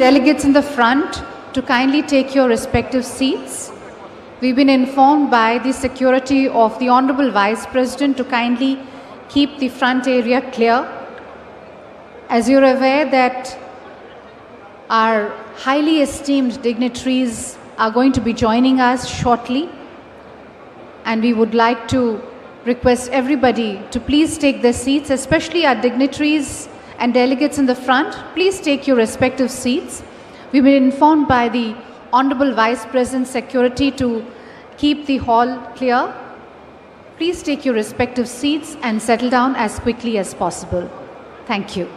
delegates in the front to kindly take your respective seats. We've been informed by the security of the Honorable Vice President to kindly keep the front area clear. As you're aware that our highly esteemed dignitaries are going to be joining us shortly, and we would like to request everybody to please take their seats, especially our dignitaries and delegates in the front. Please take your respective seats. We've been informed by the Honorable Vice President's security to keep the hall clear. Please take your respective seats and settle down as quickly as possible. Thank you.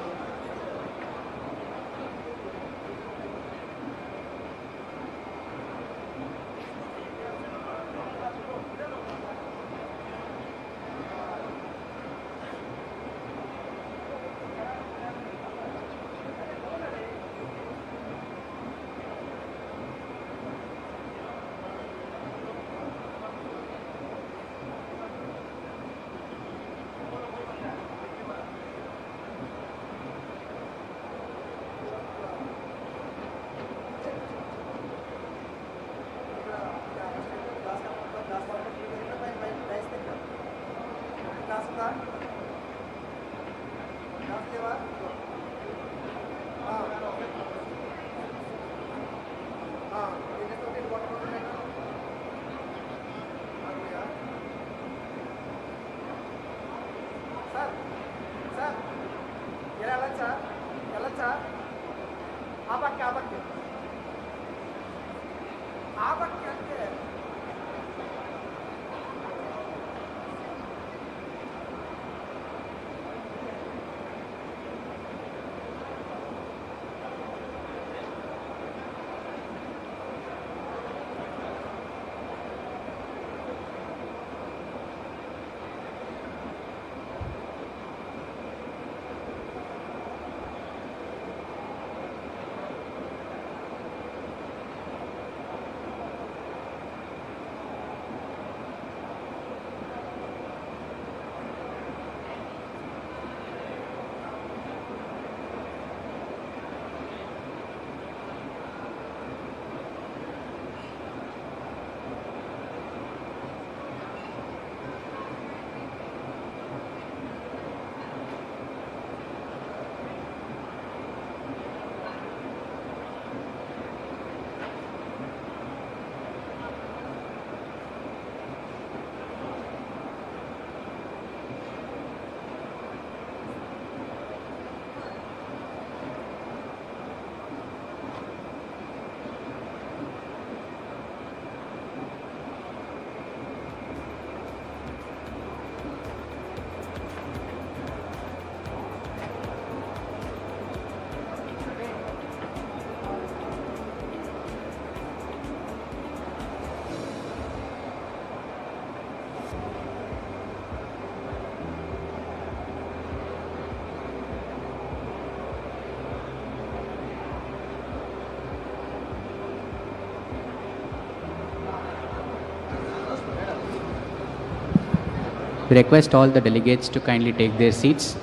We request all the delegates to kindly take their seats.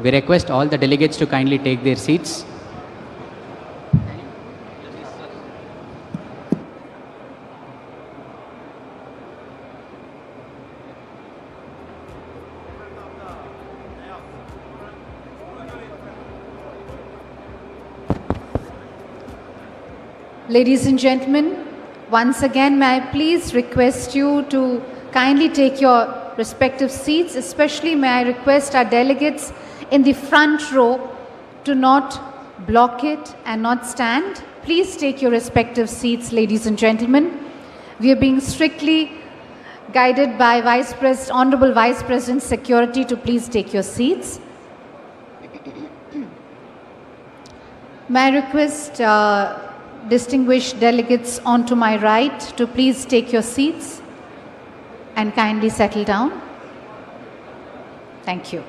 We request all the delegates to kindly take their seats. Ladies and gentlemen, once again, may I please request you to kindly take your respective seats, especially may I request our delegates in the front row to not block it and not stand. Please take your respective seats, ladies and gentlemen. We are being strictly guided by Honorable Vice President's security to please take your seats. May I request distinguished delegates on to my right to please take your seats and kindly settle down. Thank you.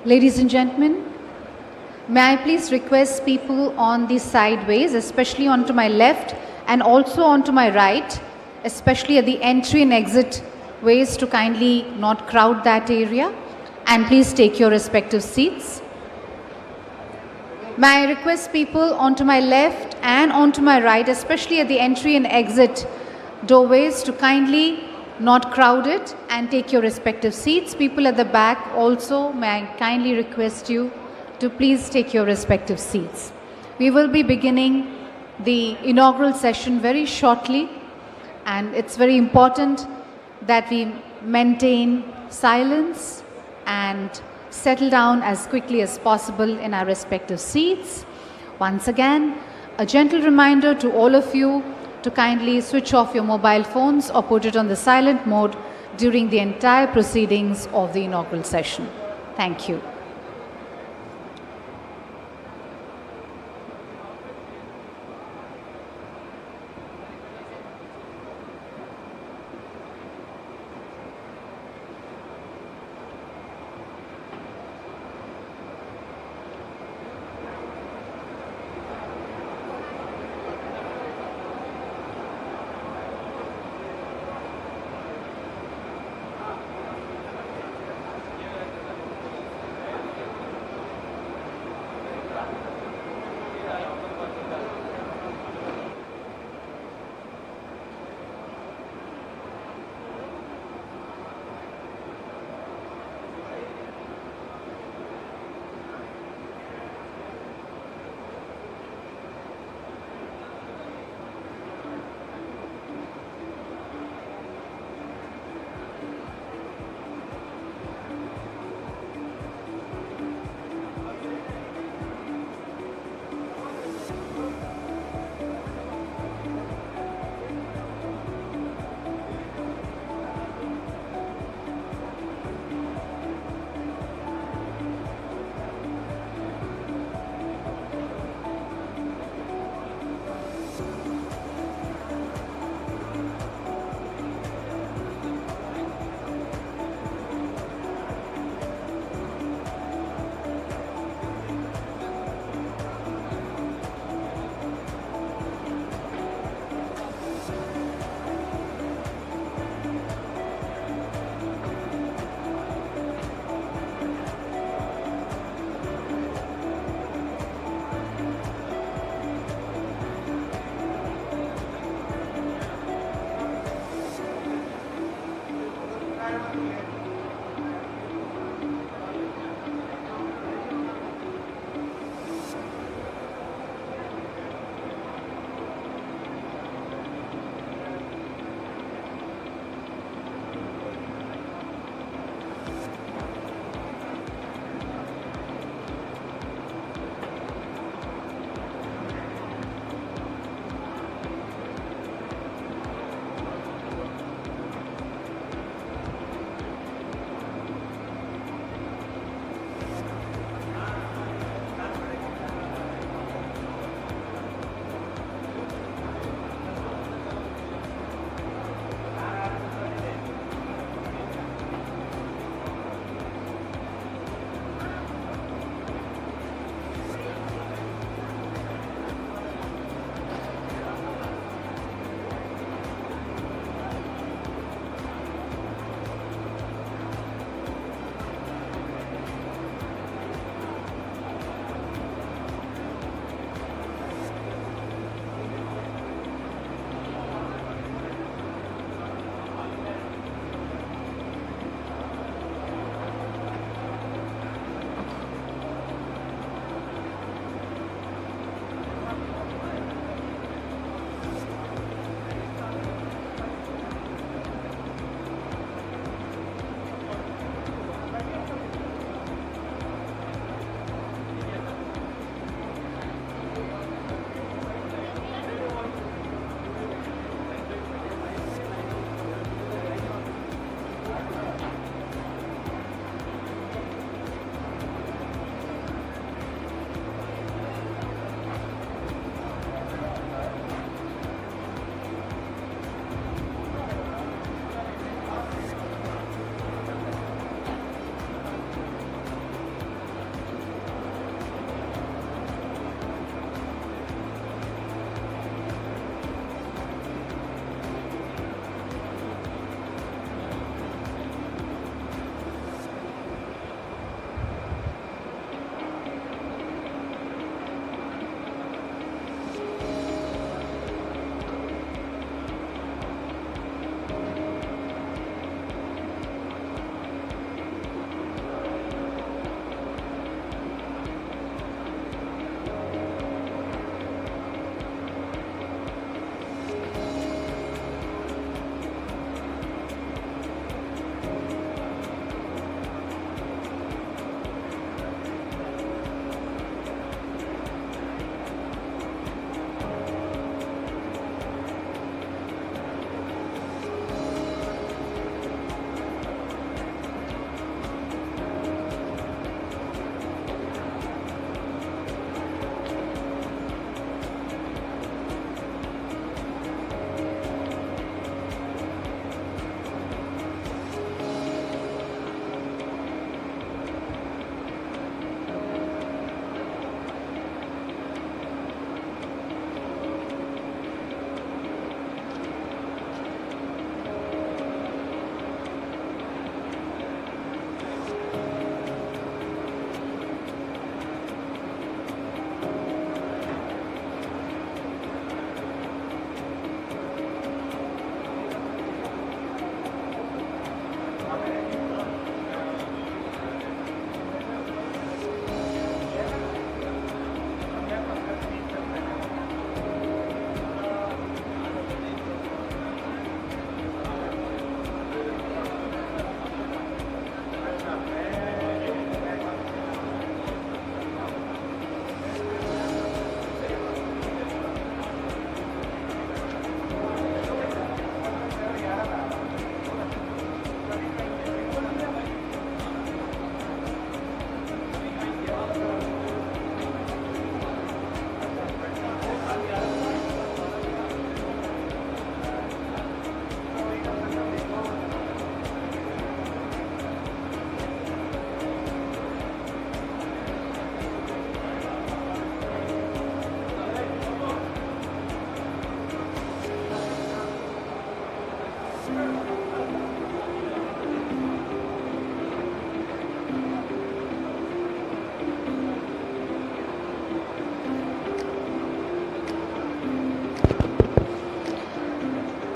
Ladies and gentlemen, may I please request people on the sideways, especially onto my left and also onto my right, especially at the entry and exit ways, to kindly not crowd that area, and please take your respective seats. May I request people onto my left and onto my right, especially at the entry and exit doorways, to kindly not crowd it and take your respective seats. People at the back also, may I kindly request you to please take your respective seats. We will be beginning the inaugural session very shortly, and it's very important that we maintain silence and settle down as quickly as possible in our respective seats. Once again, a gentle reminder to all of you to kindly switch off your mobile phones or put it on the silent mode during the entire proceedings of the inaugural session. Thank you.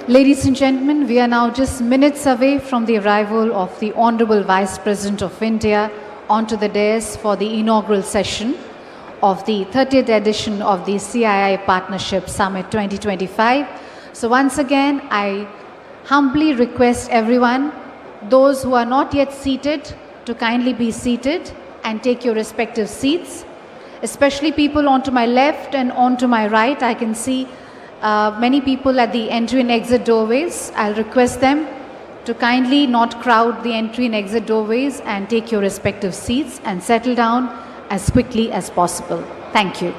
Ladies and gentlemen, we are now just minutes away from the arrival of the Honorable Vice President of India onto the dais for the inaugural session of the 30th edition of the CII Partnership Summit 2025. So once again, I humbly request everyone, those who are not yet seated, to kindly be seated and take your respective seats. Especially people onto my left and onto my right, I can see many people at the entry and exit doorways. I'll request them to kindly not crowd the entry and exit doorways and take your respective seats and settle down as quickly as possible. Thank you.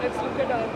Let's look at our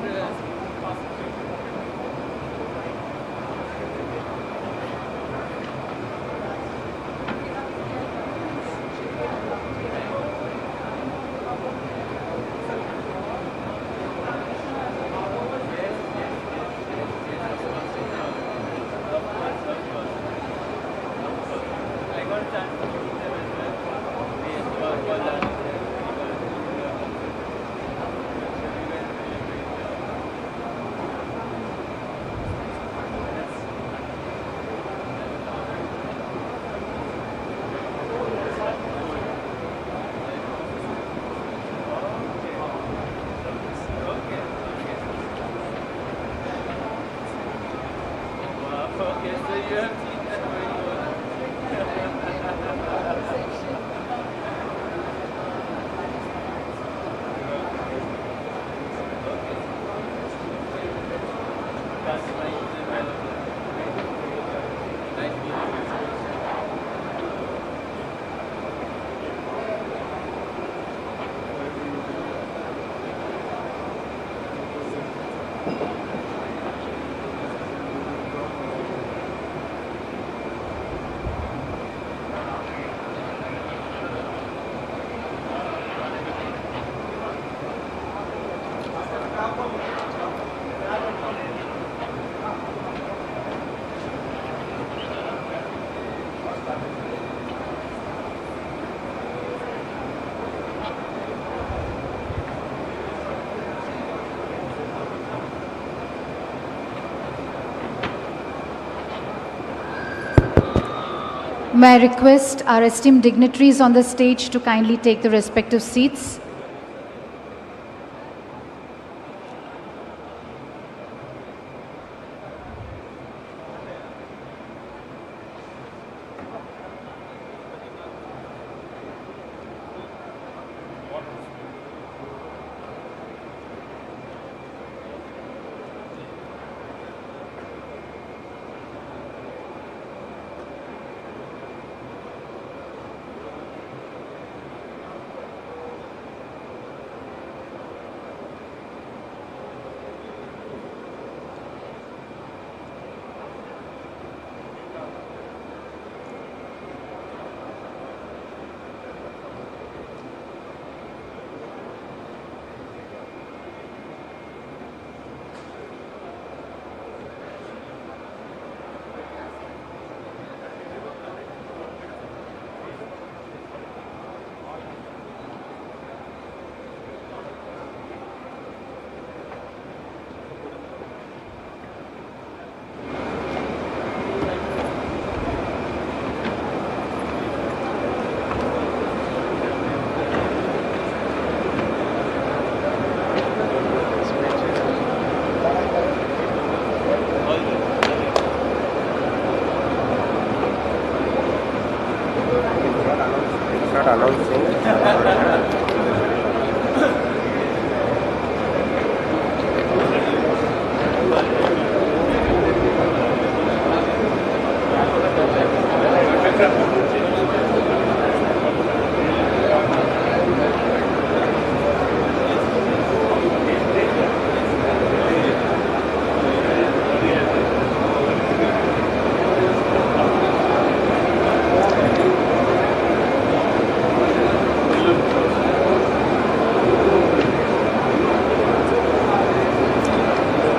May I request our esteemed dignitaries on the stage to kindly take the respective seats.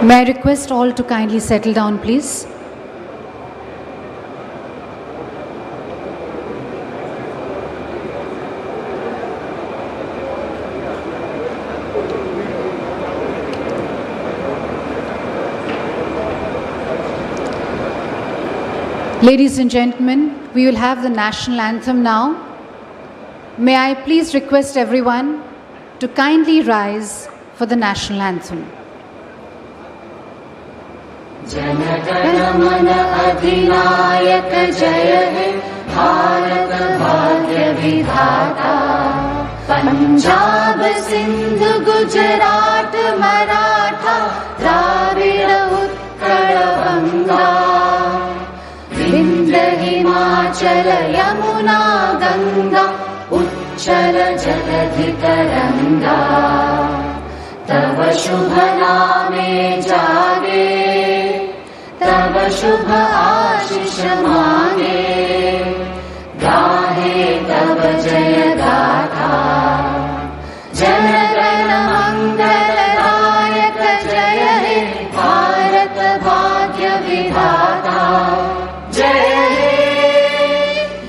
May I request all to kindly settle down, please? Ladies and gentlemen, we will have the national anthem now. May I please request everyone to kindly rise for the national anthem. जनगण मन अधिनायक जय हे भारत विधाता पंजाब सिंध गुजरात मराठा द्राविड़ उत्कल बंगा विंध्य हिमाचल यमुना गंगा उच्चल जलधि तरंगा तव शुभ नामे जागे तव शुभ आशीष मांगे गाहे तव जय गाथा जन गण मंगलदायक जय हे भारत भाग्य विधाता जय हे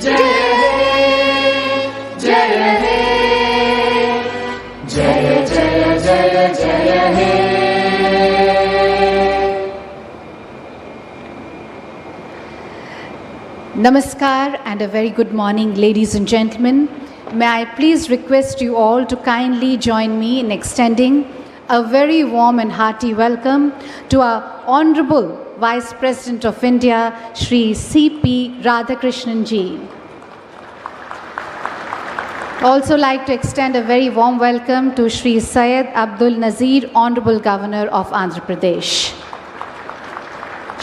जय हे जय हे जय जय जय जय हे. Namaskar and a very good morning, ladies and gentlemen. May I please request you all to kindly join me in extending a very warm and hearty welcome to our Honorable Vice President of India, Shri C.P. Radhakrishnan ji. Also like to extend a very warm welcome to Shri Syed Abdul Nazir, Honorable Governor of Andhra Pradesh.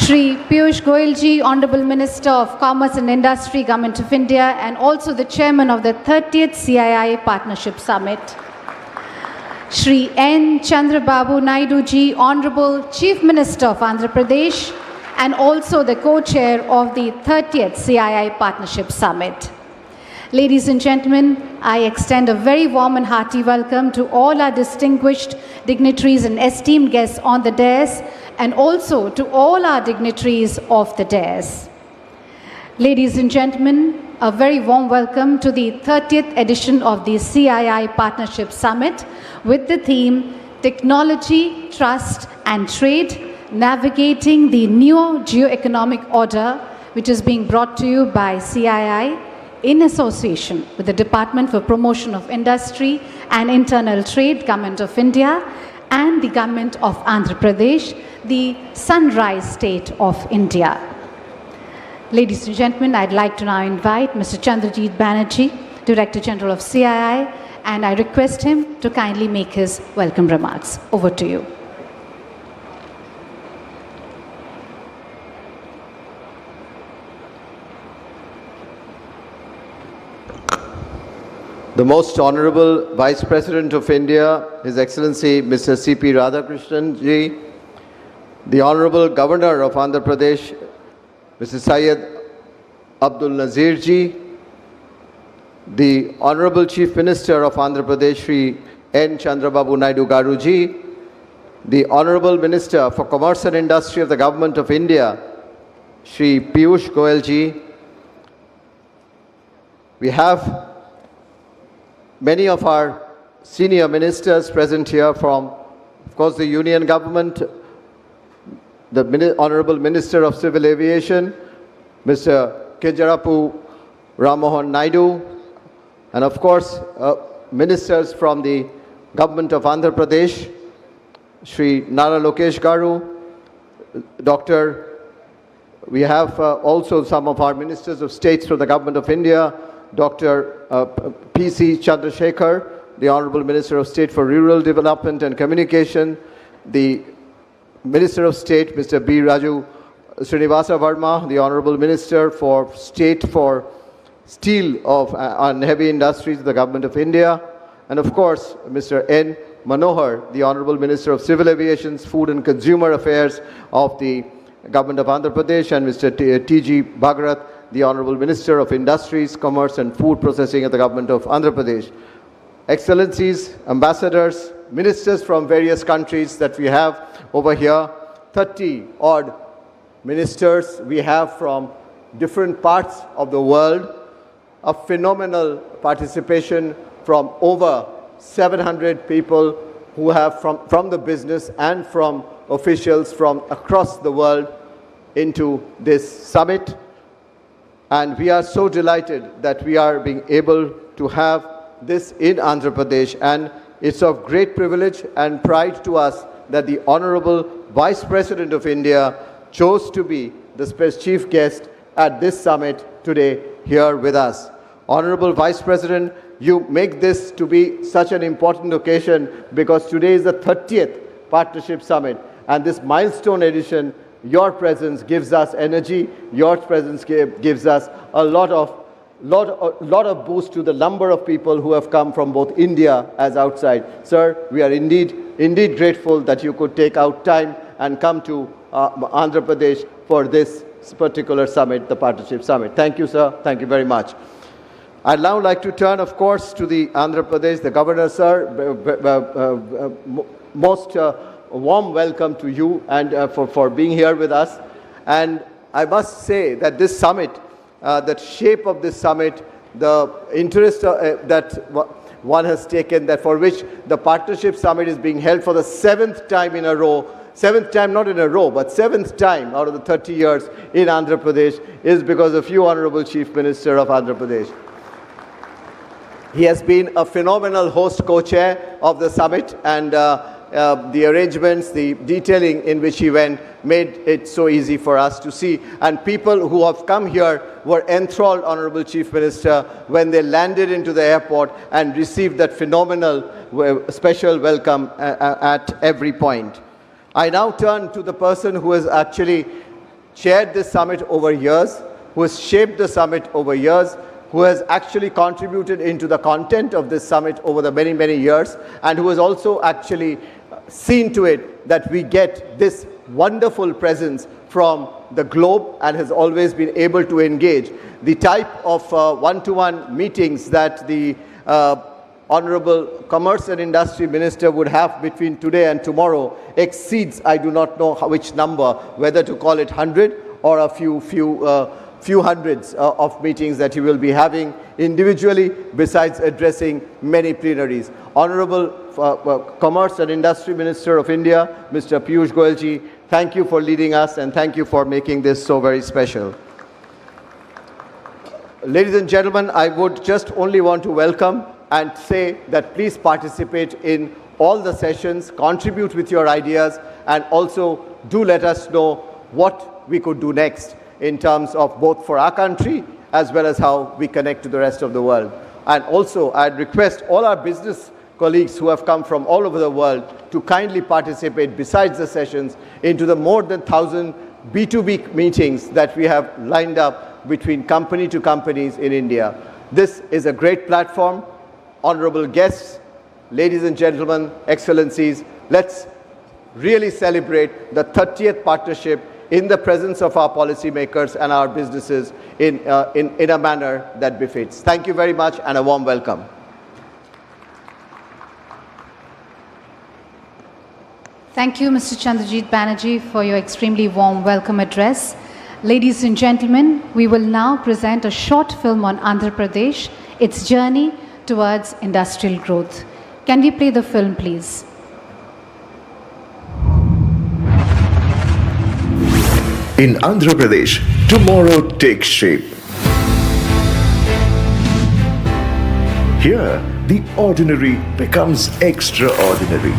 Shri Piyush Goyal ji, Honorable Minister of Commerce and Industry, Government of India, and also the Chairman of the 30th CII Partnership Summit. Shri N. Chandrababu Naidu ji, Honorable Chief Minister of Andhra Pradesh, and also the co-chair of the 30th CII Partnership Summit. Ladies and gentlemen, I extend a very warm and hearty welcome to all our distinguished dignitaries and esteemed guests on the dais, and also to all our dignitaries of the dais. Ladies and gentlemen, a very warm welcome to the 30th edition of the CII Partnership Summit with the theme Technology, Trust and Trade, Navigating the New Geoeconomic Order, which is being brought to you by CII in association with the Department for Promotion of Industry and Internal Trade, Government of India, and the Government of Andhra Pradesh, the Sunrise State of India. Ladies and gentlemen, I'd like to now invite Mr. Chandrajit Banerjee, Director General of CII, and I request him to kindly make his welcome remarks. Over to you. The Most Honorable Vice President of India, His Excellency Mr. C.P. Radhakrishnan ji, the Honorable Governor of Andhra Pradesh, Mr. Syed Abdul Nazir ji, the Honorable Chief Minister of Andhra Pradesh, Shri N. Chandrababu Naidu Garu ji, the Honorable Minister for Commerce and Industry of the Government of India, Shri Piyush Goyal ji. We have many of our senior ministers present here from, of course, the Union Government, the Honorable Minister of Civil Aviation, Mr. Kejarapu Ramohan Naidu, and of course, ministers from the Government of Andhra Pradesh, Shri Nara Lokesh Garu, we have also some of our ministers of states from the Government of India, Dr. P.C. Chandrasekhar, the Honorable Minister of State for Rural Development and Communication, the Minister of State, Mr. B. Raju Srinivasa Verma, the Honorable Minister for State for Steel and Heavy Industries of the Government of India, and of course, Mr. N. Manohar, the Honorable Minister of Civil Aviation, Food and Consumer Affairs of the Government of Andhra Pradesh, and Mr. T.G. Bhagarat, the Honorable Minister of Industries, Commerce and Food Processing of the Government of Andhra Pradesh. Excellencies, ambassadors, ministers from various countries that we have over here, 30 odd ministers we have from different parts of the world, a phenomenal participation from over 700 people who have from the business and from officials from across the world into this summit. And we are so delighted that we are being able to have this in Andhra Pradesh, and it's of great privilege and pride to us that the Honorable Vice President of India chose to be the chief guest at this summit today here with us. Honorable Vice President, you make this to be such an important occasion because today is the 30th Partnership Summit, and this milestone edition, your presence gives us energy, your presence gives us a lot of boost to the number of people who have come from both India as outside. Sir, we are indeed grateful that you could take out time and come to Andhra Pradesh for this particular summit, the Partnership Summit. Thank you, sir. Thank you very much. I'd now like to turn, of course, to the Andhra Pradesh, the Governor, sir. Most warm welcome to you and for being here with us. And I must say that this summit, the shape of this summit, the interest that one has taken, that for which the Partnership Summit is being held for the 7th time in a row, 7th time not in a row, but 7th time out of the 30 years in Andhra Pradesh, is because of you, Honorable Chief Minister of Andhra Pradesh. He has been a phenomenal host co-chair of the summit, and the arrangements, the detailing in which he went made it so easy for us to see. And people who have come here were enthralled, Honorable Chief Minister, when they landed into the airport and received that phenomenal special welcome at every point. I now turn to the person who has actually chaired this summit over years, who has shaped the summit over years, who has actually contributed into the content of this summit over the many, many years, and who has also actually seen to it that we get this wonderful presence from the globe and has always been able to engage. The type of one-to-one meetings that the Honorable Commerce and Industry Minister would have between today and tomorrow exceeds, I do not know which number, whether to call it 100 or a few hundreds of meetings that he will be having individually, besides addressing many plenaries. Honorable Commerce and Industry Minister of India, Mr. Piyush Goyal ji, thank you for leading us and thank you for making this so very special. Ladies and gentlemen, I would just only want to welcome and say that please participate in all the sessions, contribute with your ideas, and also do let us know what we could do next in terms of both for our country as well as how we connect to the rest of the world. And also, I'd request all our business colleagues who have come from all over the world to kindly participate, besides the sessions, into the more than 1,000 B2B meetings that we have lined up between company to companies in India. This is a great platform. Honorable guests, ladies and gentlemen, excellencies, let's really celebrate the 30th partnership in the presence of our policymakers and our businesses in a manner that befits. Thank you very much and a warm welcome. Thank you, Mr. Chandrajit Banerjee, for your extremely warm welcome address. Ladies and gentlemen, we will now present a short film on Andhra Pradesh, its journey towards industrial growth. Can we play the film, please? In Andhra Pradesh, tomorrow takes shape. Here, the ordinary becomes extraordinary.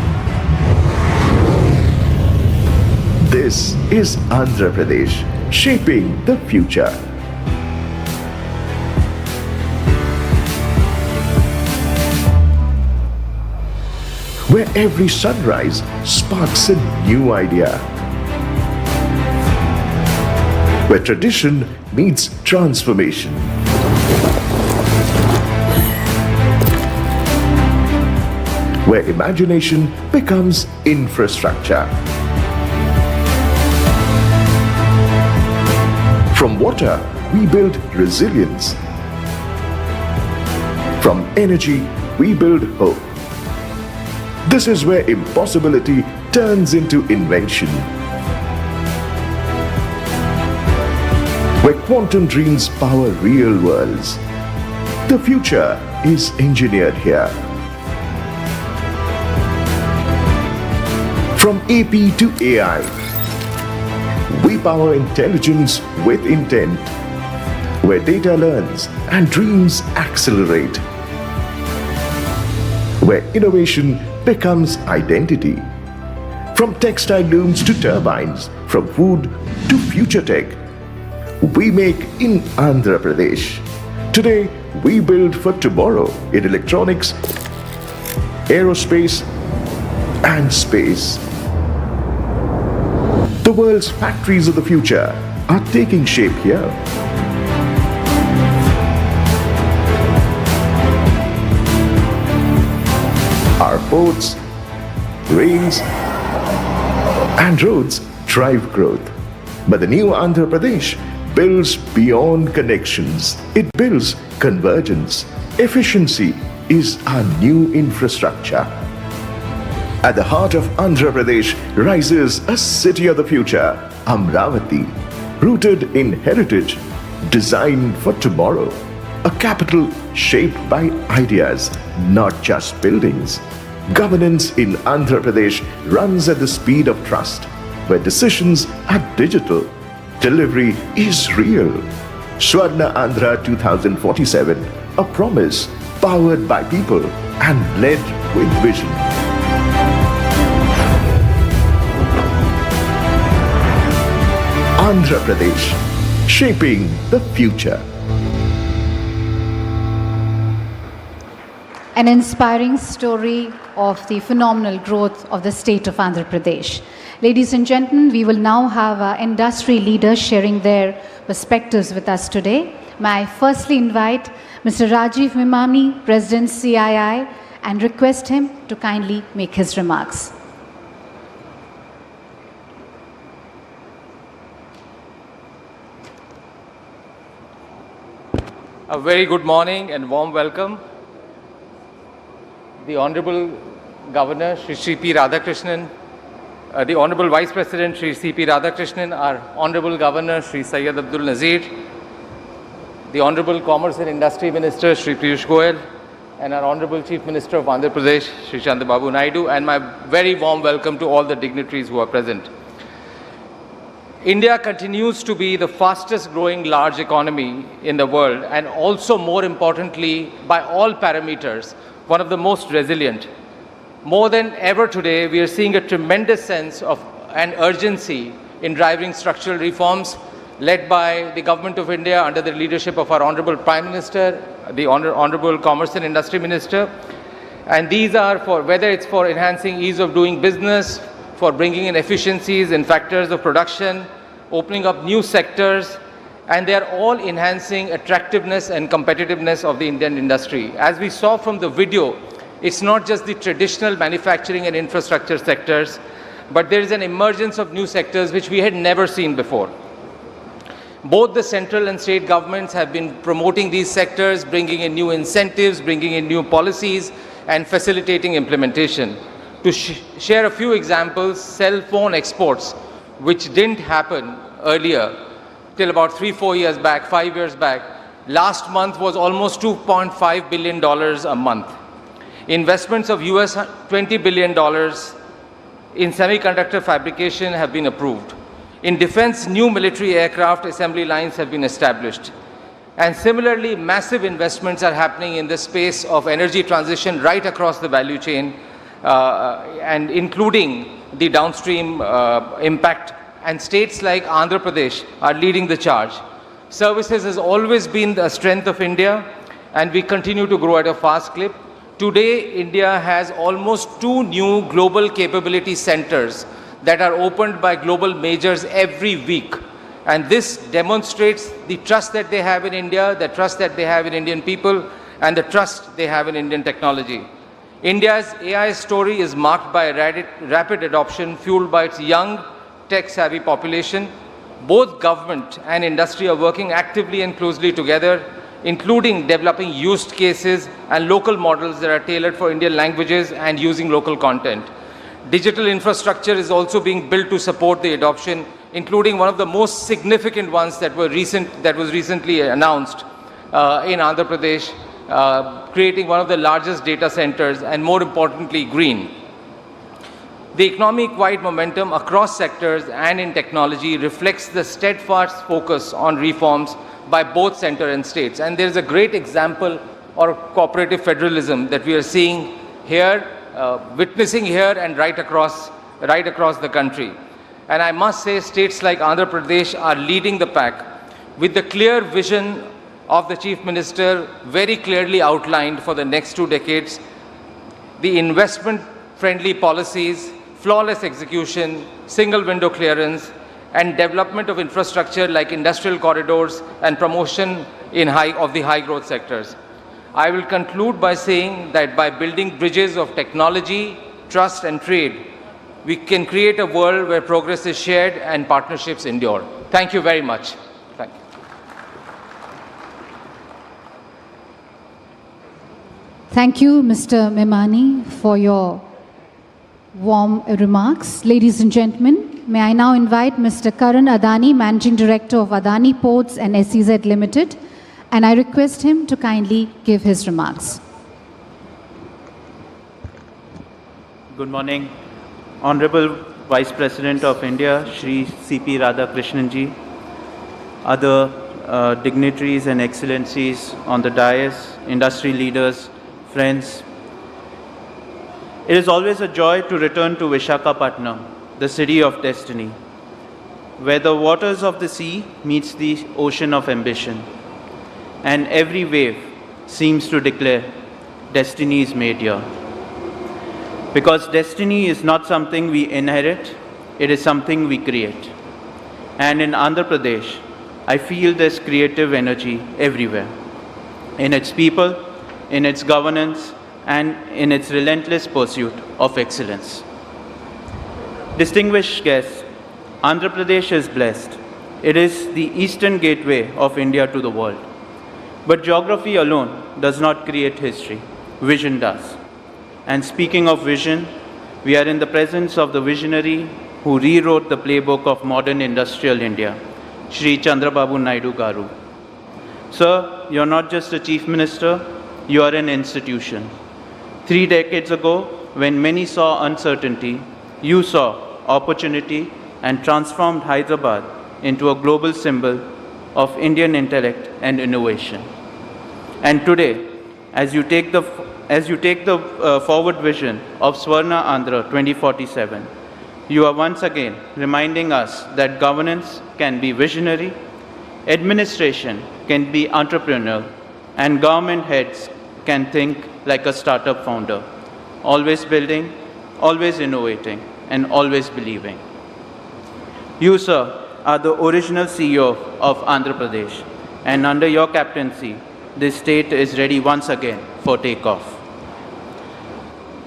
This is Andhra Pradesh, shaping the future. Where every sunrise sparks a new idea. Where tradition meets transformation. Where imagination becomes infrastructure. From water, we build resilience. From energy, we build hope. This is where impossibility turns into invention. Where quantum dreams power real worlds. The future is engineered here. From AP to AI, we power intelligence with intent. Where data learns and dreams accelerate. Where innovation becomes identity. From textile looms to turbines, from food to future tech, we make in Andhra Pradesh. Today, we build for tomorrow in electronics, aerospace, and space. The world's factories of the future are taking shape here. Our ports, rails, and roads drive growth. But the new Andhra Pradesh builds beyond connections. It builds convergence. Efficiency is our new infrastructure. At the heart of Andhra Pradesh rises a city of the future, Amravati, rooted in heritage, designed for tomorrow. A capital shaped by ideas, not just buildings. Governance in Andhra Pradesh runs at the speed of trust, where decisions are digital, delivery is real. Swarna Andhra 2047, a promise powered by people and led with vision. Andhra Pradesh, shaping the future. An inspiring story of the phenomenal growth of the state of Andhra Pradesh. Ladies and gentlemen, we will now have our industry leaders sharing their perspectives with us today. May I firstly invite Mr. Rajiv Mimani, President CII, and request him to kindly make his remarks. A very good morning and warm welcome. The Honorable Governor, Shri P. Radhakrishnan, the Honorable Vice President, Shri C.P. Radhakrishnan, our Honorable Governor, Shri Syed Abdul Nazir, the Honorable Commerce and Industry Minister, Shri Piyush Goyal, and our Honorable Chief Minister of Andhra Pradesh, Shri Chandrababu Naidu, and my very warm welcome to all the dignitaries who are present. India continues to be the fastest growing large economy in the world, and also more importantly, by all parameters, one of the most resilient. More than ever today, we are seeing a tremendous sense of an urgency in driving structural reforms led by the Government of India under the leadership of our Honorable Prime Minister, the Honorable Commerce and Industry Minister. And these are for, whether it's for enhancing ease of doing business, for bringing in efficiencies in factors of production, opening up new sectors, and they are all enhancing attractiveness and competitiveness of the Indian industry. As we saw from the video, it's not just the traditional manufacturing and infrastructure sectors, but there is an emergence of new sectors which we had never seen before. Both the central and state governments have been promoting these sectors, bringing in new incentives, bringing in new policies, and facilitating implementation. To share a few examples, cell phone exports, which didn't happen earlier, till about 3-4 years back, 5 years back, last month was almost $2.5 billion a month. Investments of US $20 billion in semiconductor fabrication have been approved. In defense, new military aircraft assembly lines have been established. And similarly, massive investments are happening in the space of energy transition right across the value chain, and including the downstream impact. And states like Andhra Pradesh are leading the charge. Services has always been the strength of India, and we continue to grow at a fast clip. Today, India has almost 2 new global capability centers that are opened by global majors every week. And this demonstrates the trust that they have in India, the trust that they have in Indian people, and the trust they have in Indian technology. India's AI story is marked by rapid adoption fueled by its young, tech-savvy population. Both government and industry are working actively and closely together, including developing use cases and local models that are tailored for Indian languages and using local content. Digital infrastructure is also being built to support the adoption, including one of the most significant ones that was recently announced in Andhra Pradesh, creating one of the largest data centers and, more importantly, green. The economic-wide momentum across sectors and in technology reflects the steadfast focus on reforms by both center and states. And there is a great example of cooperative federalism that we are seeing here, witnessing here and right across the country. And I must say, states like Andhra Pradesh are leading the pack with the clear vision of the Chief Minister very clearly outlined for the next 2 decades the investment-friendly policies, flawless execution, single window clearance, and development of infrastructure like industrial corridors and promotion of the high growth sectors. I will conclude by saying that by building bridges of technology, trust and trade, we can create a world where progress is shared and partnerships endure. Thank you very much. Thank you. Thank you, Mr. Memani, for your warm remarks. Ladies and gentlemen, may I now invite Mr. Karan Adani, Managing Director of Adani Ports and SEZ Limited, and I request him to kindly give his remarks. Good morning. Honorable Vice President of India, Shri C.P. Radhakrishnan ji, other dignitaries and excellencies on the dais, industry leaders, friends. It is always a joy to return to Visakhapatnam, the city of destiny, where the waters of the sea meets the ocean of ambition, and every wave seems to declare, destiny is made here. Because destiny is not something we inherit, it is something we create. And in Andhra Pradesh, I feel this creative energy everywhere, in its people, in its governance, and in its relentless pursuit of excellence. Distinguished guests, Andhra Pradesh is blessed. It is the eastern gateway of India to the world. But geography alone does not create history, vision does. And speaking of vision, we are in the presence of the visionary who rewrote the playbook of modern industrial India, Shri Chandrababu Naidu Garu. Sir, you're not just a chief minister, you are an institution. 3 decades ago, when many saw uncertainty, you saw opportunity and transformed Hyderabad into a global symbol of Indian intellect and innovation. And today, as you take the forward vision of Swarna Andhra 2047, you are once again reminding us that governance can be visionary, administration can be entrepreneurial, and government heads can think like a startup founder, always building, always innovating, and always believing. You, sir, are the original CEO of Andhra Pradesh, and under your captaincy, this state is ready once again for takeoff.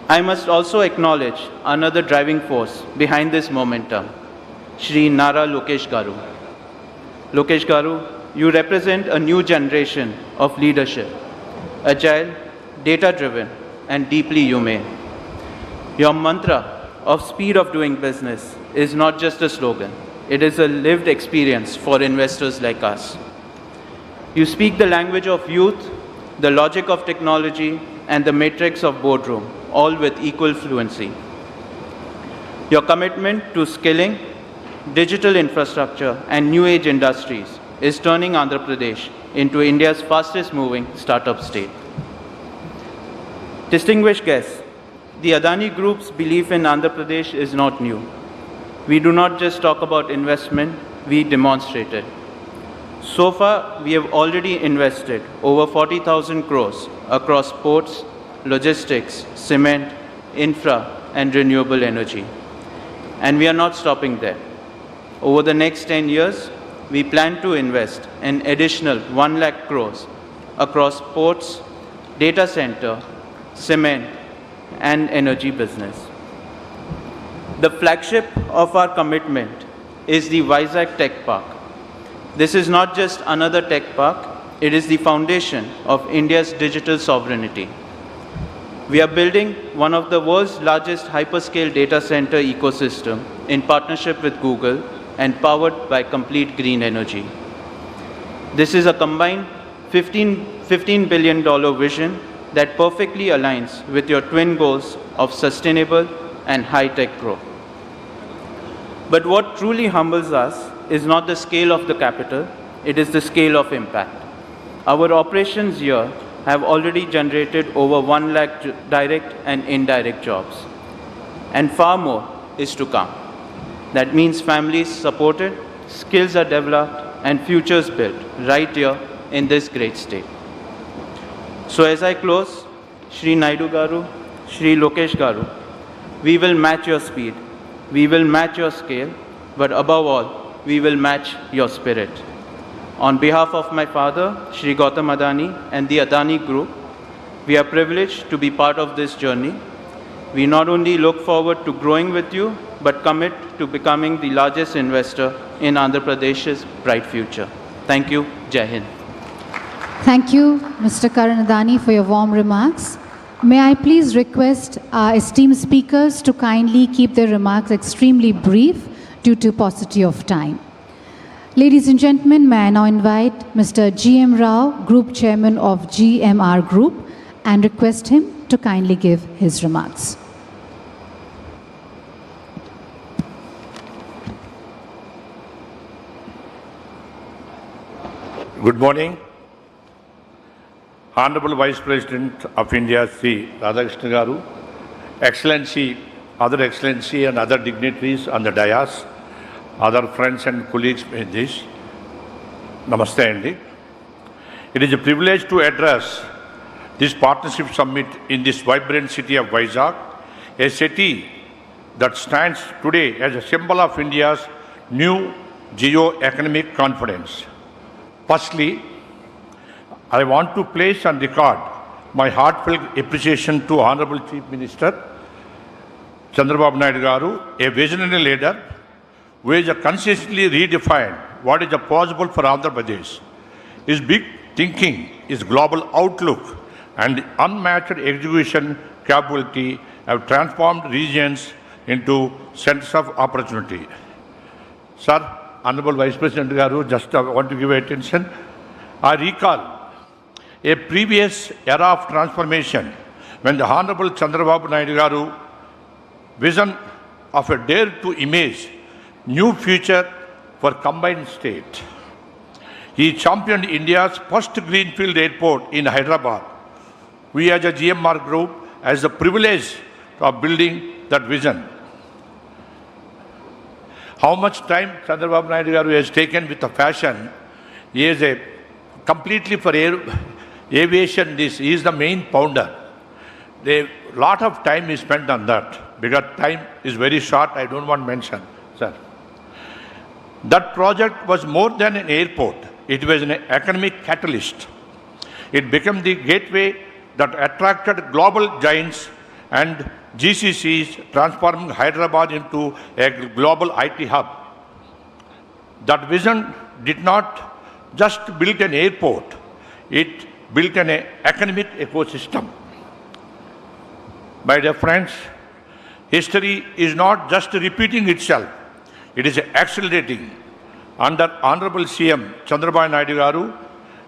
I must also acknowledge another driving force behind this momentum, Shri Nara Lokesh Garu. Lokesh Garu, you represent a new generation of leadership, agile, data-driven, and deeply humane. Your mantra of speed of doing business is not just a slogan, it is a lived experience for investors like us. You speak the language of youth, the logic of technology, and the matrix of boardroom, all with equal fluency. Your commitment to skilling, digital infrastructure, and new age industries is turning Andhra Pradesh into India's fastest moving startup state. Distinguished guests, the Adani Group's belief in Andhra Pradesh is not new. We do not just talk about investment, we demonstrate it. So far, we have already invested over 40,000 crores across ports, logistics, cement, infra, and renewable energy. And we are not stopping there. Over the next 10 years, we plan to invest an additional 1 lakh crores across ports, data center, cement, and energy business. The flagship of our commitment is the Vizag Tech Park. This is not just another tech park, it is the foundation of India's digital sovereignty. We are building one of the world's largest hyperscale data center ecosystem in partnership with Google and powered by complete green energy. This is a combined $15 billion vision that perfectly aligns with your twin goals of sustainable and high-tech growth. But what truly humbles us is not the scale of the capital, it is the scale of impact. Our operations here have already generated over 1 lakh direct and indirect jobs. And far more is to come. That means families supported, skills are developed, and futures built right here in this great state. So as I close, Shri Naidu Garu, Shri Lokesh Garu, we will match your speed, we will match your scale, but above all, we will match your spirit. On behalf of my father, Shri Gautam Adani, and the Adani Group, we are privileged to be part of this journey. We not only look forward to growing with you, but commit to becoming the largest investor in Andhra Pradesh's bright future. Thank you. Jai Hind. Thank you, Mr. Karan Adani, for your warm remarks. May I please request our esteemed speakers to kindly keep their remarks extremely brief due to paucity of time. Ladies and gentlemen, may I now invite Mr. G.M. Rao, Group Chairman of GMR Group, and request him to kindly give his remarks. Good morning. Honorable Vice President of India, Sri Radhakrishna Garu, Excellency, Other Excellency and other dignitaries on the dais, other friends and colleagues in this, Namaste Andi. It is a privilege to address this partnership summit in this vibrant city of Vizag, a city that stands today as a symbol of India's new geo-economic confidence. Firstly, I want to place on record my heartfelt appreciation to Honorable Chief Minister Chandrababu Naidu Garu, a visionary leader who has consistently redefined what is possible for Andhra Pradesh. His big thinking, his global outlook, and unmatched execution capability have transformed regions into centers of opportunity. Sir, Honorable Vice President Garu, just want to give attention. I recall a previous era of transformation when the Honorable Chandrababu Naidu Garu vision of a dare to image new future for combined state. He championed India's first greenfield airport in Hyderabad. We as a GMR Group has the privilege of building that vision. How much time Chandrababu Naidu Garu has taken with the fashion, he is a completely for aviation, he is the main founder. A lot of time is spent on that because time is very short, I don't want to mention, sir. That project was more than an airport, it was an economic catalyst. It became the gateway that attracted global giants and GCCs, transforming Hyderabad into a global IT hub. That vision did not just build an airport, it built an economic ecosystem. My dear friends, history is not just repeating itself, it is accelerating. Under Honorable CM Chandrababu Naidu Garu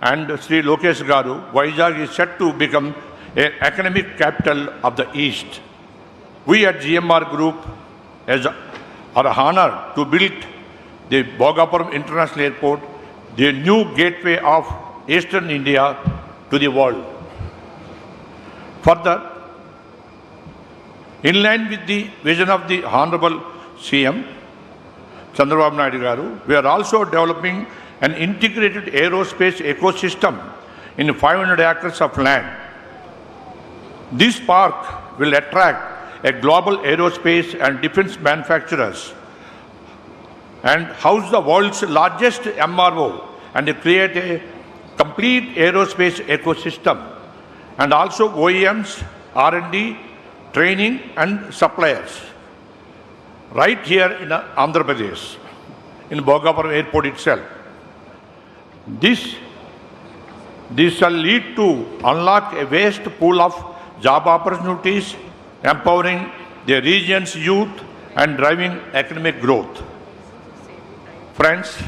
and Sri Lokesh Garu, Vizag is set to become an economic capital of the East. We at GMR Group are honored to build the Bhogapuram International Airport, the new gateway of Eastern India to the world. Further, in line with the vision of the Honorable CM Chandrababu Naidu Garu, we are also developing an integrated aerospace ecosystem in 500 acres of land. This park will attract a global aerospace and defense manufacturers and house the world's largest MRO and create a complete aerospace ecosystem, and also OEMs, R&D, training and suppliers right here in Andhra Pradesh, in Bhogapuram Airport itself. This shall lead to unlock a vast pool of job opportunities, empowering the region's youth and driving economic growth. Friends,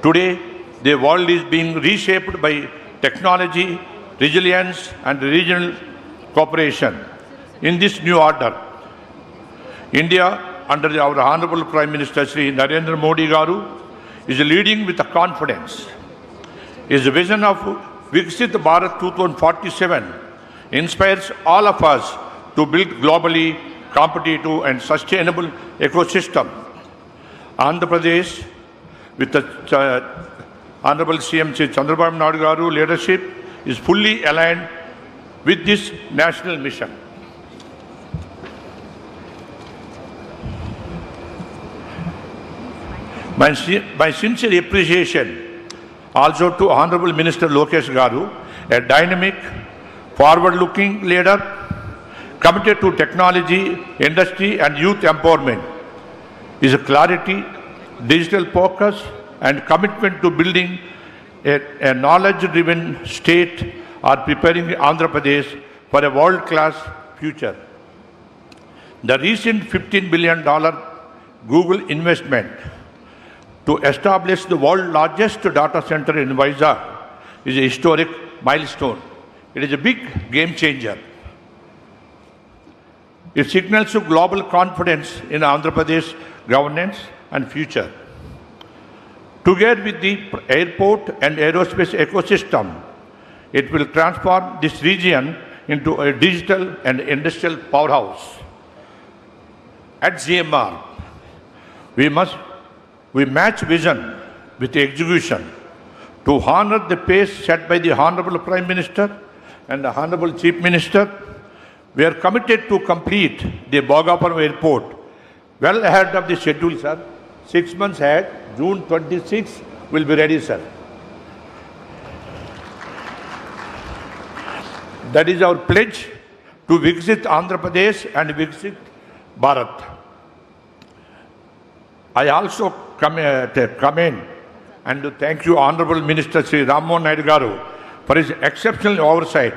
today the world is being reshaped by technology, resilience and regional cooperation. In this new order, India, under our Honorable Prime Minister Sri Narendra Modi Garu, is leading with confidence. His vision of Viksit Bharat 2047 inspires all of us to build globally competitive and sustainable ecosystem. Andhra Pradesh, with the Honorable CM Sri Chandrababu Naidu Garu leadership is fully aligned with this national mission. My sincere appreciation also to Honorable Minister Lokesh Garu, a dynamic, forward-looking leader committed to technology, industry and youth empowerment. His clarity, digital focus and commitment to building a knowledge-driven state are preparing Andhra Pradesh for a world-class future. The recent $15 billion Google investment to establish the world's largest data center in Vizag is a historic milestone. It is a big game changer. It signals to global confidence in Andhra Pradesh governance and future. Together with the airport and aerospace ecosystem, it will transform this region into a digital and industrial powerhouse. At GMR, we match vision with execution to honor the pace set by the Honorable Prime Minister and the Honorable Chief Minister. We are committed to complete the Bhogapuram Airport well ahead of the schedule, sir. 6 months ahead, June 26 will be ready, sir. That is our pledge to visit Andhra Pradesh and visit Bharat. I also commend and to thank you, Honorable Minister Sri Rammohan Naidu Garu, for his exceptional oversight,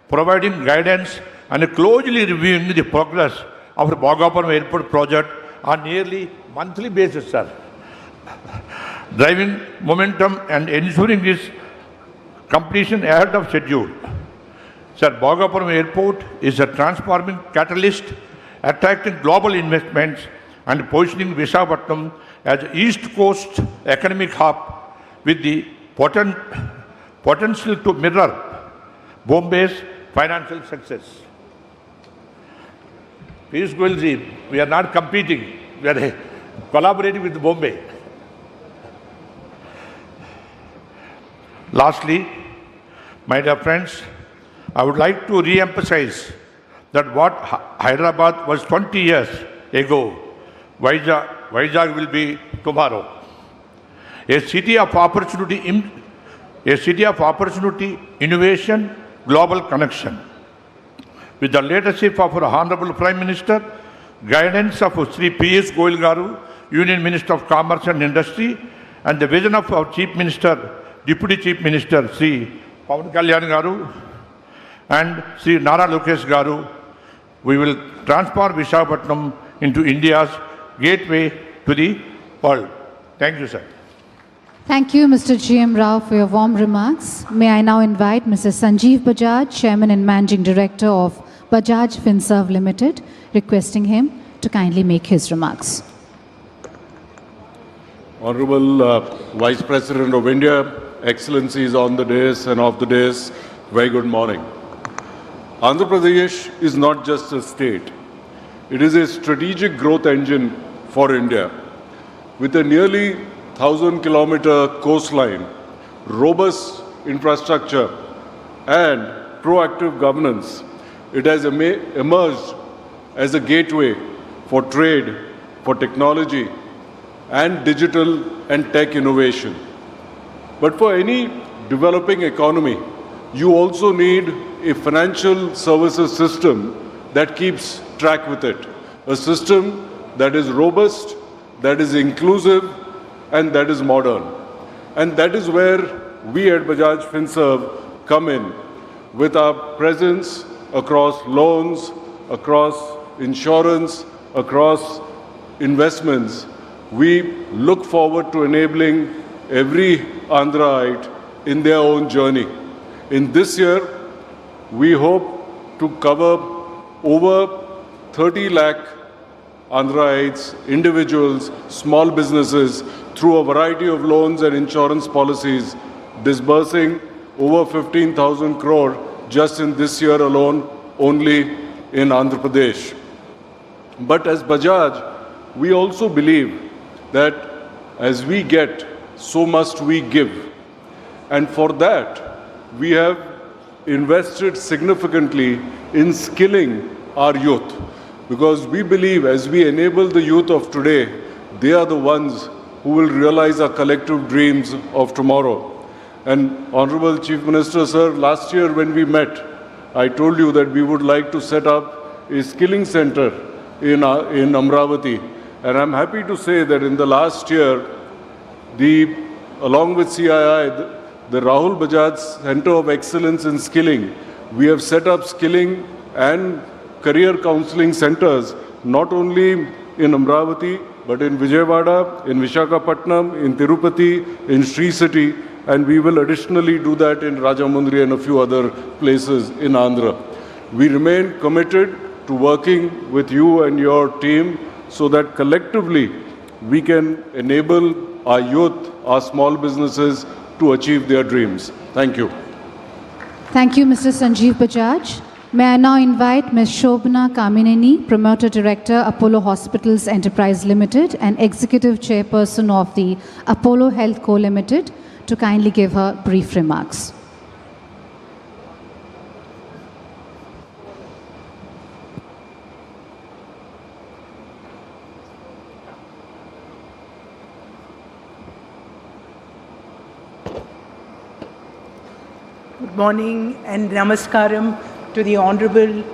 providing guidance and closely reviewing the progress of the Bhogapuram Airport project on nearly monthly basis, sir. Driving momentum and ensuring its completion ahead of schedule. Sir, Bhogapuram Airport is a transforming catalyst, attracting global investments and positioning Visakhapatnam as an East Coast economic hub with the potential to mirror Bombay's financial success. Piyush Goyalji, we are not competing, we are collaborating with Bombay. Lastly, my dear friends, I would like to re-emphasize that what Hyderabad was 20 years ago, Vizag will be tomorrow. A city of opportunity, innovation, global connection. With the leadership of our Honorable Prime Minister, guidance of Sri P.S. Goyal Garu, Union Minister of Commerce and Industry, and the vision of our Chief Minister, Deputy Chief Minister, Sri Pawan Kalyan Garu, and Sri Nara Lokesh Garu, we will transform Visakhapatnam into India's gateway to the world. Thank you, sir. Thank you, Mr. G.M. Rao, for your warm remarks. May I now invite Mr. Sanjeev Bajaj, Chairman and Managing Director of Bajaj Finserv Limited, requesting him to kindly make his remarks. Honorable Vice President of India, Excellencies on the dais and off the dais, very good morning. Andhra Pradesh is not just a state. It is a strategic growth engine for India. With a nearly 1,000-kilometer coastline, robust infrastructure and proactive governance, it has emerged as a gateway for trade, for technology and digital and tech innovation. But for any developing economy, you also need a financial services system that keeps track with it. A system that is robust, that is inclusive, and that is modern. And that is where we at Bajaj Finserv come in with our presence across loans, across insurance, across investments. We look forward to enabling every Andhraite in their own journey. In this year, we hope to cover over 30 lakh Andhraites, individuals, small businesses through a variety of loans and insurance policies, disbursing over 15,000 crore just in this year alone, only in Andhra Pradesh. But as Bajaj, we also believe that as we get, so must we give. And for that, we have invested significantly in skilling our youth. Because we believe as we enable the youth of today, they are the ones who will realize our collective dreams of tomorrow. And Honorable Chief Minister, sir, last year when we met, I told you that we would like to set up a skilling center in Amravati. And I'm happy to say that in the last year, along with CII, the Rahul Bajaj Center of Excellence in Skilling, we have set up skilling and career counseling centers, not only in Amravati, but in Vijayawada, in Visakhapatnam, in Tirupati, in Sri City, and we will additionally do that in Rajamundry and a few other places in Andhra. We remain committed to working with you and your team so that collectively we can enable our youth, our small businesses to achieve their dreams. Thank you. Thank you, Mr. Sanjeev Bajaj. May I now invite Ms. Shobhana Kamineni, Promoter Director, Apollo Hospitals Enterprise Limited and Executive Chairperson of the Apollo Health Co. Limited, to kindly give her brief remarks. Good morning and namaskaram to the Honorable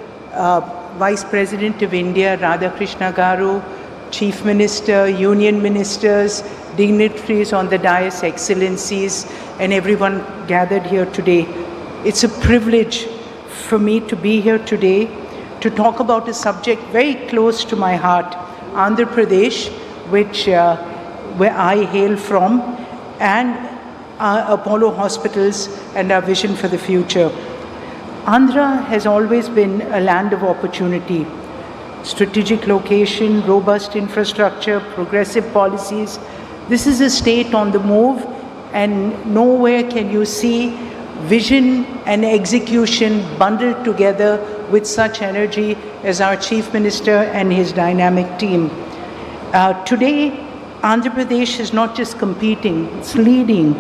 Vice President of India, Radhakrishna Garu, Chief Minister, Union Ministers, dignitaries on the dais, excellencies, and everyone gathered here today. It's a privilege for me to be here today to talk about a subject very close to my heart, Andhra Pradesh, where I hail from, and Apollo Hospitals and our vision for the future. Andhra has always been a land of opportunity. Strategic location, robust infrastructure, progressive policies. This is a state on the move, and nowhere can you see vision and execution bundled together with such energy as our Chief Minister and his dynamic team. Today, Andhra Pradesh is not just competing, it's leading.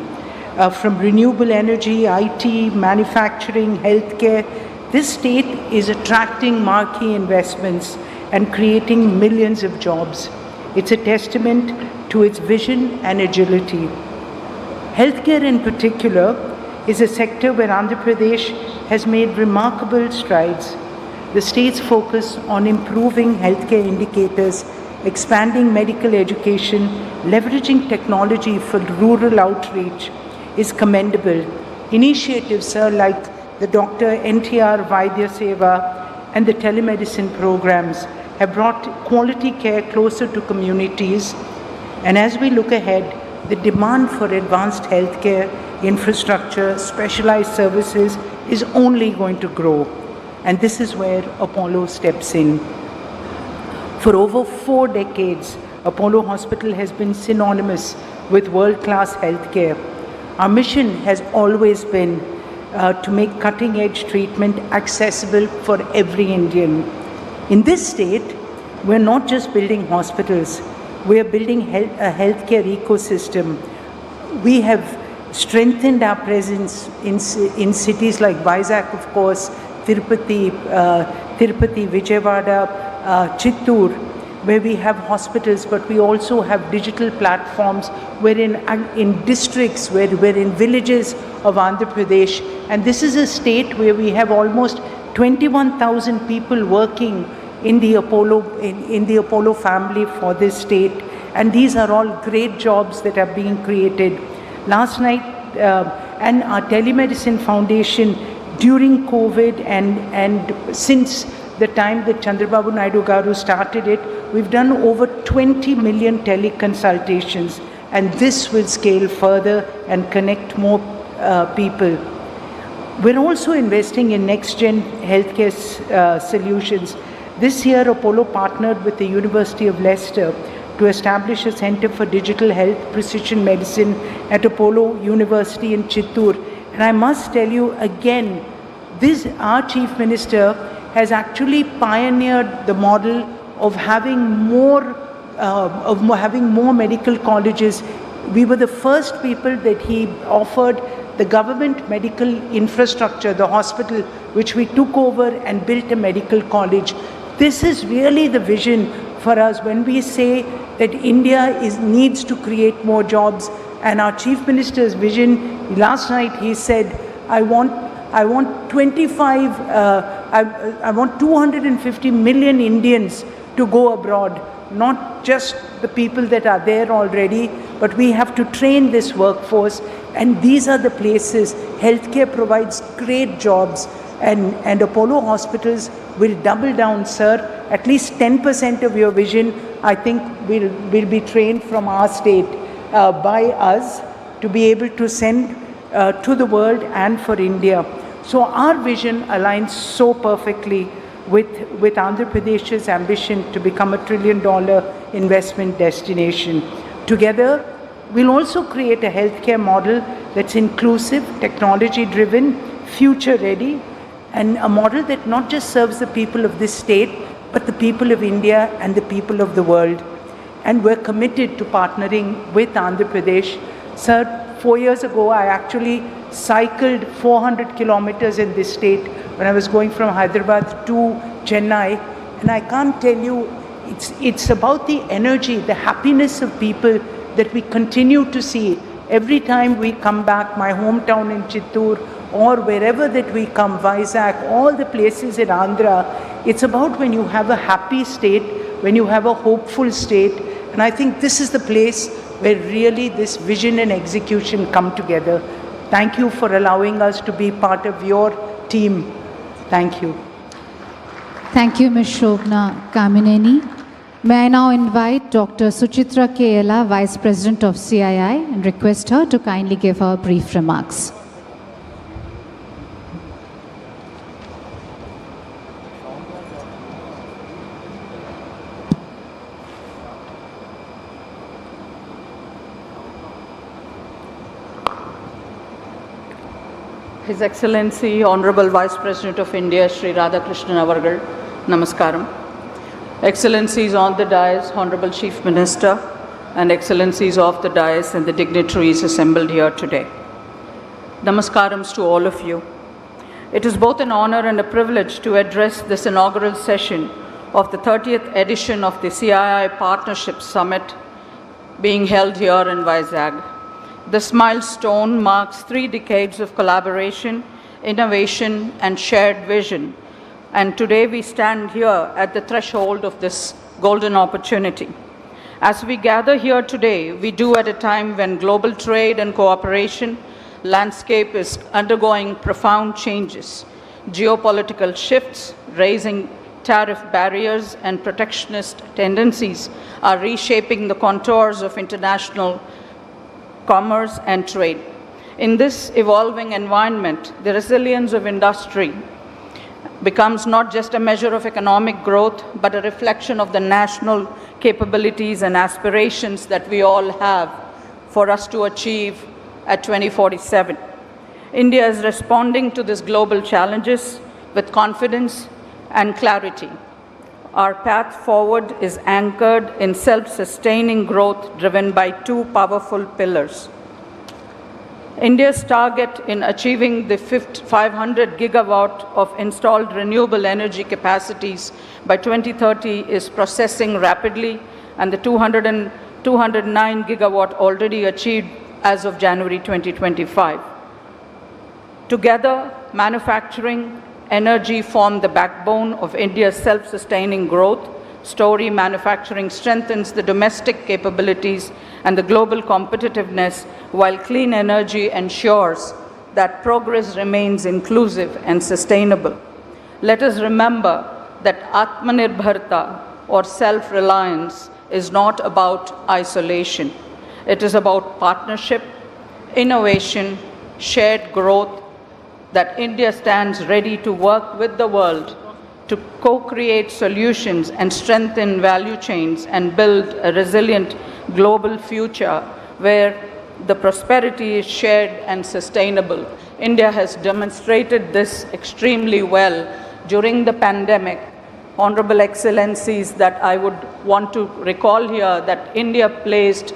From renewable energy, IT, manufacturing, healthcare, this state is attracting marquee investments and creating millions of jobs. It's a testament to its vision and agility. Healthcare in particular is a sector where Andhra Pradesh has made remarkable strides. The state's focus on improving healthcare indicators, expanding medical education, leveraging technology for rural outreach is commendable. Initiatives like the Dr. NTR Vaidya Seva and the telemedicine programs have brought quality care closer to communities. And as we look ahead, the demand for advanced healthcare, infrastructure, specialized services is only going to grow. And this is where Apollo steps in. For over 4 decades, Apollo Hospital has been synonymous with world-class healthcare. Our mission has always been to make cutting-edge treatment accessible for every Indian. In this state, we're not just building hospitals, we're building a healthcare ecosystem. We have strengthened our presence in cities like Vizag, of course, Tirupati, Vijayawada, Chittoor, where we have hospitals, but we also have digital platforms. We're in districts, we're in villages of Andhra Pradesh, and this is a state where we have almost 21,000 people working in the Apollo family for this state, and these are all great jobs that are being created. Last night, and our telemedicine foundation during COVID and since the time that Chandrababu Naidu Garu started it, we've done over 20 million teleconsultations, and this will scale further and connect more people. We're also investing in next-gen healthcare solutions. This year, Apollo partnered with the University of Leicester to establish a Center for Digital Health Precision Medicine at Apollo University in Chittoor. And I must tell you again, our Chief Minister has actually pioneered the model of having more medical colleges We were the first people that he offered the government medical infrastructure, the hospital, which we took over and built a medical college. This is really the vision for us when we say that India needs to create more jobs. And our Chief Minister's vision, last night he said, I want 250 million Indians to go abroad, not just the people that are there already, but we have to train this workforce. And these are the places. Healthcare provides great jobs, and Apollo hospitals will double down, sir. At least 10% of your vision, I think, will be trained from our state by us to be able to send to the world and for India. So our vision aligns so perfectly with Andhra Pradesh's ambition to become $1 trillion investment destination. Together, we'll also create a healthcare model that's inclusive, technology-driven, future-ready, and a model that not just serves the people of this state, but the people of India and the people of the world. And we're committed to partnering with Andhra Pradesh. Sir, 4 years ago, I actually cycled 400 kilometers in this state when I was going from Hyderabad to Chennai. And I can't tell you, it's about the energy, the happiness of people that we continue to see. Every time we come back, my hometown in Chittoor, or wherever that we come, Vizag, all the places in Andhra, it's about when you have a happy state, when you have a hopeful state. And I think this is the place where really this vision and execution come together. Thank you for allowing us to be part of your team. Thank you. Thank you, Ms. Shobna Kamineni. May I now invite Dr. Suchitra Kela, Vice President of CII, and request her to kindly give her brief remarks. His Excellency, Honorable Vice President of India, Sri Radhakrishnan Avargal, Namaskaram. Excellencies on the dais, Honorable Chief Minister, and Excellencies off the dais and the dignitaries assembled here today. Namaskarams to all of you. It is both an honor and a privilege to address this inaugural session of the 30th edition of the CII Partnership Summit being held here in Vizag. This milestone marks 3 decades of collaboration, innovation, and shared vision. And today we stand here at the threshold of this golden opportunity. As we gather here today, we do at a time when global trade and cooperation landscape is undergoing profound changes. Geopolitical shifts, raising tariff barriers, and protectionist tendencies are reshaping the contours of international commerce and trade. In this evolving environment, the resilience of industry becomes not just a measure of economic growth, but a reflection of the national capabilities and aspirations that we all have for us to achieve at 2047. India is responding to these global challenges with confidence and clarity. Our path forward is anchored in self-sustaining growth driven by 2 powerful pillars. India's target in achieving the 500 gigawatt of installed renewable energy capacities by 2030 is processing rapidly, and the 209 gigawatt already achieved as of January 2025. Together, manufacturing, energy form the backbone of India's self-sustaining growth story. Manufacturing strengthens the domestic capabilities and the global competitiveness, while clean energy ensures that progress remains inclusive and sustainable. Let us remember that Atmanirbharta, or self-reliance, is not about isolation. It is about partnership, innovation, shared growth, that India stands ready to work with the world to co-create solutions and strengthen value chains and build a resilient global future where the prosperity is shared and sustainable. India has demonstrated this extremely well during the pandemic. Honorable Excellencies, that I would want to recall here that India placed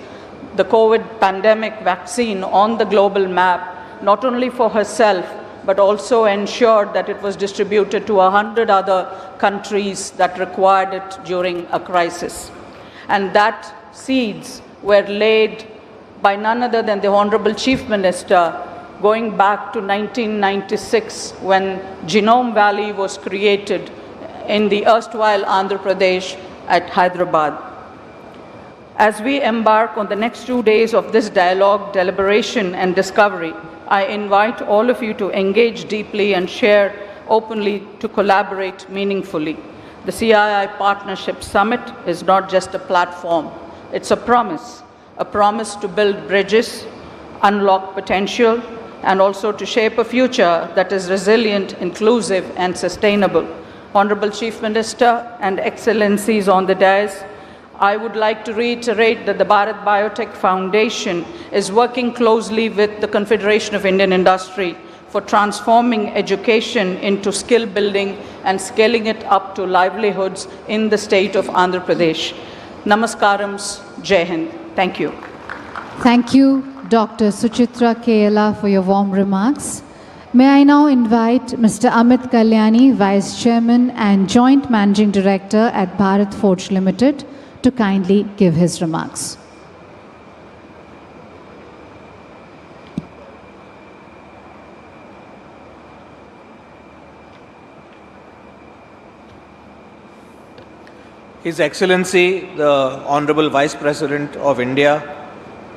the COVID pandemic vaccine on the global map, not only for herself, but also ensured that it was distributed to 100 other countries that required it during a crisis. And that seeds were laid by none other than the Honorable Chief Minister, going back to 1996 when Genome Valley was created in the erstwhile Andhra Pradesh at Hyderabad. As we embark on the next 2 days of this dialogue, deliberation, and discovery, I invite all of you to engage deeply and share openly to collaborate meaningfully. The CII Partnership Summit is not just a platform, it's a promise to build bridges, unlock potential, and also to shape a future that is resilient, inclusive, and sustainable. Honorable Chief Minister and Excellencies on the dais, I would like to reiterate that the Bharat Biotech Foundation is working closely with the Confederation of Indian Industry for transforming education into skill building and scaling it up to livelihoods in the state of Andhra Pradesh. Namaskarams, Jai Hind. Thank you. Thank you, Dr. Suchitra Kela, for your warm remarks. May I now invite Mr. Amit Kalyani, Vice Chairman and Joint Managing Director at Bharat Forge Limited, to kindly give his remarks. His Excellency, the Honorable Vice President of India,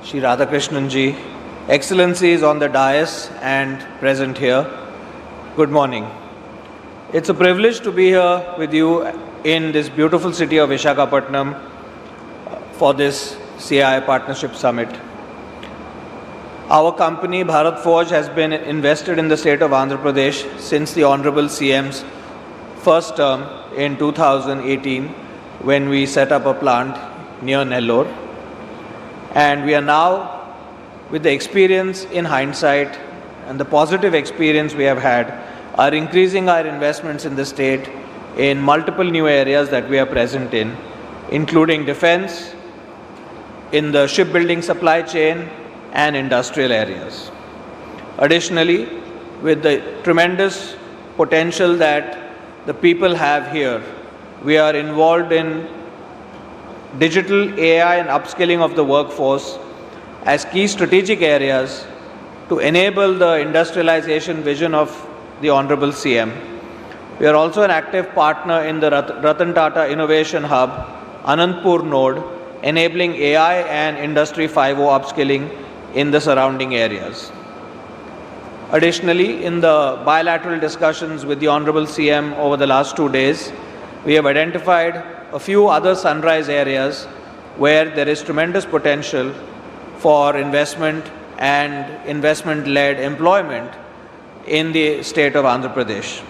Shri Radhakrishnan Ji, Excellencies on the dais and present here, good morning. It's a privilege to be here with you in this beautiful city of Visakhapatnam for this CII Partnership Summit. Our company, Bharat Forge, has been invested in the state of Andhra Pradesh since the Honorable CM's first term in 2018, when we set up a plant near Nellore. And we are now, with the experience in hindsight and the positive experience we have had, are increasing our investments in the state in multiple new areas that we are present in, including defense, in the shipbuilding supply chain, and industrial areas. Additionally, with the tremendous potential that the people have here, we are involved in digital AI and upskilling of the workforce as key strategic areas to enable the industrialization vision of the Honorable CM. We are also an active partner in the Ratan Tata Innovation Hub, Anandpur node, enabling AI and Industry 5.0 upskilling in the surrounding areas. Additionally, in the bilateral discussions with the Honorable CM over the last 2 days, we have identified a few other sunrise areas where there is tremendous potential for investment and investment-led employment in the state of Andhra Pradesh.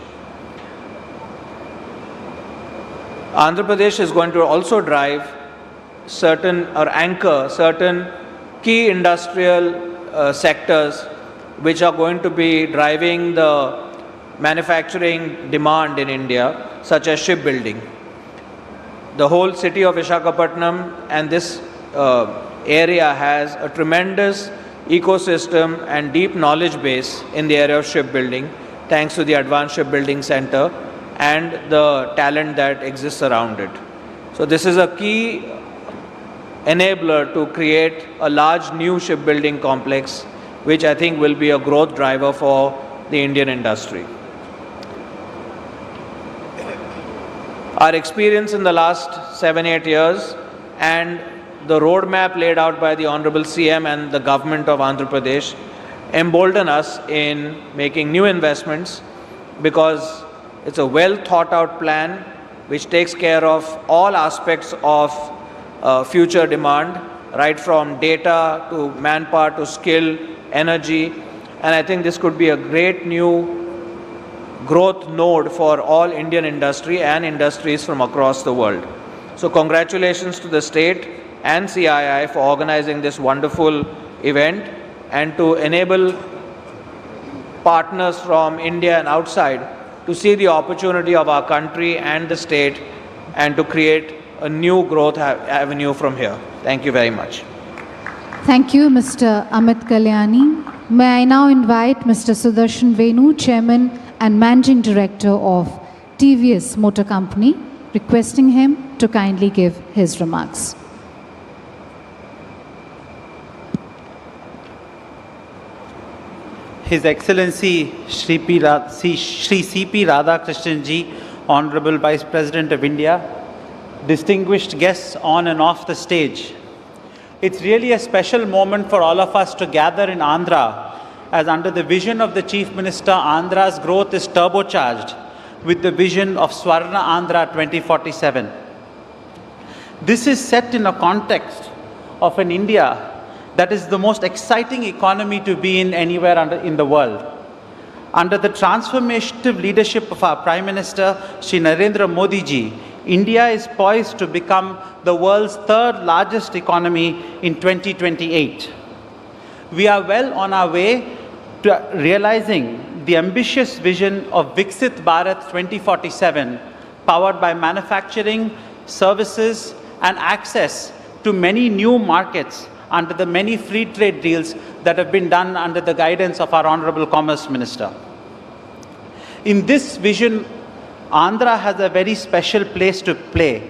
Andhra Pradesh is going to also drive certain or anchor certain key industrial sectors which are going to be driving the manufacturing demand in India, such as shipbuilding. The whole city of Visakhapatnam and this area has a tremendous ecosystem and deep knowledge base in the area of shipbuilding, thanks to the Advanced Shipbuilding Center and the talent that exists around it. So this is a key enabler to create a large new shipbuilding complex, which I think will be a growth driver for the Indian industry. Our experience in the last 7-8 years and the roadmap laid out by the Honorable CM and the government of Andhra Pradesh embolden us in making new investments, because it's a well thought out plan which takes care of all aspects of future demand, right from data to manpower to skill, energy, and I think this could be a great new growth node for all Indian industry and industries from across the world. So congratulations to the state and CII for organizing this wonderful event and to enable partners from India and outside to see the opportunity of our country and the state and to create a new growth avenue from here. Thank you very much. Thank you, Mr. Amit Kalyani. May I now invite Mr. Sudarshan Venu, Chairman and Managing Director of TVS Motor Company, requesting him to kindly give his remarks. His Excellency Shri C.P. Radhakrishnan Ji, Honorable Vice President of India, distinguished guests on and off the stage. It's really a special moment for all of us to gather in Andhra, as under the vision of the Chief Minister, Andhra's growth is turbocharged with the vision of Swarna Andhra 2047. This is set in a context of an India that is the most exciting economy to be in anywhere in the world. Under the transformative leadership of our Prime Minister, Shri Narendra Modi Ji, India is poised to become the world's third largest economy in 2028. We are well on our way to realizing the ambitious vision of Viksit Bharat 2047, powered by manufacturing, services, and access to many new markets under the many free trade deals that have been done under the guidance of our Honorable Commerce Minister. In this vision, Andhra has a very special place to play.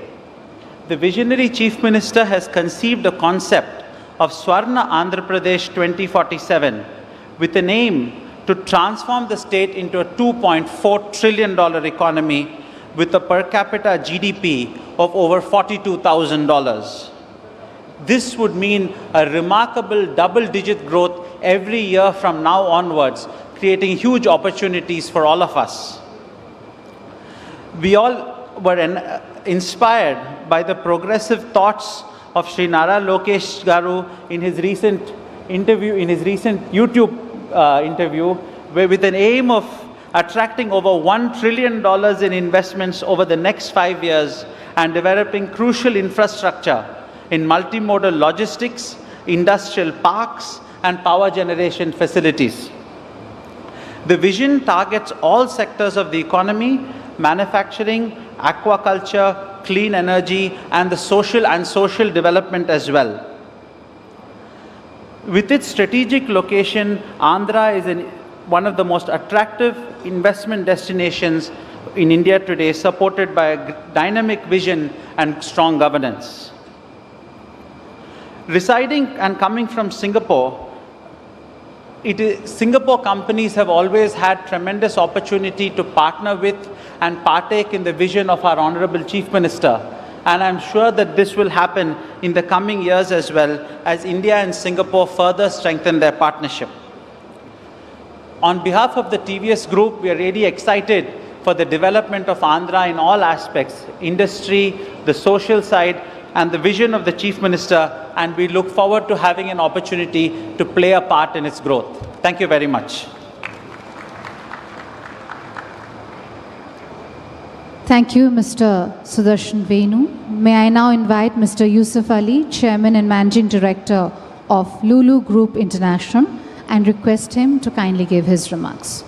The visionary Chief Minister has conceived a concept of Swarna Andhra Pradesh 2047 with an aim to transform the state into a $2.4 trillion economy with a per capita GDP of over $42,000. This would mean a remarkable double-digit growth every year from now onwards, creating huge opportunities for all of us. We all were inspired by the progressive thoughts of Sri Nara Lokesh Garu in his recent YouTube interview, where with an aim of attracting over $1 trillion in investments over the next 5 years and developing crucial infrastructure in multimodal logistics, industrial parks, and power generation facilities. The vision targets all sectors of the economy: manufacturing, aquaculture, clean energy, and the social development as well. With its strategic location, Andhra is one of the most attractive investment destinations in India today, supported by a dynamic vision and strong governance. Residing and coming from Singapore, Singapore companies have always had tremendous opportunity to partner with and partake in the vision of our Honorable Chief Minister. And I'm sure that this will happen in the coming years as well, as India and Singapore further strengthen their partnership. On behalf of the TVS Group, we are really excited for the development of Andhra in all aspects: industry, the social side, and the vision of the Chief Minister, and we look forward to having an opportunity to play a part in its growth. Thank you very much. Thank you, Mr. Sudarshan Venu. May I now invite Mr. Yusuf Ali, Chairman and Managing Director of Lulu Group International, and request him to kindly give his remarks.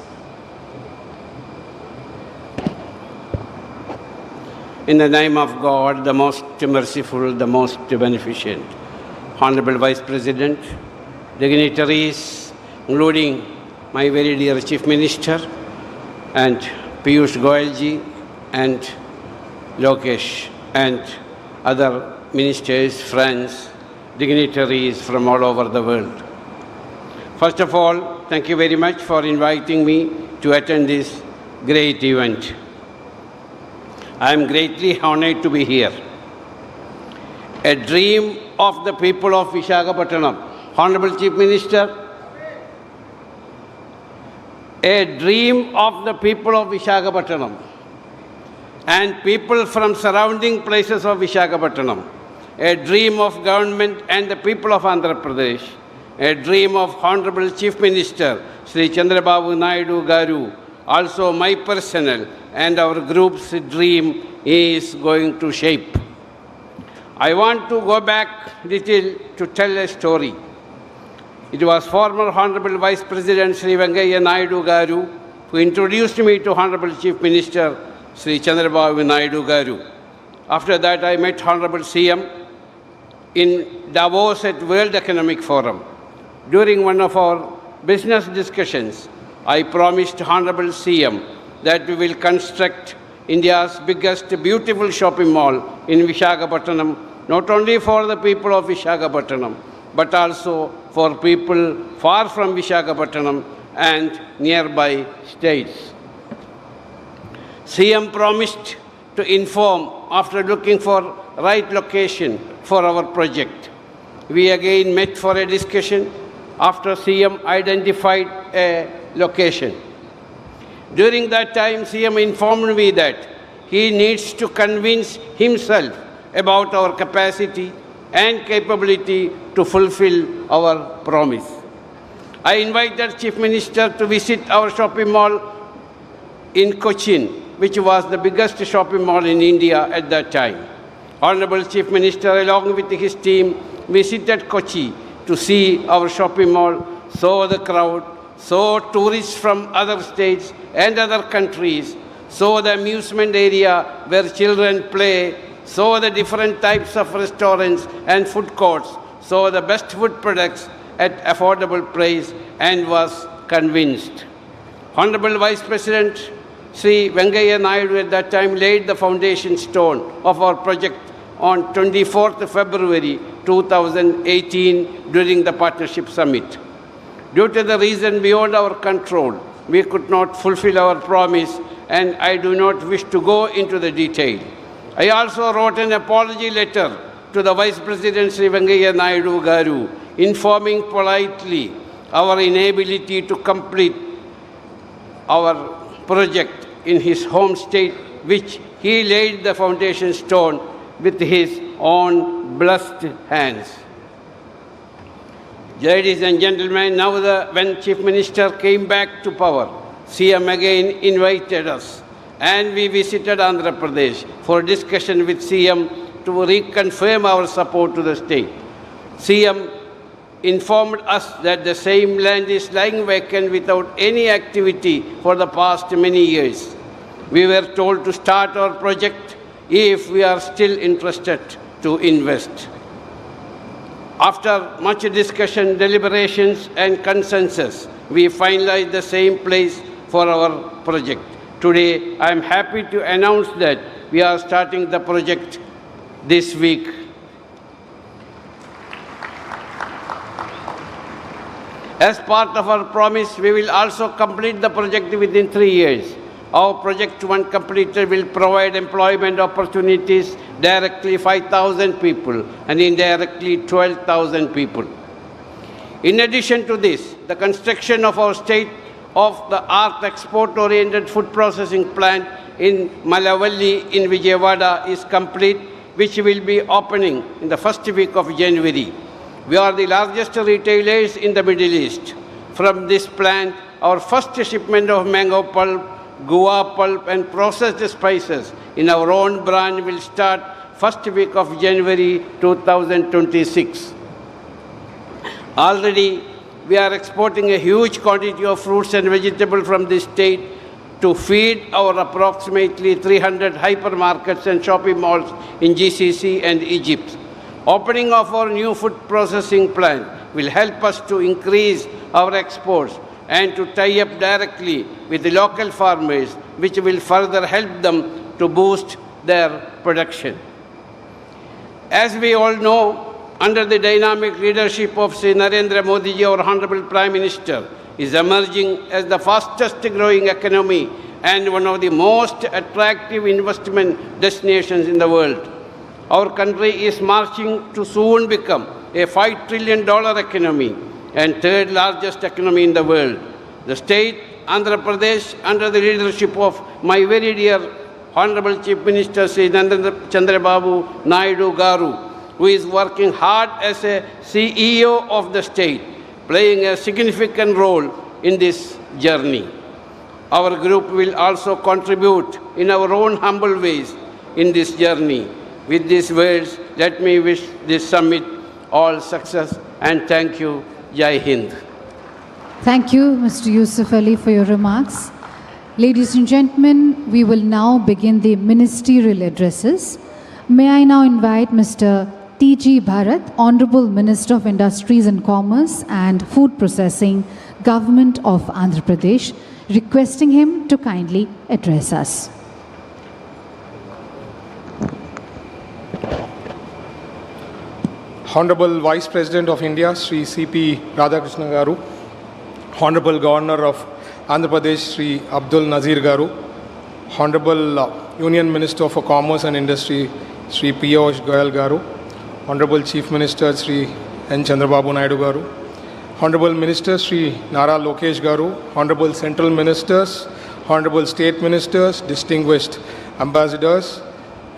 In the name of God, the most merciful, the most beneficent, Honorable Vice President, dignitaries, including my very dear Chief Minister, and Piyush Goyal ji, and Lokesh, and other ministers, friends, dignitaries from all over the world. First of all, thank you very much for inviting me to attend this great event. I am greatly honored to be here. A dream of the people of Visakhapatnam. Honorable Chief Minister, a dream of the people of Visakhapatnam and people from surrounding places of Visakhapatnam. A dream of government and the people of Andhra Pradesh. A dream of Honorable Chief Minister, Sri Chandrababu Naidu Garu. Also my personal and our group's dream is going to shape. I want to go back little to tell a story. It was former Honorable Vice President Sri Venkaiah Naidu Garu who introduced me to Honorable Chief Minister Sri Chandrababu Naidu Garu. After that, I met Honorable CM in Davos at World Economic Forum. During one of our business discussions, I promised Honorable CM that we will construct India's biggest beautiful shopping mall in Visakhapatnam, not only for the people of Visakhapatnam, but also for people far from Visakhapatnam and nearby states. CM promised to inform after looking for right location for our project. We again met for a discussion after CM identified a location. During that time, CM informed me that he needs to convince himself about our capacity and capability to fulfill our promise. I invited Chief Minister to visit our shopping mall in Cochin, which was the biggest shopping mall in India at that time. Honorable Chief Minister, along with his team, visited Kochi to see our shopping mall, saw the crowd, saw tourists from other states and other countries, saw the amusement area where children play, saw the different types of restaurants and food courts, saw the best food products at affordable price, and was convinced. Honorable Vice President Sri Venkaiah Naidu at that time laid the foundation stone of our project on 24th February 2018 during the Partnership Summit. Due to the reason beyond our control, we could not fulfill our promise, and I do not wish to go into the detail. I also wrote an apology letter to the Vice President Sri Venkaiah Naidu Garu, informing politely our inability to complete our project in his home state, which he laid the foundation stone with his own blessed hands. Ladies and gentlemen, now when Chief Minister came back to power, CM again invited us, and we visited Andhra Pradesh for discussion with CM to reconfirm our support to the state. CM informed us that the same land is lying vacant without any activity for the past many years. We were told to start our project if we are still interested to invest. After much discussion, deliberations, and consensus, we finalized the same place for our project. Today, I am happy to announce that we are starting the project this week. As part of our promise, we will also complete the project within 3 years. Our project, when completed, will provide employment opportunities directly 5,000 people and indirectly 12,000 people. In addition to this, the construction of our state-of-the-art export-oriented food processing plant in Malavalli in Vijayawada is complete, which will be opening in the first week of January. We are the largest retailers in the Middle East. From this plant, our first shipment of mango pulp, guava pulp, and processed spices in our own brand will start first week of January 2026. Already, we are exporting a huge quantity of fruits and vegetables from this state to feed our approximately 300 hypermarkets and shopping malls in GCC and Egypt. Opening of our new food processing plant will help us to increase our exports and to tie up directly with the local farmers, which will further help them to boost their production. As we all know, under the dynamic leadership of Sri Narendra Modi ji, our Honorable Prime Minister, is emerging as the fastest growing economy and one of the most attractive investment destinations in the world. Our country is marching to soon become a $5 trillion economy and third largest economy in the world. The state, Andhra Pradesh, under the leadership of my very dear Honorable Chief Minister Sri Chandrababu Naidu Garu, who is working hard as a CEO of the state, playing a significant role in this journey. Our group will also contribute in our own humble ways in this journey. With these words, let me wish this summit all success and thank you. Jai Hind. Thank you, Mr. Yusuf Ali, for your remarks. Ladies and gentlemen, we will now begin the ministerial addresses. May I now invite Mr. T.G. Bharat, Honorable Minister of Industries and Commerce and Food Processing, Government of Andhra Pradesh, requesting him to kindly address us. Honorable Vice President of India, Sri C.P. Radhakrishnan Garu, Honorable Governor of Andhra Pradesh, Sri Abdul Nazir Garu, Honorable Union Minister for Commerce and Industry, Sri Piyush Goyal Garu, Honorable Chief Minister, Sri N. Chandrababu Naidu Garu, Honorable Minister, Sri Nara Lokesh Garu, Honorable Central Ministers, Honorable State Ministers, distinguished ambassadors,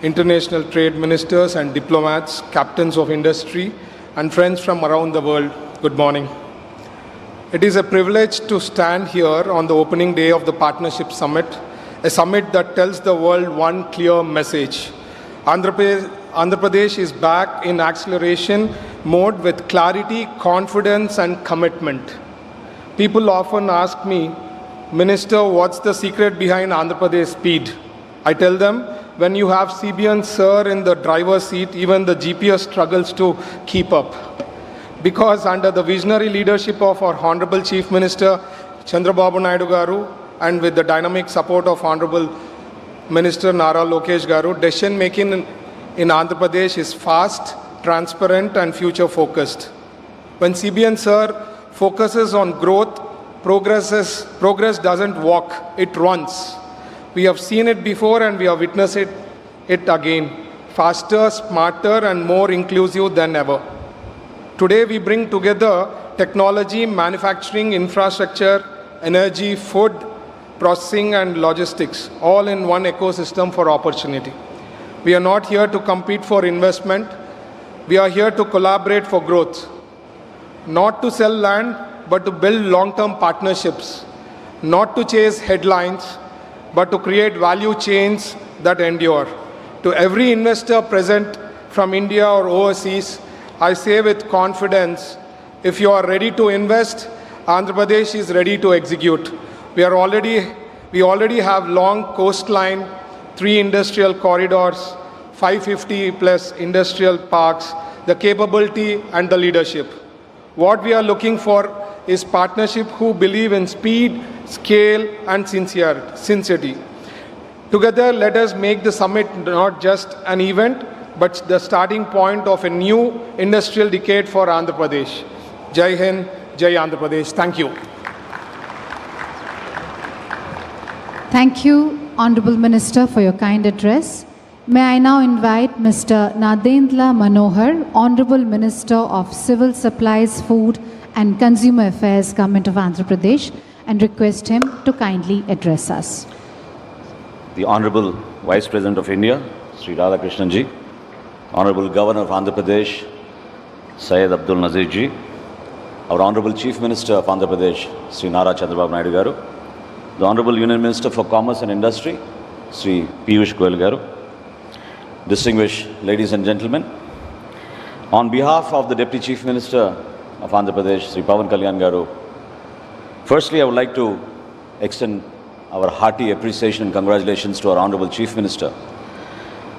international trade ministers and diplomats, captains of industry, and friends from around the world, good morning. It is a privilege to stand here on the opening day of the Partnership Summit, a summit that tells the world one clear message. Andhra Pradesh is back in acceleration mode with clarity, confidence, and commitment. People often ask me, Minister, what's the secret behind Andhra Pradesh speed? I tell them, when you have CBN Sir in the driver's seat, even the GPS struggles to keep up. Because under the visionary leadership of our Honorable Chief Minister, Chandrababu Naidu Garu, and with the dynamic support of Honorable Minister Nara Lokesh Garu, decision making in Andhra Pradesh is fast, transparent, and future focused. When CBN Sir focuses on growth, progress doesn't walk, it runs. We have seen it before and we have witnessed it again. Faster, smarter, and more inclusive than ever. Today we bring together technology, manufacturing, infrastructure, energy, food, processing, and logistics, all in one ecosystem for opportunity. We are not here to compete for investment. We are here to collaborate for growth. Not to sell land, but to build long-term partnerships. Not to chase headlines, but to create value chains that endure. To every investor present from India or overseas, I say with confidence, if you are ready to invest, Andhra Pradesh is ready to execute. We already have long coastline, 3 industrial corridors, 550 plus industrial parks, the capability and the leadership. What we are looking for is partnership who believe in speed, scale, and sincerity. Together, let us make the summit not just an event, but the starting point of a new industrial decade for Andhra Pradesh. Jai Hind, Jai Andhra Pradesh. Thank you. Thank you, Honorable Minister, for your kind address. May I now invite Mr. Nadendra Manohar, Honorable Minister of Civil Supplies, Food and Consumer Affairs, Government of Andhra Pradesh, and request him to kindly address us. The Honorable Vice President of India, Sri Radhakrishnan Ji, Honorable Governor of Andhra Pradesh, Syed Abdul Nazir Ji, our Honorable Chief Minister of Andhra Pradesh, Sri Nara Chandrababu Naidu Garu, the Honorable Union Minister for Commerce and Industry, Sri Piyush Goyal Garu, distinguished ladies and gentlemen, on behalf of the Deputy Chief Minister of Andhra Pradesh, Sri Pawan Kalyan Garu, firstly I would like to extend our hearty appreciation and congratulations to our Honorable Chief Minister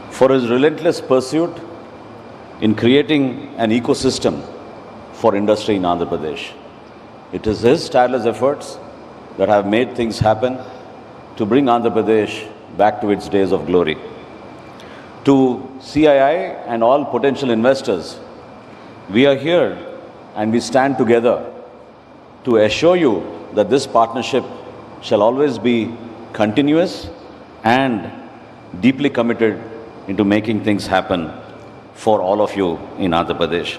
for his relentless pursuit in creating an ecosystem for industry in Andhra Pradesh. It is his tireless efforts that have made things happen to bring Andhra Pradesh back to its days of glory. To CII and all potential investors, we are here and we stand together to assure you that this partnership shall always be continuous and deeply committed into making things happen for all of you in Andhra Pradesh.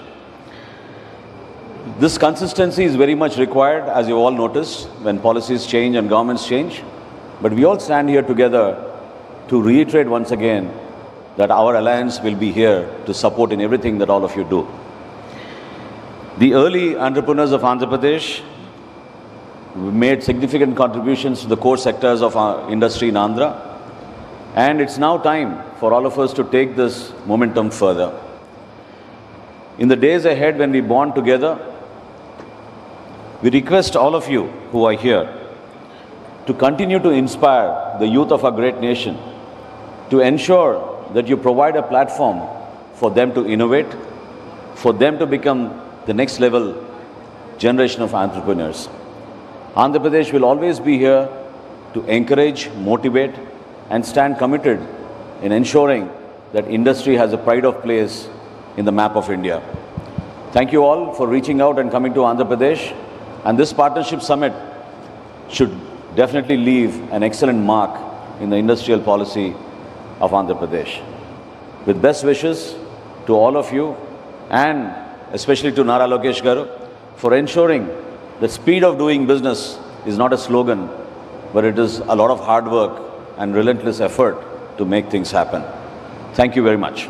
This consistency is very much required, as you all noticed, when policies change and governments change. But we all stand here together to reiterate once again that our alliance will be here to support in everything that all of you do. The early entrepreneurs of Andhra Pradesh made significant contributions to the core sectors of our industry in Andhra, and it's now time for all of us to take this momentum further. In the days ahead when we bond together, we request all of you who are here to continue to inspire the youth of our great nation, to ensure that you provide a platform for them to innovate, for them to become the next level generation of entrepreneurs. Andhra Pradesh will always be here to encourage, motivate, and stand committed in ensuring that industry has a pride of place in the map of India. Thank you all for reaching out and coming to Andhra Pradesh, and this partnership summit should definitely leave an excellent mark in the industrial policy of Andhra Pradesh. With best wishes to all of you, and especially to Nara Lokesh Garu, for ensuring that speed of doing business is not a slogan, but it is a lot of hard work and relentless effort to make things happen. Thank you very much.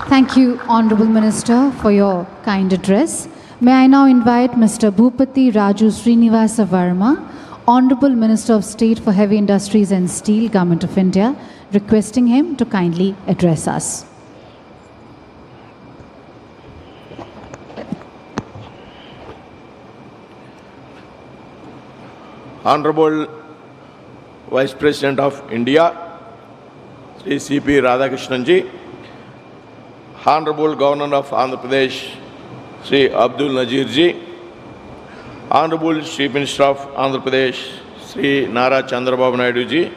Thank you, Honourable Minister, for your kind address. May I now invite Mr. Bhupati Raju Srinivasa Verma, Honourable Minister of State for Heavy Industries and Steel, Government of India, requesting him to kindly address us. Honorable Vice President of India, Sri C.P. Radhakrishnan ji, Honorable Governor of Andhra Pradesh, Sri Abdul Nazir ji, Honorable Chief Minister of Andhra Pradesh, Sri Nara Chandrababu Naidu ji,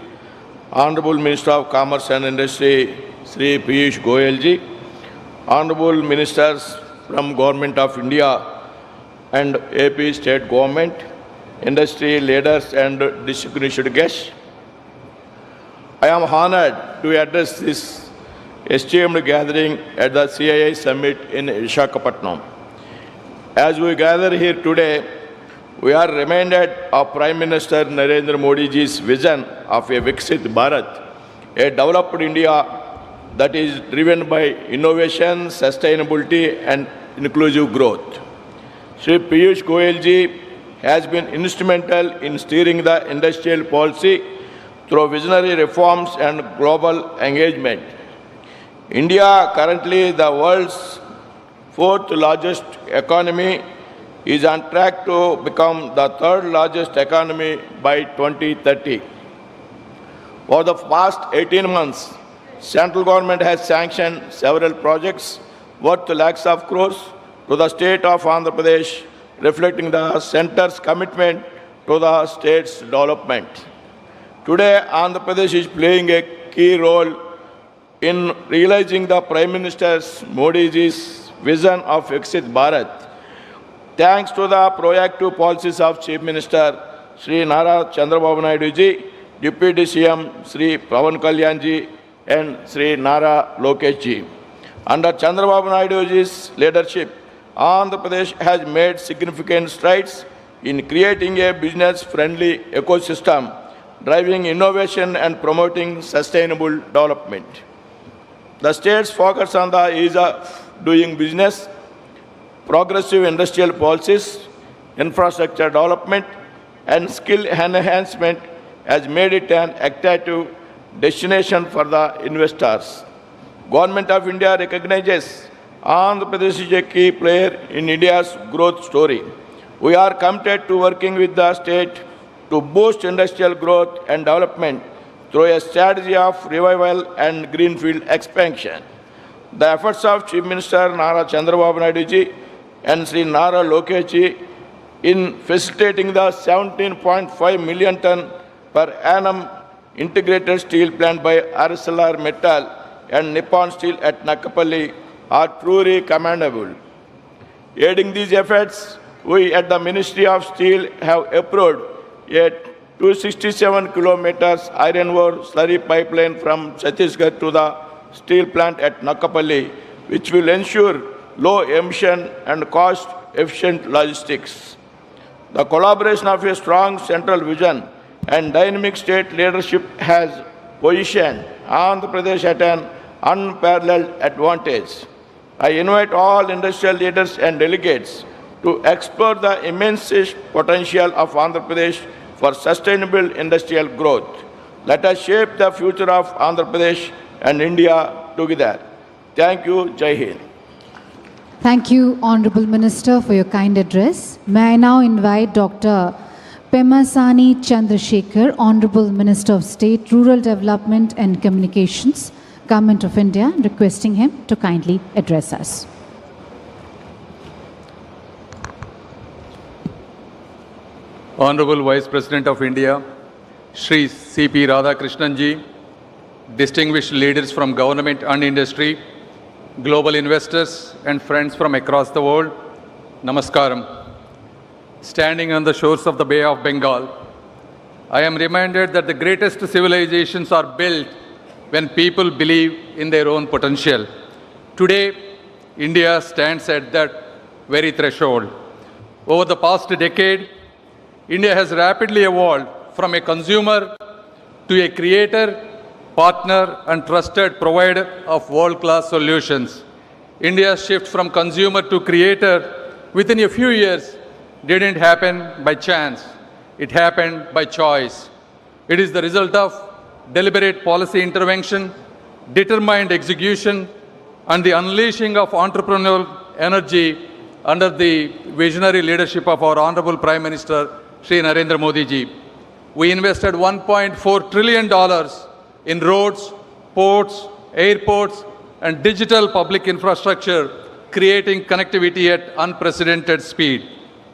Honorable Minister of Commerce and Industry, Sri Piyush Goyal ji, Honorable Ministers from Government of India and AP State Government, industry leaders and distinguished guests, I am honored to address this esteemed gathering at the CII Summit in Visakhapatnam. As we gather here today, we are reminded of Prime Minister Narendra Modi ji's vision of a Viksit Bharat, a developed India that is driven by innovation, sustainability and inclusive growth. Sri Piyush Goyal ji has been instrumental in steering the industrial policy through visionary reforms and global engagement. India, currently the world's fourth largest economy, is on track to become the third largest economy by 2030. For the past 18 months, central government has sanctioned several projects worth lakhs of crores to the state of Andhra Pradesh, reflecting the centre's commitment to the state's development. Today, Andhra Pradesh is playing a key role in realizing the Prime Minister Modi's vision of Viksit Bharat. Thanks to the proactive policies of Chief Minister Sri Nara Chandrababu Naidu ji, Deputy CM Sri Pawan Kalyan ji and Sri Nara Lokesh ji. Under Chandrababu Naidu ji's leadership, Andhra Pradesh has made significant strides in creating a business-friendly ecosystem, driving innovation and promoting sustainable development. The state's focus on the ease of doing business, progressive industrial policies, infrastructure development, and skill enhancement has made it an attractive destination for the investors. Government of India recognizes Andhra Pradesh is a key player in India's growth story. We are committed to working with the state to boost industrial growth and development through a strategy of revival and greenfield expansion. The efforts of Chief Minister Nara Chandrababu Naidu ji and Sri Nara Lokesh ji in facilitating the 17.5 million ton per annum integrated steel plant by ArcelorMittal and Nippon Steel at Nakapalli are truly commendable. Aiding these efforts, we at the Ministry of Steel have approved a 267 kilometers iron ore slurry pipeline from Chhattisgarh to the steel plant at Nakapalli, which will ensure low emission and cost-efficient logistics. The collaboration of a strong central vision and dynamic state leadership has positioned Andhra Pradesh at an unparalleled advantage. I invite all industrial leaders and delegates to explore the immense potential of Andhra Pradesh for sustainable industrial growth. Let us shape the future of Andhra Pradesh and India together. Thank you. Jai Hind. Thank you, Honourable Minister, for your kind address. May I now invite Dr. Pemasani Chandrasekhar, Honourable Minister of State, Rural Development and Communications, Government of India, requesting him to kindly address us. Honorable Vice President of India, Shri C.P. Radhakrishnan ji, distinguished leaders from government and industry, global investors and friends from across the world, Namaskaram. Standing on the shores of the Bay of Bengal, I am reminded that the greatest civilizations are built when people believe in their own potential. Today, India stands at that very threshold. Over the past decade, India has rapidly evolved from a consumer to a creator, partner, and trusted provider of world-class solutions. India's shift from consumer to creator within a few years didn't happen by chance. It happened by choice. It is the result of deliberate policy intervention, determined execution, and the unleashing of entrepreneurial energy under the visionary leadership of our Honorable Prime Minister, Shri Narendra Modi ji. We invested $1.4 trillion in roads, ports, airports, and digital public infrastructure, creating connectivity at unprecedented speed.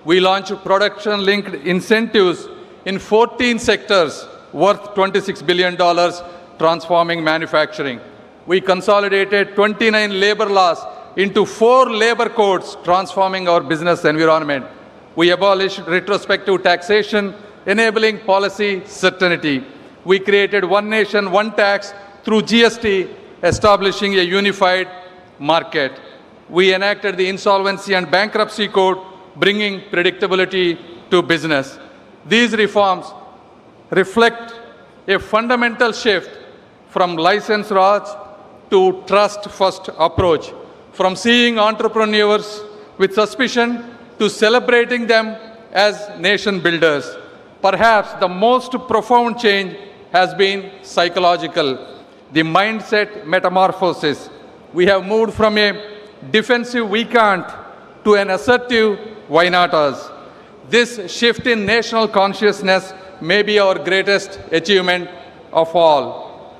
We launched production-linked incentives in 14 sectors worth $26 billion, transforming manufacturing. We consolidated 29 labor laws into 4 labor codes, transforming our business environment. We abolished retrospective taxation, enabling policy certainty. We created one nation, one tax through GST, establishing a unified market. We enacted the Insolvency and Bankruptcy Code, bringing predictability to business. These reforms reflect a fundamental shift from license Raj to trust-first approach, from seeing entrepreneurs with suspicion to celebrating them as nation builders. Perhaps the most profound change has been psychological, the mindset metamorphosis. We have moved from a defensive we can't to an assertive why not us. This shift in national consciousness may be our greatest achievement of all.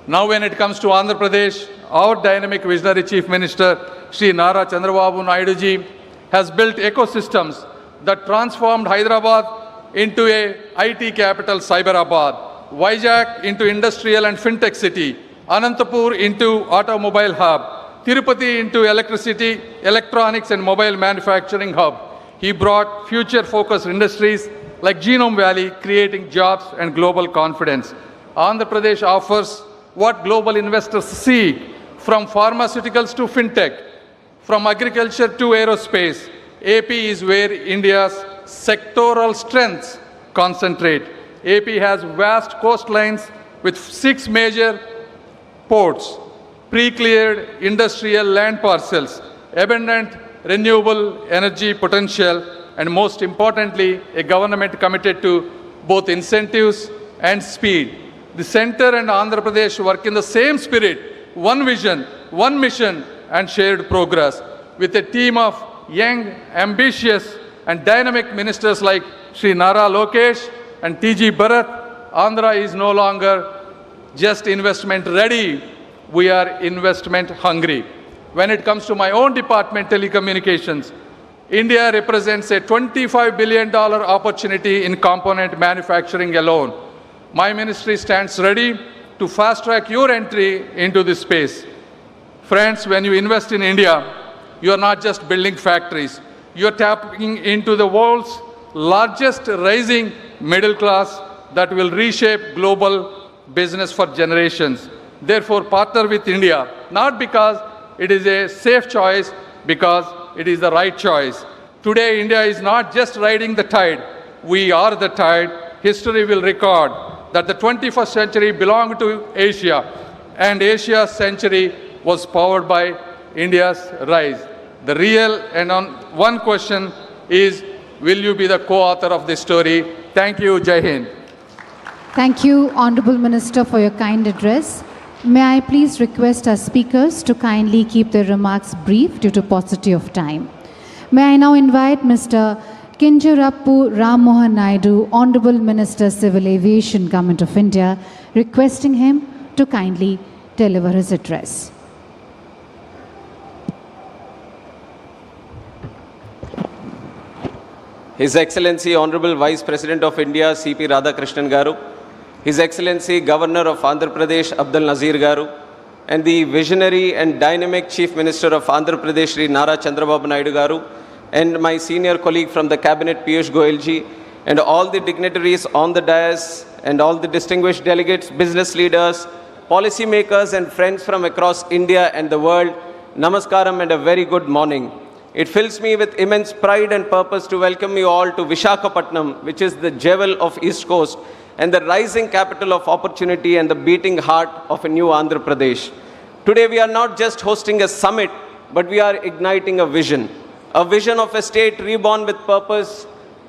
Now when it comes to Andhra Pradesh, our dynamic visionary Chief Minister, Shri Nara Chandrababu Naidu ji, has built ecosystems that transformed Hyderabad into a IT capital Cyberabad, Vizag into industrial and fintech city, Anantapur into automobile hub, Tirupati into electricity, electronics and mobile manufacturing hub. He brought future-focused industries like Genome Valley, creating jobs and global confidence. Andhra Pradesh offers what global investors seek, from pharmaceuticals to fintech, from agriculture to aerospace. AP is where India's sectoral strengths concentrate. AP has vast coastlines with 6 major ports, pre-cleared industrial land parcels, abundant renewable energy potential, and most importantly, a government committed to both incentives and speed. The center and Andhra Pradesh work in the same spirit, one vision, one mission, and shared progress. With a team of young, ambitious, and dynamic ministers like Shri Nara Lokesh and TG Bharat, Andhra is no longer just investment ready, we are investment hungry. When it comes to my own department, telecommunications, India represents a $25 billion opportunity in component manufacturing alone. My ministry stands ready to fast-track your entry into this space. Friends, when you invest in India, you are not just building factories. You are tapping into the world's largest rising middle class that will reshape global business for generations. Therefore, partner with India, not because it is a safe choice, because it is the right choice. Today, India is not just riding the tide. We are the tide. History will record that the 21st century belonged to Asia, and Asia's century was powered by India's rise. The real and one question is, will you be the co-author of this story? Thank you. Jai Hind. Thank you, Honorable Minister, for your kind address. May I please request our speakers to kindly keep their remarks brief due to paucity of time. May I now invite Mr. Kinjarappu Ram Mohan Naidu, Honorable Minister, Civil Aviation, Government of India, requesting him to kindly deliver his address. His Excellency Honorable Vice President of India, C.P. Radhakrishnan Garu, His Excellency Governor of Andhra Pradesh, Abdul Nazir Garu, and the visionary and dynamic Chief Minister of Andhra Pradesh, Sri Nara Chandrababu Naidu Garu, and my senior colleague from the Cabinet, Piyush Goyal ji, and all the dignitaries on the dais, and all the distinguished delegates, business leaders, policy makers, and friends from across India and the world, Namaskaram and a very good morning. It fills me with immense pride and purpose to welcome you all to Visakhapatnam, which is the jewel of East Coast and the rising capital of opportunity and the beating heart of a new Andhra Pradesh. Today we are not just hosting a summit, but we are igniting a vision of a state reborn with purpose,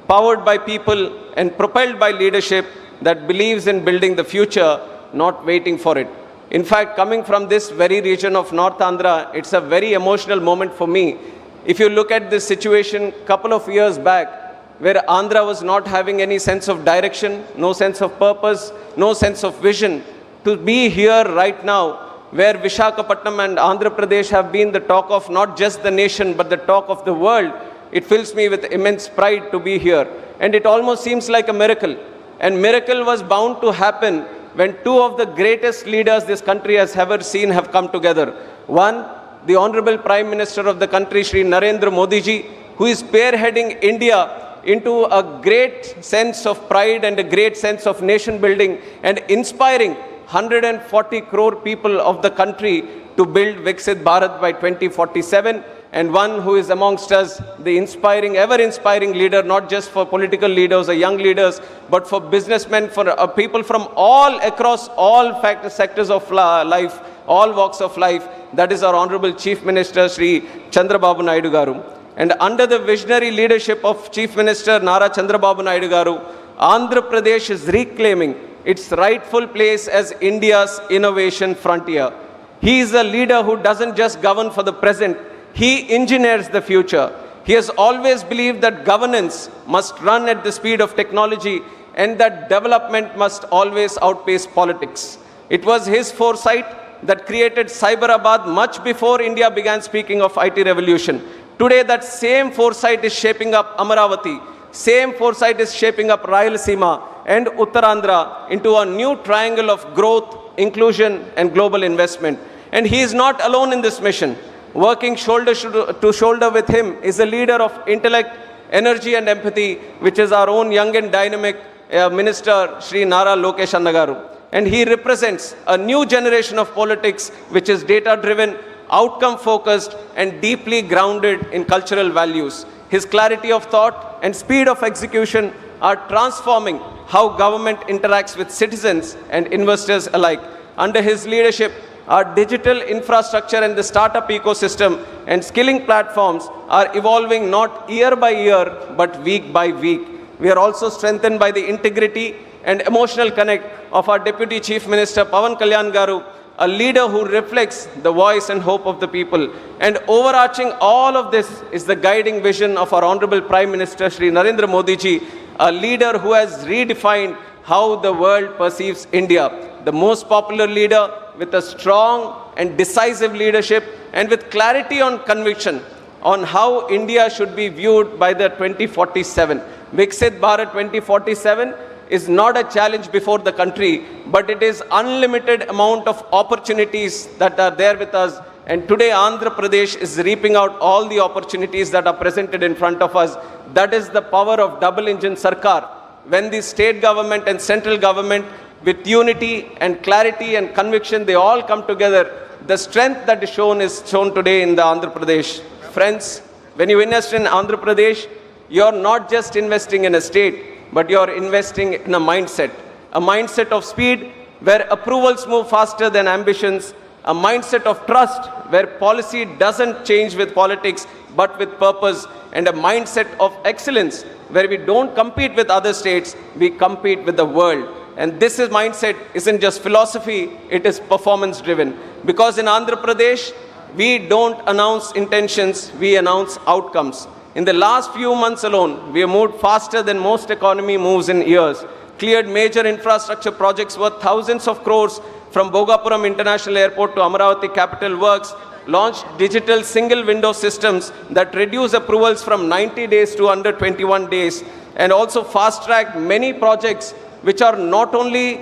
powered by people and propelled by leadership that believes in building the future, not waiting for it. In fact, coming from this very region of North Andhra, it's a very emotional moment for me. If you look at this situation couple of years back, where Andhra was not having any sense of direction, no sense of purpose, no sense of vision, to be here right now, where Visakhapatnam and Andhra Pradesh have been the talk of not just the nation, but the talk of the world, it fills me with immense pride to be here. And it almost seems like a miracle. And miracle was bound to happen when two of the greatest leaders this country has ever seen have come together. One, the Honorable Prime Minister of the country, Sri Narendra Modi ji, who is spearheading India into a great sense of pride and a great sense of nation building and inspiring 140 crore people of the country to build Viksit Bharat by 2047. And one who is amongst us, the inspiring, ever-inspiring leader, not just for political leaders or young leaders, but for businessmen, for people from all across all sectors of life, all walks of life. That is our Honorable Chief Minister, Sri Chandrababu Naidu Garu. And under the visionary leadership of Chief Minister Nara Chandrababu Naidu Garu, Andhra Pradesh is reclaiming its rightful place as India's innovation frontier. He is a leader who doesn't just govern for the present, he engineers the future. He has always believed that governance must run at the speed of technology and that development must always outpace politics. It was his foresight that created Cyberabad much before India began speaking of IT revolution. Today that same foresight is shaping up Amaravati, same foresight is shaping up Rayalaseema and Uttarandhra into a new triangle of growth, inclusion and global investment. And he is not alone in this mission. Working shoulder to shoulder with him is a leader of intellect, energy and empathy, which is our own young and dynamic Minister, Sri Nara Lokesh Annagaru. And he represents a new generation of politics, which is data-driven, outcome-focused, and deeply grounded in cultural values. His clarity of thought and speed of execution are transforming how government interacts with citizens and investors alike. Under his leadership, our digital infrastructure and the startup ecosystem and skilling platforms are evolving not year by year, but week by week. We are also strengthened by the integrity and emotional connect of our Deputy Chief Minister, Pawan Kalyan Garu, a leader who reflects the voice and hope of the people. And overarching all of this is the guiding vision of our Honorable Prime Minister, Sri Narendra Modi ji, a leader who has redefined how the world perceives India. The most popular leader with a strong and decisive leadership and with clarity on conviction on how India should be viewed by the 2047. Viksit Bharat 2047 is not a challenge before the country, but it is unlimited amount of opportunities that are there with us. And today Andhra Pradesh is reaping out all the opportunities that are presented in front of us. That is the power of double engine Sarkar. When the state government and central government with unity and clarity and conviction, they all come together. The strength that is shown today in the Andhra Pradesh. Friends, when you invest in Andhra Pradesh, you're not just investing in a state, but you're investing in a mindset of speed where approvals move faster than ambitions, a mindset of trust where policy doesn't change with politics, but with purpose, and a mindset of excellence where we don't compete with other states, we compete with the world. And this mindset isn't just philosophy, it is performance driven. Because in Andhra Pradesh, we don't announce intentions, we announce outcomes. In the last few months alone, we have moved faster than most economy moves in years, cleared major infrastructure projects worth thousands of crores from Bhogapuram International Airport to Amaravati Capital Works, launched digital single window systems that reduce approvals from 90 days to under 21 days, and also fast-tracked many projects which are not only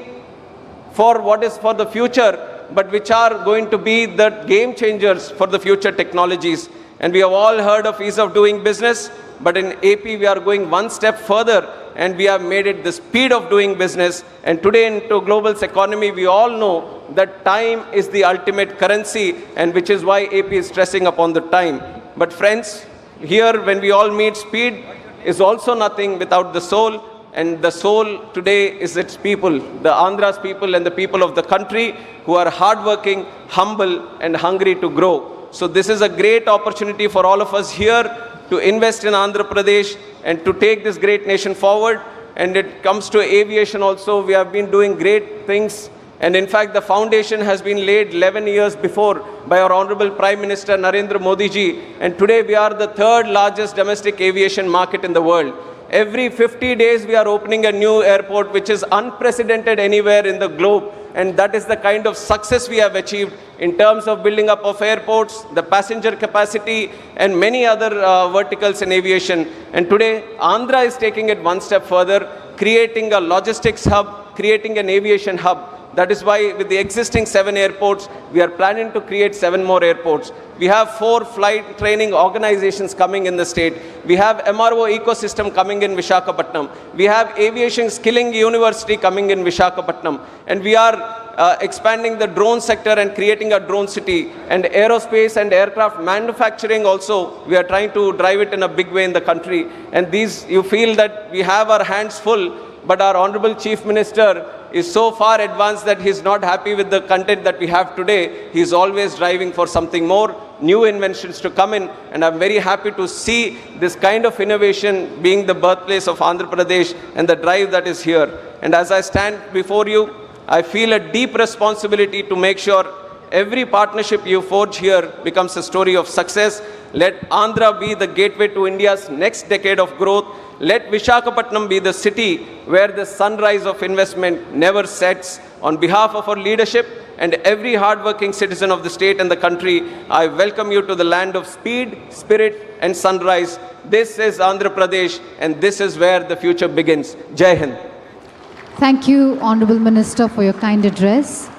for what is for the future, but which are going to be the game changers for the future technologies. And we have all heard of ease of doing business, but in AP we are going one step further, and we have made it the speed of doing business. And today into global economy, we all know that time is the ultimate currency, and which is why AP is stressing upon the time. But friends, here when we all meet, speed is also nothing without the soul. And the soul today is its people, the Andhra's people and the people of the country who are hardworking, humble, and hungry to grow. So this is a great opportunity for all of us here to invest in Andhra Pradesh and to take this great nation forward. And it comes to aviation also, we have been doing great things. And in fact, the foundation has been laid 11 years before by our Honorable Prime Minister Narendra Modi ji. And today we are the third largest domestic aviation market in the world. Every 50 days we are opening a new airport, which is unprecedented anywhere in the globe. And that is the kind of success we have achieved in terms of building up of airports, the passenger capacity, and many other verticals in aviation. And today, Andhra is taking it one step further, creating a logistics hub, creating an aviation hub. That is why with the existing 7 airports, we are planning to create 7 more airports. We have 4 flight training organizations coming in the state. We have MRO ecosystem coming in Visakhapatnam. We have aviation skilling university coming in Visakhapatnam. And we are expanding the drone sector and creating a drone city. And aerospace and aircraft manufacturing also, we are trying to drive it in a big way in the country. And these, you feel that we have our hands full, but our Honorable Chief Minister is so far advanced that he's not happy with the content that we have today. He's always driving for something more, new inventions to come in, and I'm very happy to see this kind of innovation being the birthplace of Andhra Pradesh and the drive that is here. And as I stand before you, I feel a deep responsibility to make sure every partnership you forge here becomes a story of success. Let Andhra be the gateway to India's next decade of growth. Let Visakhapatnam be the city where the sunrise of investment never sets. On behalf of our leadership and every hardworking citizen of the state and the country, I welcome you to the land of speed, spirit, and sunrise. This is Andhra Pradesh, and this is where the future begins. Jai Hind. Thank you, Honorable Minister, for your kind address.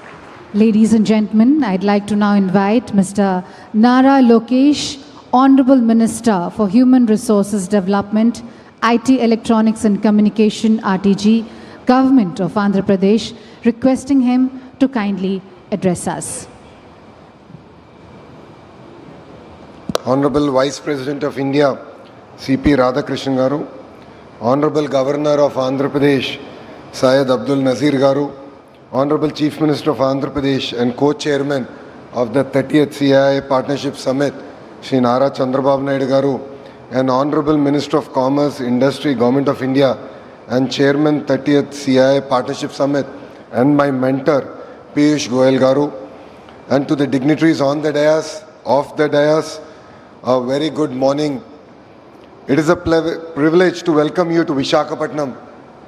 Ladies and gentlemen, I'd like to now invite Mr. Nara Lokesh, Honorable Minister for Human Resources Development, IT, Electronics and Communication, RTG, Government of Andhra Pradesh, requesting him to kindly address us. Honorable Vice President of India, C.P. Radhakrishnan Garu, Honorable Governor of Andhra Pradesh, Syed Abdul Nazir Garu, Honorable Chief Minister of Andhra Pradesh and Co-Chairman of the 30th CII Partnership Summit, Shri Nara Chandrababu Naidu Garu, and Honorable Minister of Commerce, Industry, Government of India, and Chairman 30th CII Partnership Summit, and my mentor, Piyush Goyal Garu, and to the dignitaries on the dais, off the dais, a very good morning. It is a privilege to welcome you to Visakhapatnam,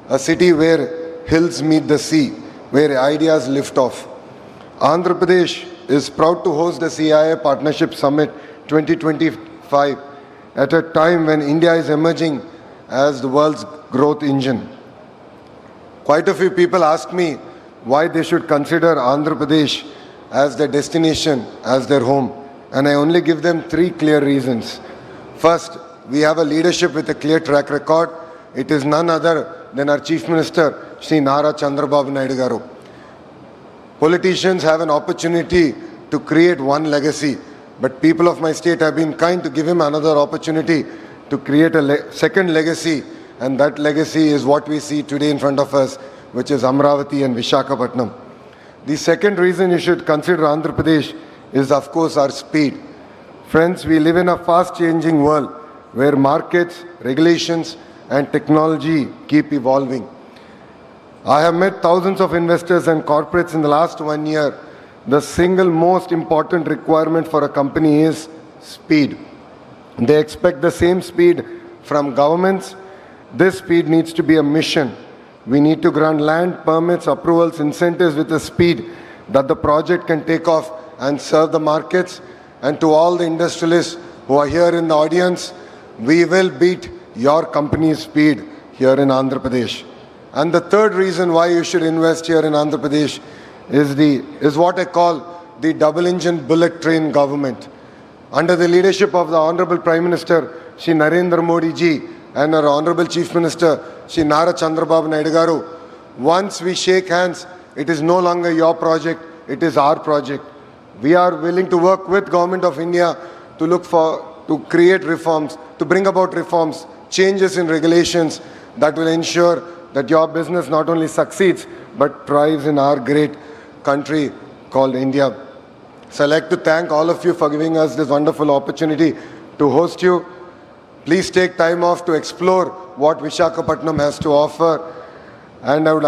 a city where hills meet the sea, where ideas lift off. Andhra Pradesh is proud to host the CII Partnership Summit 2025 at a time when India is emerging as the world's growth engine. Quite a few people ask me why they should consider Andhra Pradesh as their destination, as their home, and I only give them 3 clear reasons. First, we have a leadership with a clear track record. It is none other than our Chief Minister, Shri Nara Chandrababu Naidu Garu. Politicians have an opportunity to create one legacy, but people of my state have been kind to give him another opportunity to create a second legacy, and that legacy is what we see today in front of us, which is Amravati and Visakhapatnam. The second reason you should consider Andhra Pradesh is, of course, our speed. Friends, we live in a fast-changing world where markets, regulations, and technology keep evolving. I have met thousands of investors and corporates in the last 1 year. The single most important requirement for a company is speed. They expect the same speed from governments. This speed needs to be a mission. We need to grant land, permits, approvals, incentives with a speed that the project can take off and serve the markets. and to all the industrialists who are here in the audience, we will beat your company's speed here in Andhra Pradesh. And the third reason why you should invest here in Andhra Pradesh is what I call the double-engine bullet train government. Under the leadership of the Honorable Prime Minister, Shri Narendra Modi ji, and our Honorable Chief Minister, Shri Nara Chandrababu Naidu Garu, once we shake hands, it is no longer your project, it is our project. We are willing to work with Government of India to create reforms, to bring about reforms, changes in regulations that will ensure that your business not only succeeds, but thrives in our great country called India. So I'd like to thank all of you for giving us this wonderful opportunity to host you. Please take time off to explore what Visakhapatnam has to offer. And I would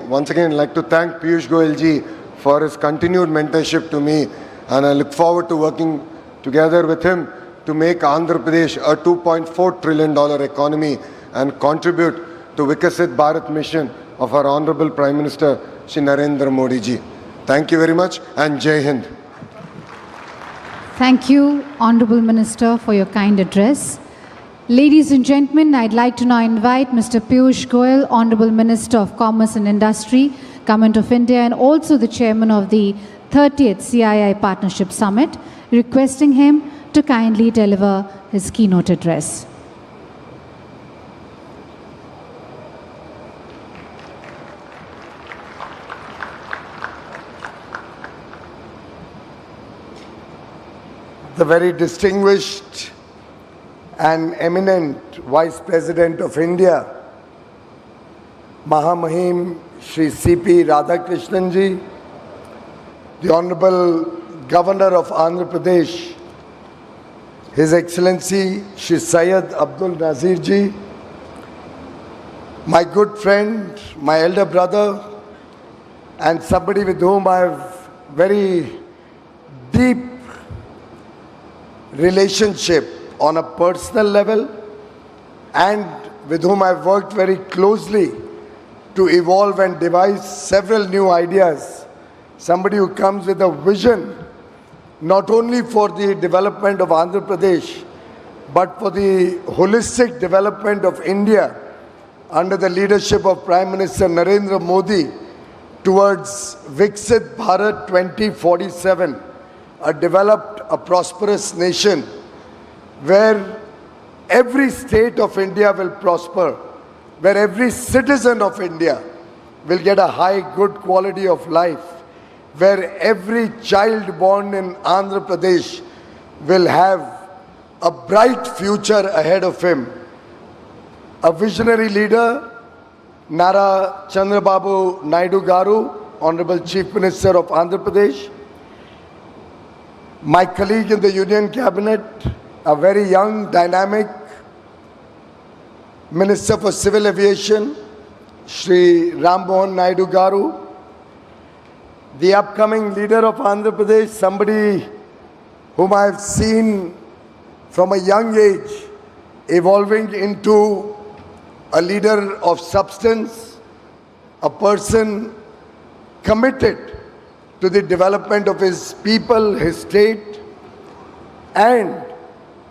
once again like to thank Piyush Goyal ji for his continued mentorship to me. And I look forward to working together with him to make Andhra Pradesh a $2.4 trillion economy and contribute to Vikasit Bharat mission of our Honorable Prime Minister, Shri Narendra Modi ji. Thank you very much and Jai Hind. Thank you, Honorable Minister, for your kind address. Ladies and gentlemen, I'd like to now invite Mr. Piyush Goyal, Honorable Minister of Commerce and Industry, Government of India, and also the Chairman of the 30th CII Partnership Summit, requesting him to kindly deliver his keynote address. The very distinguished and eminent Vice President of India, Mahamahim Shri C.P. Radhakrishnan ji, the Honorable Governor of Andhra Pradesh, His Excellency Shri Syed Abdul Nazir ji, my good friend, my elder brother, and somebody with whom I have very deep relationship on a personal level and with whom I've worked very closely to evolve and devise several new ideas. Somebody who comes with a vision not only for the development of Andhra Pradesh but for the holistic development of India under the leadership of Prime Minister Narendra Modi towards Viksit Bharat 2047, a developed, a prosperous nation where every state of India will prosper, where every citizen of India will get a high, good quality of life, where every child born in Andhra Pradesh will have a bright future ahead of him. A visionary leader, Nara Chandrababu Naidu Garu, Honorable Chief Minister of Andhra Pradesh, my colleague in the Union Cabinet, a very young, dynamic Minister for Civil Aviation, Shri Ram Mohan Naidu Garu, the upcoming leader of Andhra Pradesh, somebody whom I have seen from a young age evolving into a leader of substance, a person committed to the development of his people, his state, and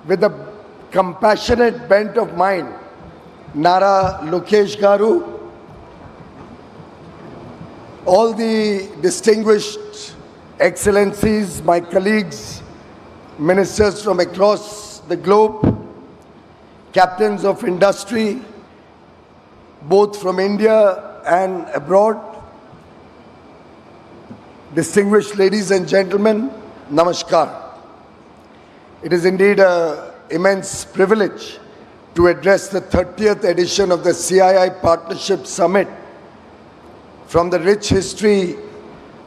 with a compassionate bent of mind, Nara Lokesh Garu, all the distinguished excellencies, my colleagues, ministers from across the globe, captains of industry, both from India and abroad, distinguished ladies and gentlemen, Namaskar. It is indeed an immense privilege to address the 30th edition of the CII Partnership Summit from the rich history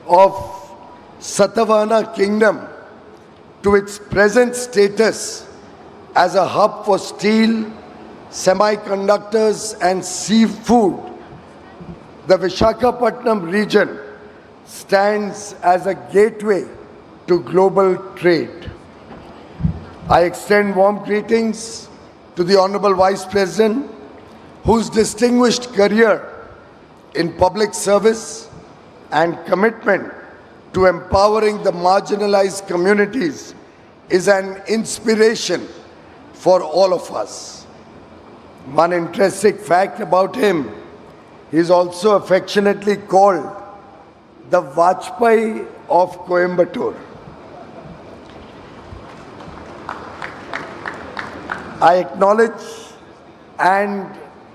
of Satavahana Kingdom to its present status as a hub for steel, semiconductors and seafood. The Visakhapatnam region stands as a gateway to global trade. I extend warm greetings to the Honorable Vice President, whose distinguished career in public service and commitment to empowering the marginalized communities is an inspiration for all of us. One interesting fact about him, he is also affectionately called the Vajpayee of Coimbatore. I acknowledge and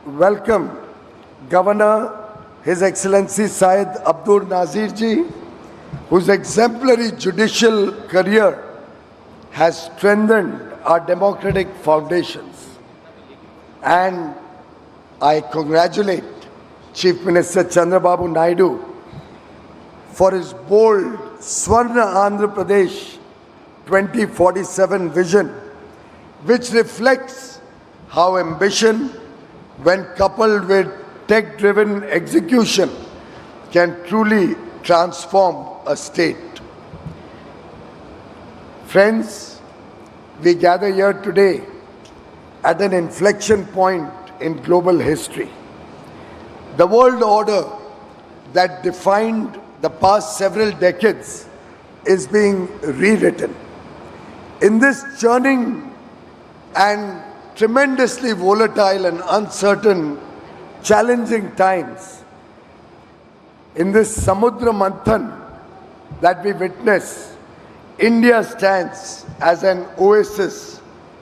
welcome Governor His Excellency Syed Abdul Nazir Ji, whose exemplary judicial career has strengthened our democratic foundations. And I congratulate Chief Minister Chandrababu Naidu for his bold Swarna Andhra Pradesh 2047 vision, which reflects how ambition, when coupled with tech-driven execution, can truly transform a state. Friends, we gather here today at an inflection point in global history. The world order that defined the past several decades is being rewritten. In this churning and tremendously volatile and uncertain, challenging times, in this Samudra Manthan that we witness, India stands as an oasis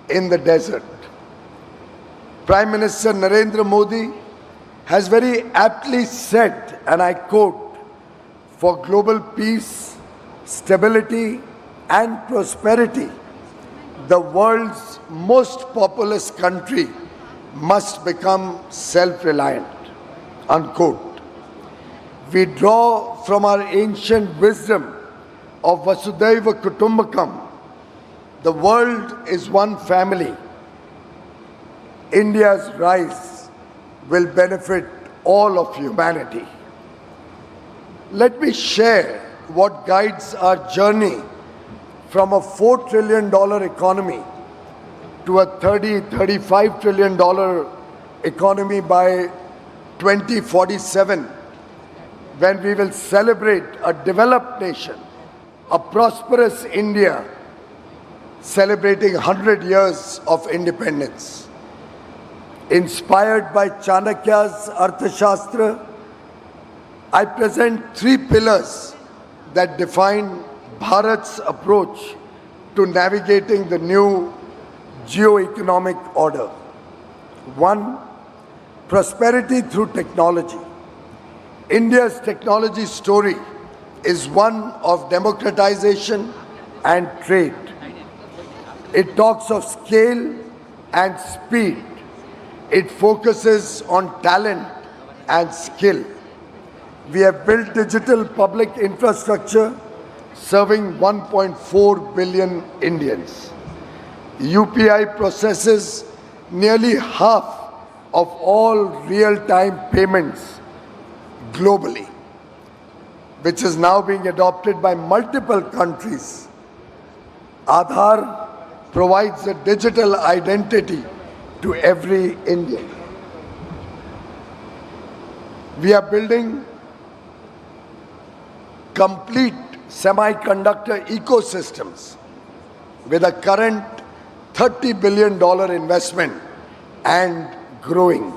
in the desert. Prime Minister Narendra Modi has very aptly said, and I quote, "For global peace, stability and prosperity, the world's most populous country must become self-reliant," unquote. We draw from our ancient wisdom of Vasudhaiva Kutumbakam. The world is one family. India's rise will benefit all of humanity. Let me share what guides our journey from a $4 trillion economy to a $35 trillion economy by 2047, when we will celebrate a developed nation, a prosperous India, celebrating 100 years of independence. Inspired by Chanakya's Arthashastra, I present three pillars that define Bharat's approach to navigating the new geo-economic order. 1. Prosperity through technology. India's technology story is one of democratization and trade. It talks of scale and speed. It focuses on talent and skill. We have built digital public infrastructure serving 1.4 billion Indians. UPI processes nearly half of all real-time payments globally, which is now being adopted by multiple countries. Aadhaar provides a digital identity to every Indian. We are building complete semiconductor ecosystems with a current $30 billion investment and growing.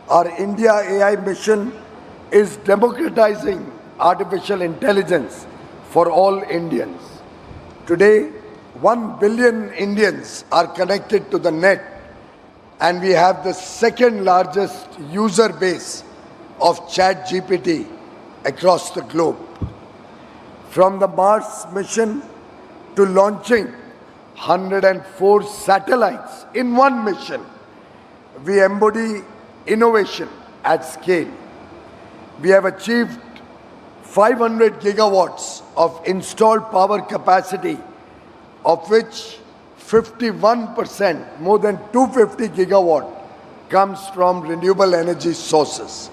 Our India AI mission is democratizing artificial intelligence for all Indians. Today, 1 billion Indians are connected to the net, and we have the second largest user base of ChatGPT across the globe. From the Mars mission to launching 104 satellites in one mission, we embody innovation at scale. We have achieved 500 gigawatts of installed power capacity, of which 51%, more than 250 gigawatt, comes from renewable energy sources.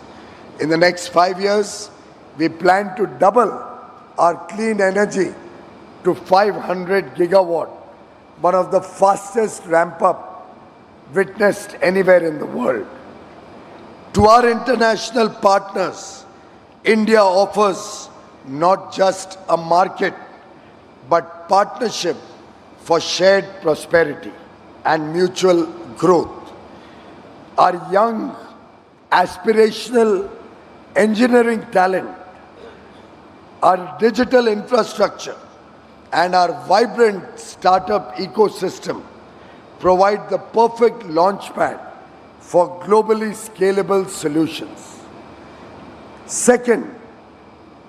In the next 5 years, we plan to double our clean energy to 500 gigawatt, one of the fastest ramp-up witnessed anywhere in the world. To our international partners, India offers not just a market, but partnership for shared prosperity and mutual growth. Our young, aspirational engineering talent, our digital infrastructure, and our vibrant startup ecosystem provide the perfect launchpad for globally scalable solutions. Second,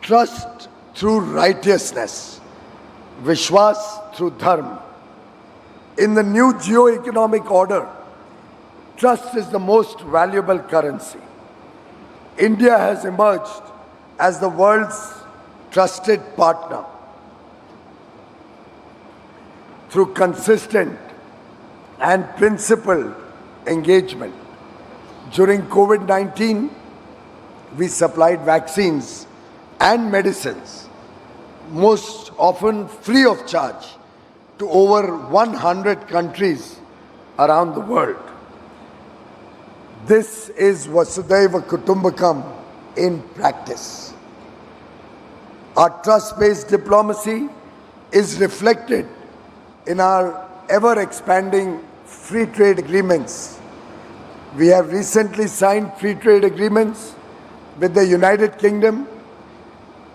trust through righteousness, Vishwas through Dharma. In the new geo-economic order, trust is the most valuable currency. India has emerged as the world's trusted partner through consistent and principled engagement. During COVID-19, we supplied vaccines and medicines, most often free of charge, to over 100 countries around the world. This is Vasudhaiva Kutumbakam in practice. Our trust-based diplomacy is reflected in our ever-expanding free trade agreements. We have recently signed free trade agreements with the United Kingdom.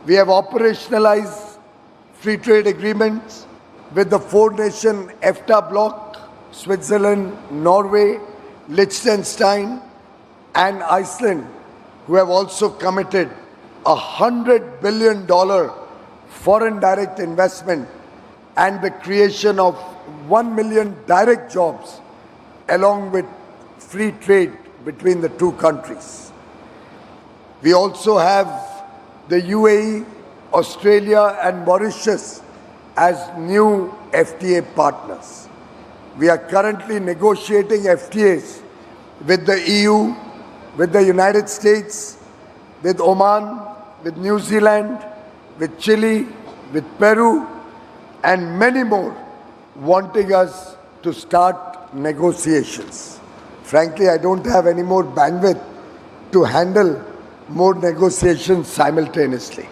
We have operationalized free trade agreements with the four-nation EFTA bloc, Switzerland, Norway, Liechtenstein, and Iceland, who have also committed $100 billion foreign direct investment and the creation of 1 million direct jobs, along with free trade between the two countries. We also have the UAE, Australia, and Mauritius as new FTA partners. We are currently negotiating FTAs with the EU, with the United States, with Oman, with New Zealand, with Chile, with Peru, and many more, wanting us to start negotiations. Frankly, I don't have any more bandwidth to handle more negotiations simultaneously.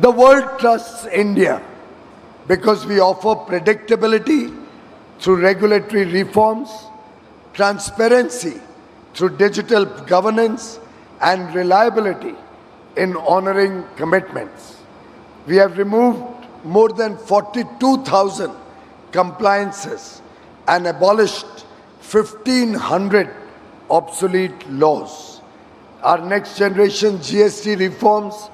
The world trusts India because we offer predictability through regulatory reforms, transparency through digital governance, and reliability in honoring commitments. We have removed more than 42,000 compliances and abolished 1,500 obsolete laws. Our next generation GST reforms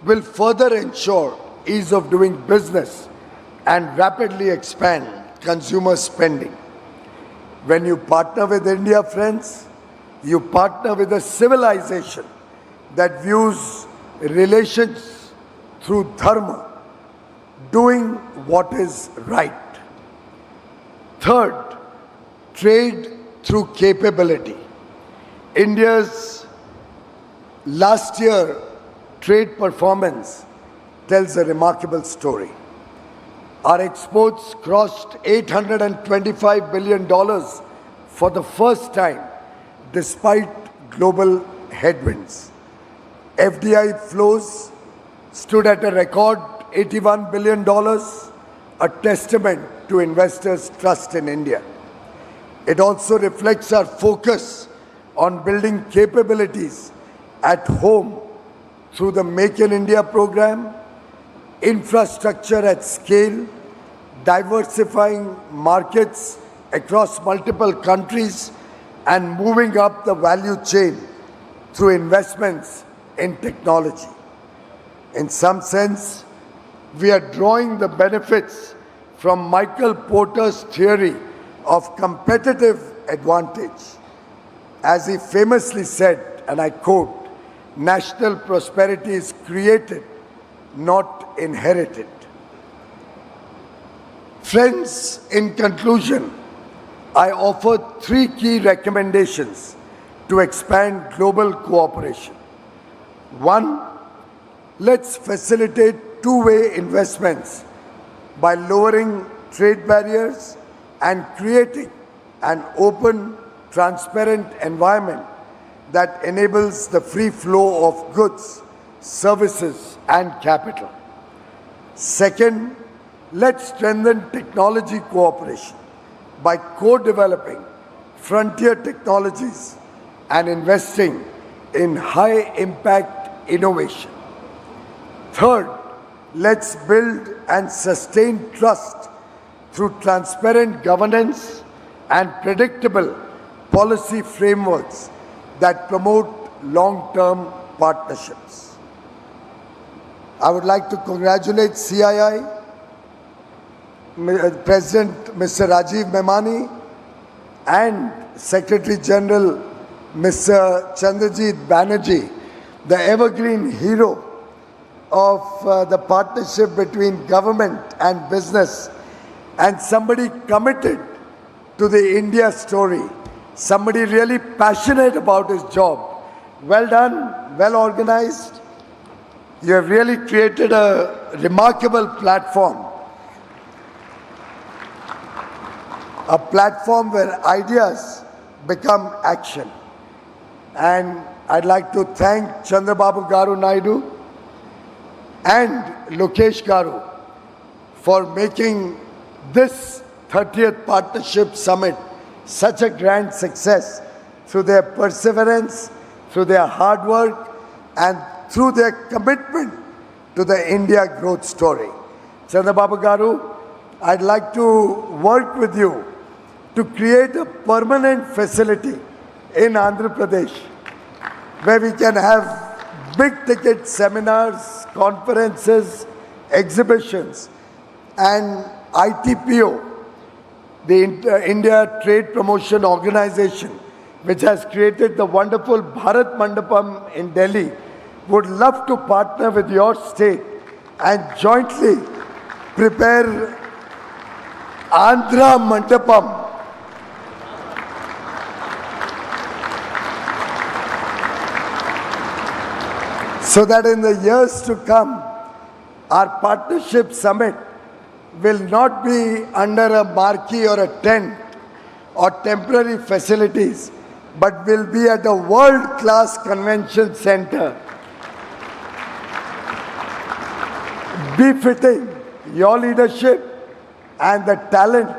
will further ensure ease of doing business and rapidly expand consumer spending. When you partner with India, friends, you partner with a civilization that views relations through dharma, doing what is right. Third, trade through capability. India's last year trade performance tells a remarkable story. Our exports crossed $825 billion for the first time, despite global headwinds. FDI flows stood at a record $81 billion, a testament to investors' trust in India. It also reflects our focus on building capabilities at home through the Make in India program, infrastructure at scale, diversifying markets across multiple countries, and moving up the value chain through investments in technology. In some sense, we are drawing the benefits from Michael Porter's theory of competitive advantage. As he famously said, and I quote, "National prosperity is created, not inherited." Friends, in conclusion, I offer 3 key recommendations to expand global cooperation. 1, let's facilitate two-way investments by lowering trade barriers and creating an open, transparent environment that enables the free flow of goods, services, and capital. Second, let's strengthen technology cooperation by co-developing frontier technologies and investing in high-impact innovation. Third, let's build and sustain trust through transparent governance and predictable policy frameworks that promote long-term partnerships. I would like to congratulate CII, President Mr. Rajiv Memani and Secretary General Mr. Chandrajit Banerjee, the evergreen hero of the partnership between government and business, and somebody committed to the India story, somebody really passionate about his job. Well done, well organized. You have really created a remarkable platform. A platform where ideas become action. And I'd like to thank Chandrababu Garu Naidu and Lokesh Garu for making this 30th Partnership Summit such a grand success through their perseverance, through their hard work, and through their commitment to the India growth story. Chandrababu Garu, I'd like to work with you to create a permanent facility in Andhra Pradesh where we can have big ticket seminars, conferences, exhibitions, and ITPO, the India Trade Promotion Organization, which has created the wonderful Bharat Mandapam in Delhi, would love to partner with your state and jointly prepare Andhra Mandapam, so that in the years to come, our partnership summit will not be under a marquee or a tent or temporary facilities, but will be at a world-class convention center, befitting your leadership and the talent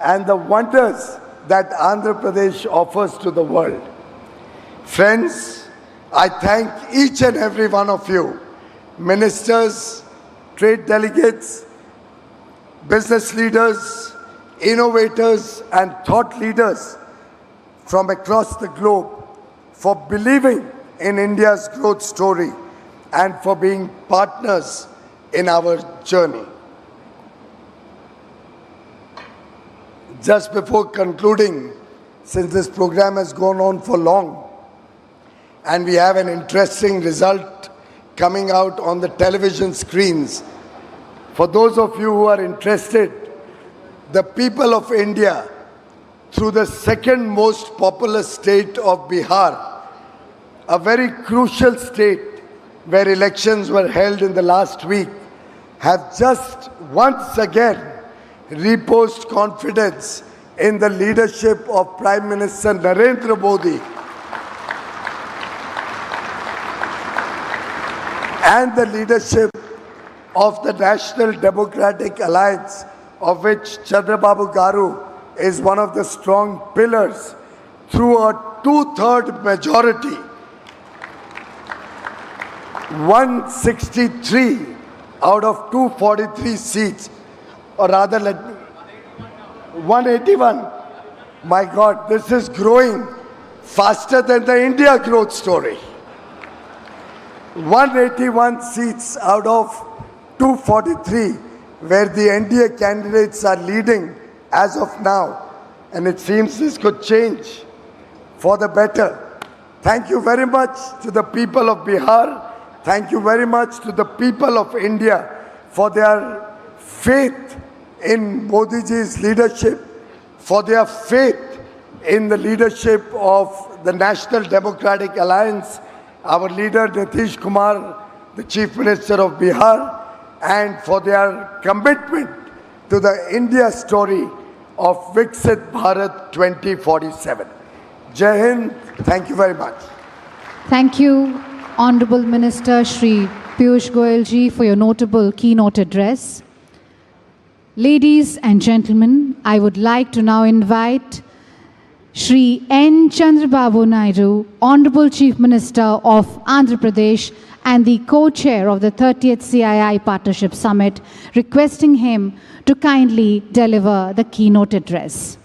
and the wonders that Andhra Pradesh offers to the world. Friends, I thank each and every one of you, ministers, trade delegates, business leaders, innovators, and thought leaders from across the globe for believing in India's growth story and for being partners in our journey. Just before concluding, since this program has gone on for long, and we have an interesting result coming out on the television screens. For those of you who are interested, the people of India, through the second most populous state of Bihar, a very crucial state where elections were held in the last week, have just once again reposed confidence in the leadership of Prime Minister Narendra Modi and the leadership of the National Democratic Alliance, of which Chandrababu Garu is one of the strong pillars, through a 2/3 majority, 163 out of 243 seats, or rather 181. My God, this is growing faster than the India growth story. 181 seats out of 243, where the NDA candidates are leading as of now. And it seems this could change for the better. Thank you very much to the people of Bihar. Thank you very much to the people of India for their faith in Modi ji's leadership, for their faith in the leadership of the National Democratic Alliance, our leader Nitish Kumar, the Chief Minister of Bihar, and for their commitment to the India story of Viksit Bharat 2047. Jai Hind, thank you very much. Thank you, Honorable Minister Shri Piyush Goyal ji, for your notable keynote address. Ladies and gentlemen, I would like to now invite Shri N. Chandrababu Naidu, Honorable Chief Minister of Andhra Pradesh and the co-chair of the 30th CII Partnership Summit, requesting him to kindly deliver the keynote address.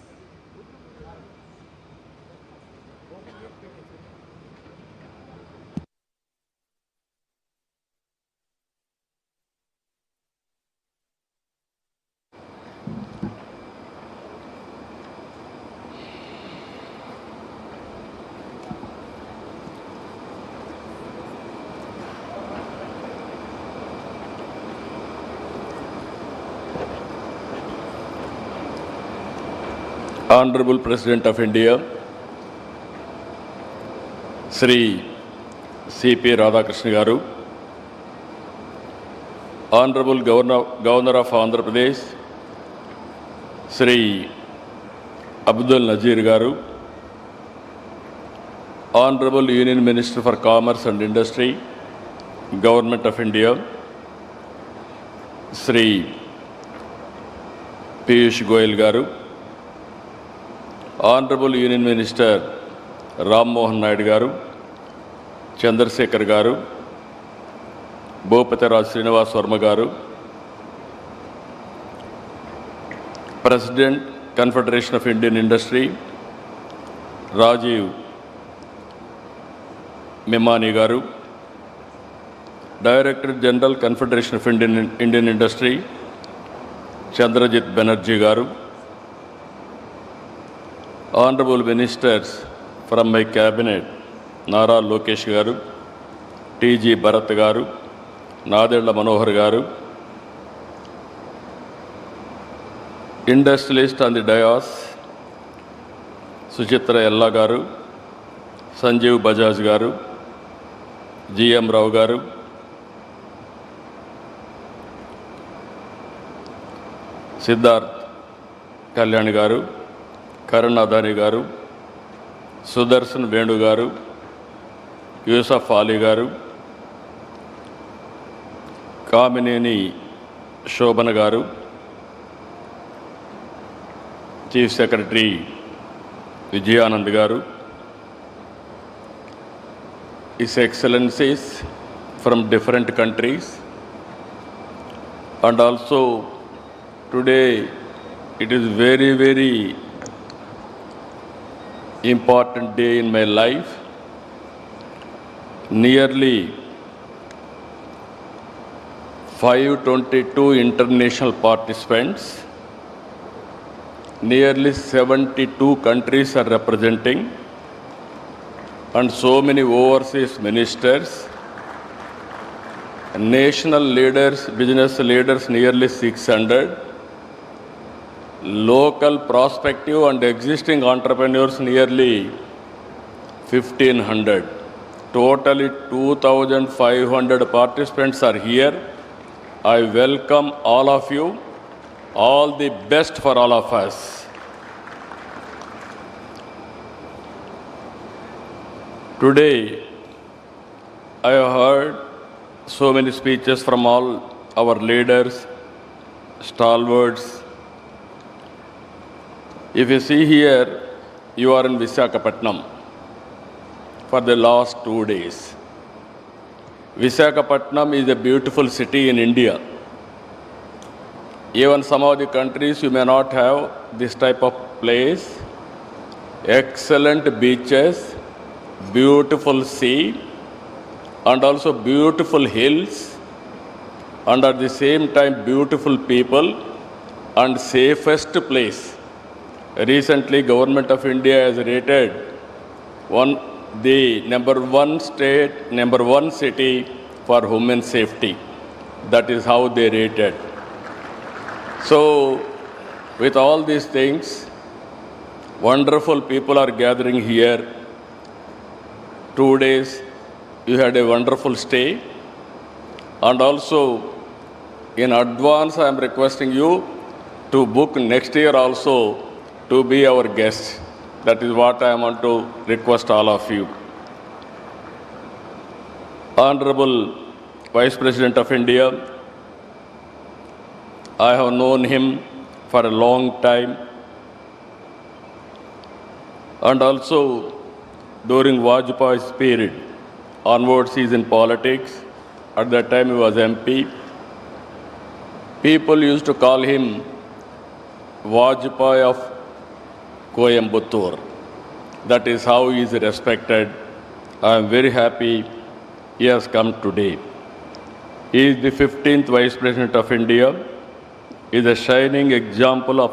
Honorable President of India, Sri C.P. Radhakrishnan Garu, Honorable Governor of Andhra Pradesh, Sri Abdul Nazir Garu, Honorable Union Minister for Commerce and Industry, Government of India, Sri Piyush Goyal Garu, Honorable Union Minister Ram Mohan Naidu Garu, Chandrasekhar Garu, Bhupati Raj Srinivas Verma Garu, President, Confederation of Indian Industry, Rajiv Memani Garu, Director General, Confederation of Indian Industry, Chandrajit Banerjee Garu, Honorable Ministers from my cabinet, Nara Lokesh Garu, T.G. Bharat Garu, Nadella Manohar Garu, industrialist on the dais, Suchitra Ella Garu, Sanjeev Bajaj Garu, G.M. Rao Garu, Siddharth Kalyani Garu, Karan Adani Garu, Sudarshan Venu Garu, Yusuf Ali Garu, Kamineni Shobana Garu, Chief Secretary Vijayanand Garu, His Excellencies from different countries, and also today it is very important day in my life. Nearly 522 international participants, nearly 72 countries are representing, and so many overseas ministers, national leaders, business leaders, nearly 600, local prospective and existing entrepreneurs, nearly 1,500. Totally 2,500 participants are here. I welcome all of you. All the best for all of us. Today, I have heard so many speeches from all our leaders, stalwarts. If you see here, you are in Visakhapatnam for the last 2 days. Visakhapatnam is a beautiful city in India. Even some of the countries you may not have this type of place. Excellent beaches, beautiful sea, and also beautiful hills, and at the same time beautiful people and safest place. Recently, Government of India has rated the number one city for human safety. That is how they rated. So, with all these things, wonderful people are gathering here. 2 days, you had a wonderful stay. And also, in advance, I am requesting you to book next year also to be our guest. That is what I want to request all of you. Honorable Vice President of India, I have known him for a long time, and also during Vajpayee's period, onwards he is in politics. At that time he was MP. People used to call him Vajpayee of Coimbatore. That is how he is respected. I am very happy he has come today. He is the 15th Vice President of India. He is a shining example of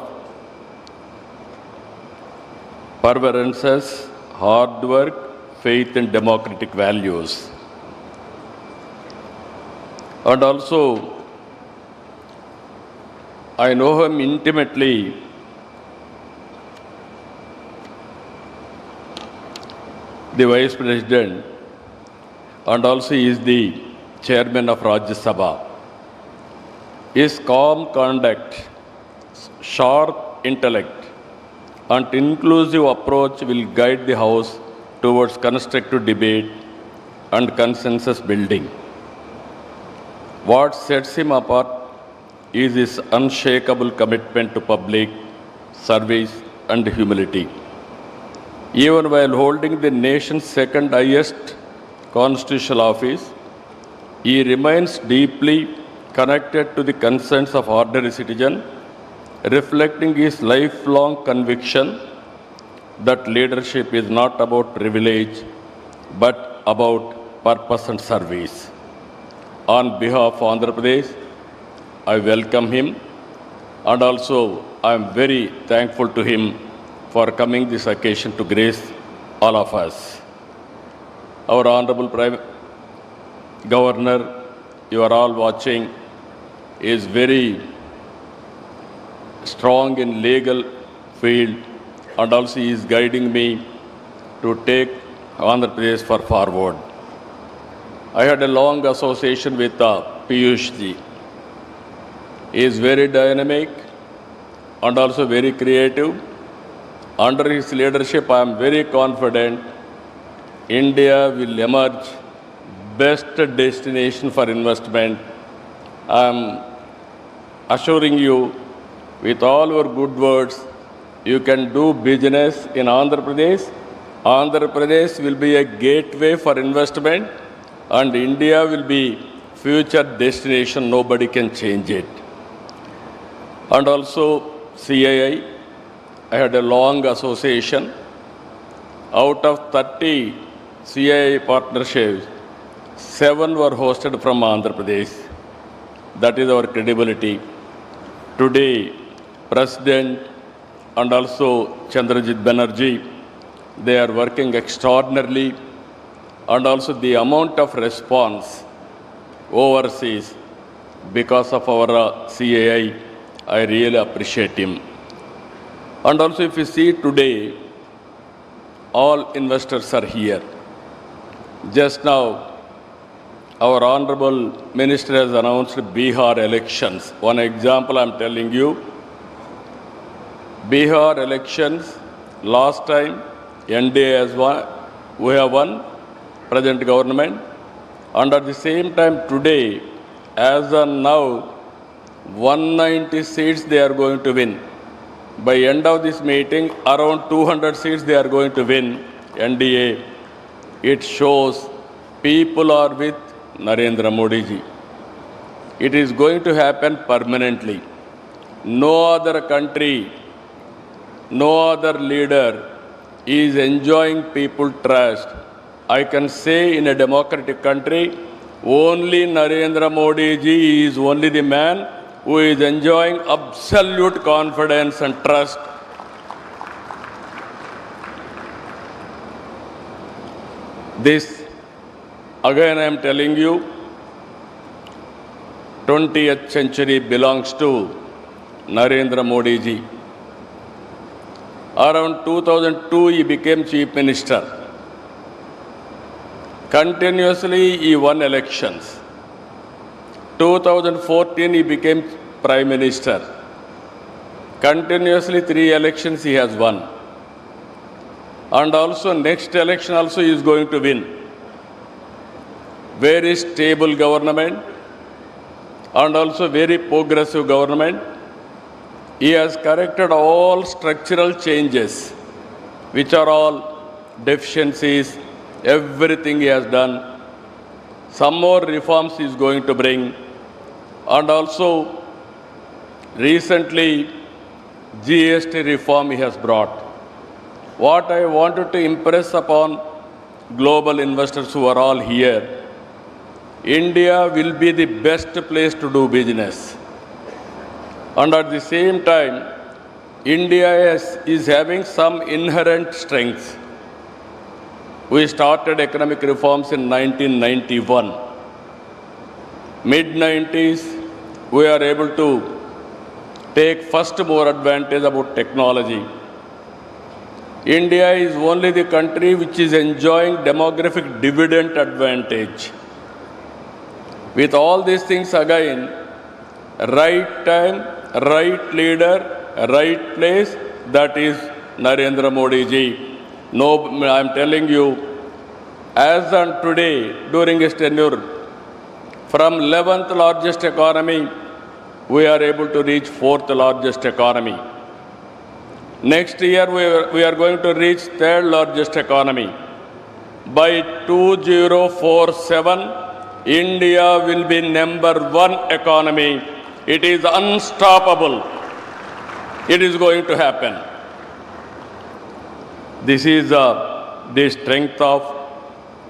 perseverance, hard work, faith and democratic values. And also, I know him intimately. The Vice President, and also he is the Chairman of Rajya Sabha. His calm conduct, sharp intellect, and inclusive approach will guide the House towards constructive debate and consensus building. What sets him apart is his unshakable commitment to public service and humility. Even while holding the nation's second highest constitutional office, he remains deeply connected to the concerns of ordinary citizens, reflecting his lifelong conviction that leadership is not about privilege, but about purpose and service. On behalf of Andhra Pradesh, I welcome him, and also I am very thankful to him for coming this occasion to grace all of us. Our Honorable Prime Governor, you are all watching, is very strong in legal field, and also he is guiding me to take Andhra Pradesh forward. I had a long association with Piyush ji. He is very dynamic and also very creative. Under his leadership, I am very confident India will emerge best destination for investment. I am assuring you, with all your good words, you can do business in Andhra Pradesh. Andhra Pradesh will be a gateway for investment, and India will be future destination. Nobody can change it. And also CII, I had a long association. Out of 30 CII partnerships, 7 were hosted from Andhra Pradesh. That is our credibility. Today, President and also Chandrajit Banerjee, they are working extraordinarily, and also the amount of response overseas because of our CII, I really appreciate him. And also if you see today, all investors are here. Just now, our Honorable Minister has announced Bihar elections. One example I am telling you. Bihar elections, last time NDA has won, we have won, present government. And at the same time today, as of now, 190 seats they are going to win. By end of this meeting, around 200 seats they are going to win, NDA. It shows people are with Narendra Modi ji. It is going to happen permanently. No other country, no other leader is enjoying people trust. I can say in a democratic country, only Narendra Modi ji is only the man who is enjoying absolute confidence and trust. This, again I am telling you, 20th century belongs to Narendra Modi ji. Around 2002, he became Chief Minister. Continuously, he won elections. 2014, he became Prime Minister. Continuously, 3 elections he has won. And also, next election also he is going to win. Very stable government, and also very progressive government. He has corrected all structural changes, which are all deficiencies, everything he has done. Some more reforms he is going to bring. And also, recently, GST reform he has brought. What I wanted to impress upon global investors who are all here, India will be the best place to do business. And at the same time, India is having some inherent strengths. We started economic reforms in 1991. Mid-90s, we are able to take first more advantage about technology. India is only the country which is enjoying demographic dividend advantage. With all these things again, right time, right leader, right place, that is Narendra Modi ji. No, I am telling you, as on today, during his tenure, from 11th largest economy, we are able to reach 4th largest economy. Next year, we are going to reach 3rd largest economy. By 2047, India will be #1 economy. It is unstoppable. It is going to happen. This is the strength of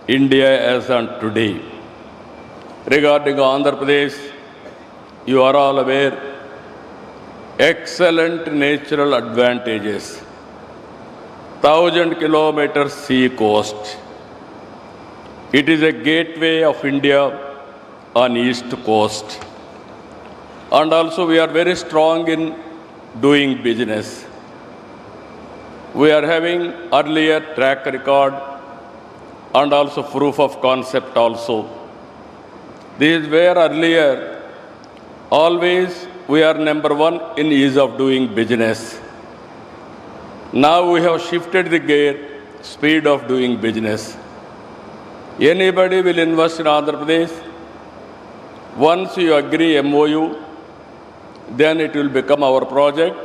India as on today. Regarding Andhra Pradesh, you are all aware, excellent natural advantages. 1,000 kilometers sea coast. It is a gateway of India on east coast. And also we are very strong in doing business. We are having earlier track record and also proof of concept also. This is where earlier always we are #1 in ease of doing business. Now we have shifted the gear, speed of doing business. Anybody will invest in Andhra Pradesh. Once you agree MOU, then it will become our project.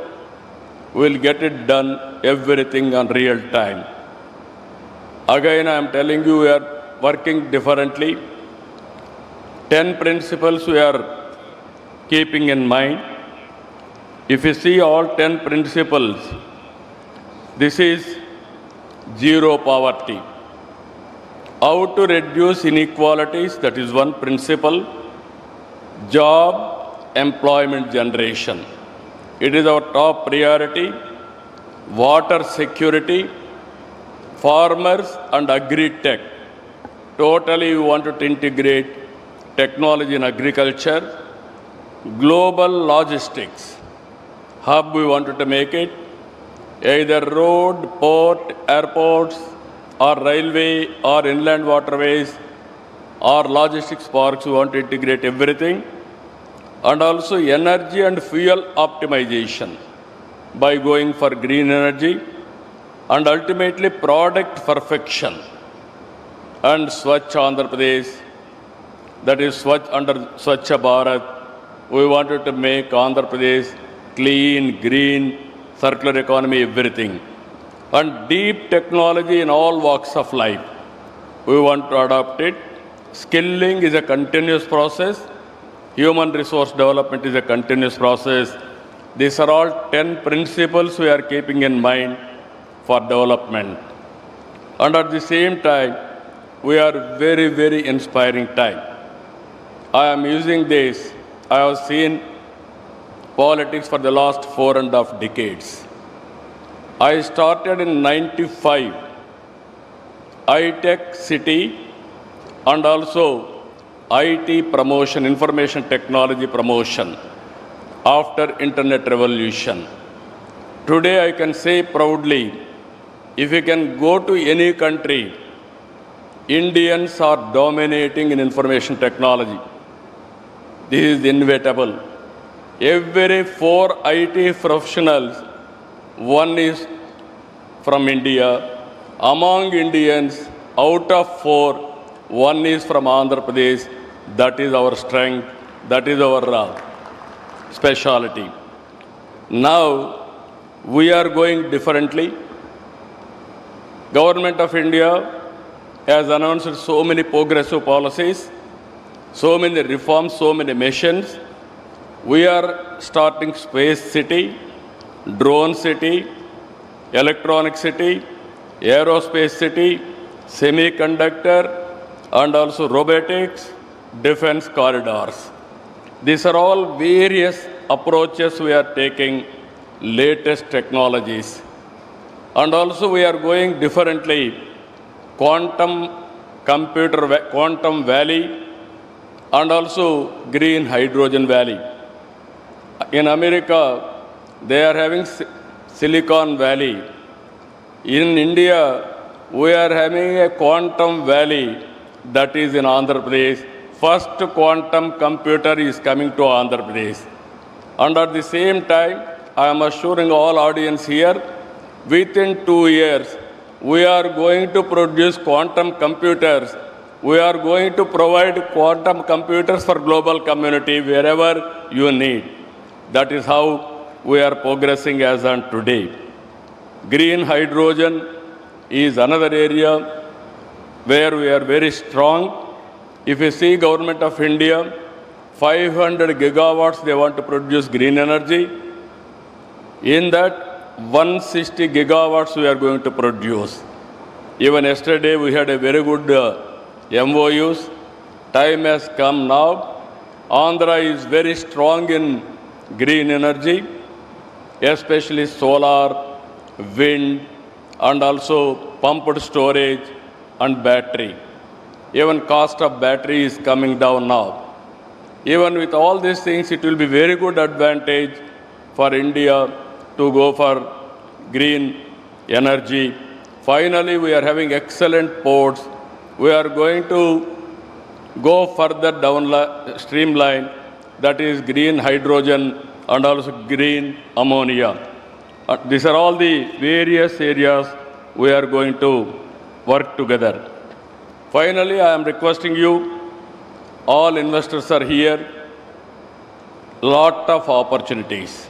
We will get it done, everything on real time. Again, I am telling you, we are working differently. 10 principles we are keeping in mind. If you see all 10 principles, this is zero poverty. How to reduce inequalities, that is one principle. Job, employment generation. It is our top priority. Water security, farmers and agri-tech. Totally we wanted to integrate technology in agriculture. Global logistics hub we wanted to make it. Either road, port, airports, or railway, or inland waterways, or logistics parks, we want to integrate everything. And also energy and fuel optimization by going for green energy, and ultimately product perfection. And Swachh Andhra Pradesh, that is under Swachh Bharat, we wanted to make Andhra Pradesh clean, green, circular economy, everything. And deep technology in all walks of life. We want to adopt it. Skilling is a continuous process. Human resource development is a continuous process. These are all 10 principles we are keeping in mind for development. And at the same time, we are very, very inspiring time. I am using this. I have seen politics for the last 4.5 decades. I started in 95, high-tech city, and also IT promotion, information technology promotion after internet revolution. Today I can say proudly, if you can go to any country, Indians are dominating in information technology. This is inevitable. Every 4 IT professionals, one is from India. Among Indians, out of 4, one is from Andhra Pradesh. That is our strength. That is our specialty. Now, we are going differently. Government of India has announced so many progressive policies, so many reforms, so many missions. We are starting space city, drone city, electronic city, aerospace city, semiconductor, and also robotics, defense corridors. These are all various approaches we are taking, latest technologies. And also we are going differently, quantum valley, and also green hydrogen valley. In America, they are having Silicon Valley. In India, we are having a quantum valley that is in Andhra Pradesh. First quantum computer is coming to Andhra Pradesh. And at the same time, I am assuring all audience here, within 2 years, we are going to produce quantum computers. We are going to provide quantum computers for global community wherever you need. That is how we are progressing as on today. Green hydrogen is another area where we are very strong. If you see Government of India, 500 gigawatts they want to produce green energy. In that, 160 gigawatts we are going to produce. Even yesterday we had a very good MOUs. Time has come now. Andhra is very strong in green energy, especially solar, wind, and also pumped storage and battery. Even cost of battery is coming down now. Even with all these things, it will be very good advantage for India to go for green energy. Finally, we are having excellent ports. We are going to go further down streamline, that is green hydrogen and also green ammonia. These are all the various areas we are going to work together. Finally, I am requesting you, all investors are here, lot of opportunities.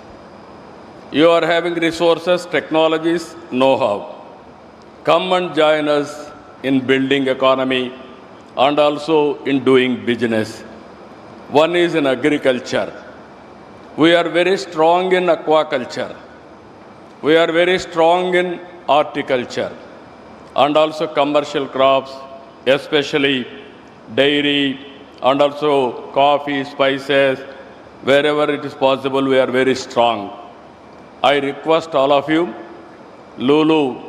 You are having resources, technologies, know-how. Come and join us in building economy and also in doing business. One is in agriculture. We are very strong in aquaculture. We are very strong in horticulture and also commercial crops, especially dairy and also coffee, spices. Wherever it is possible, we are very strong. I request all of you, Lulu,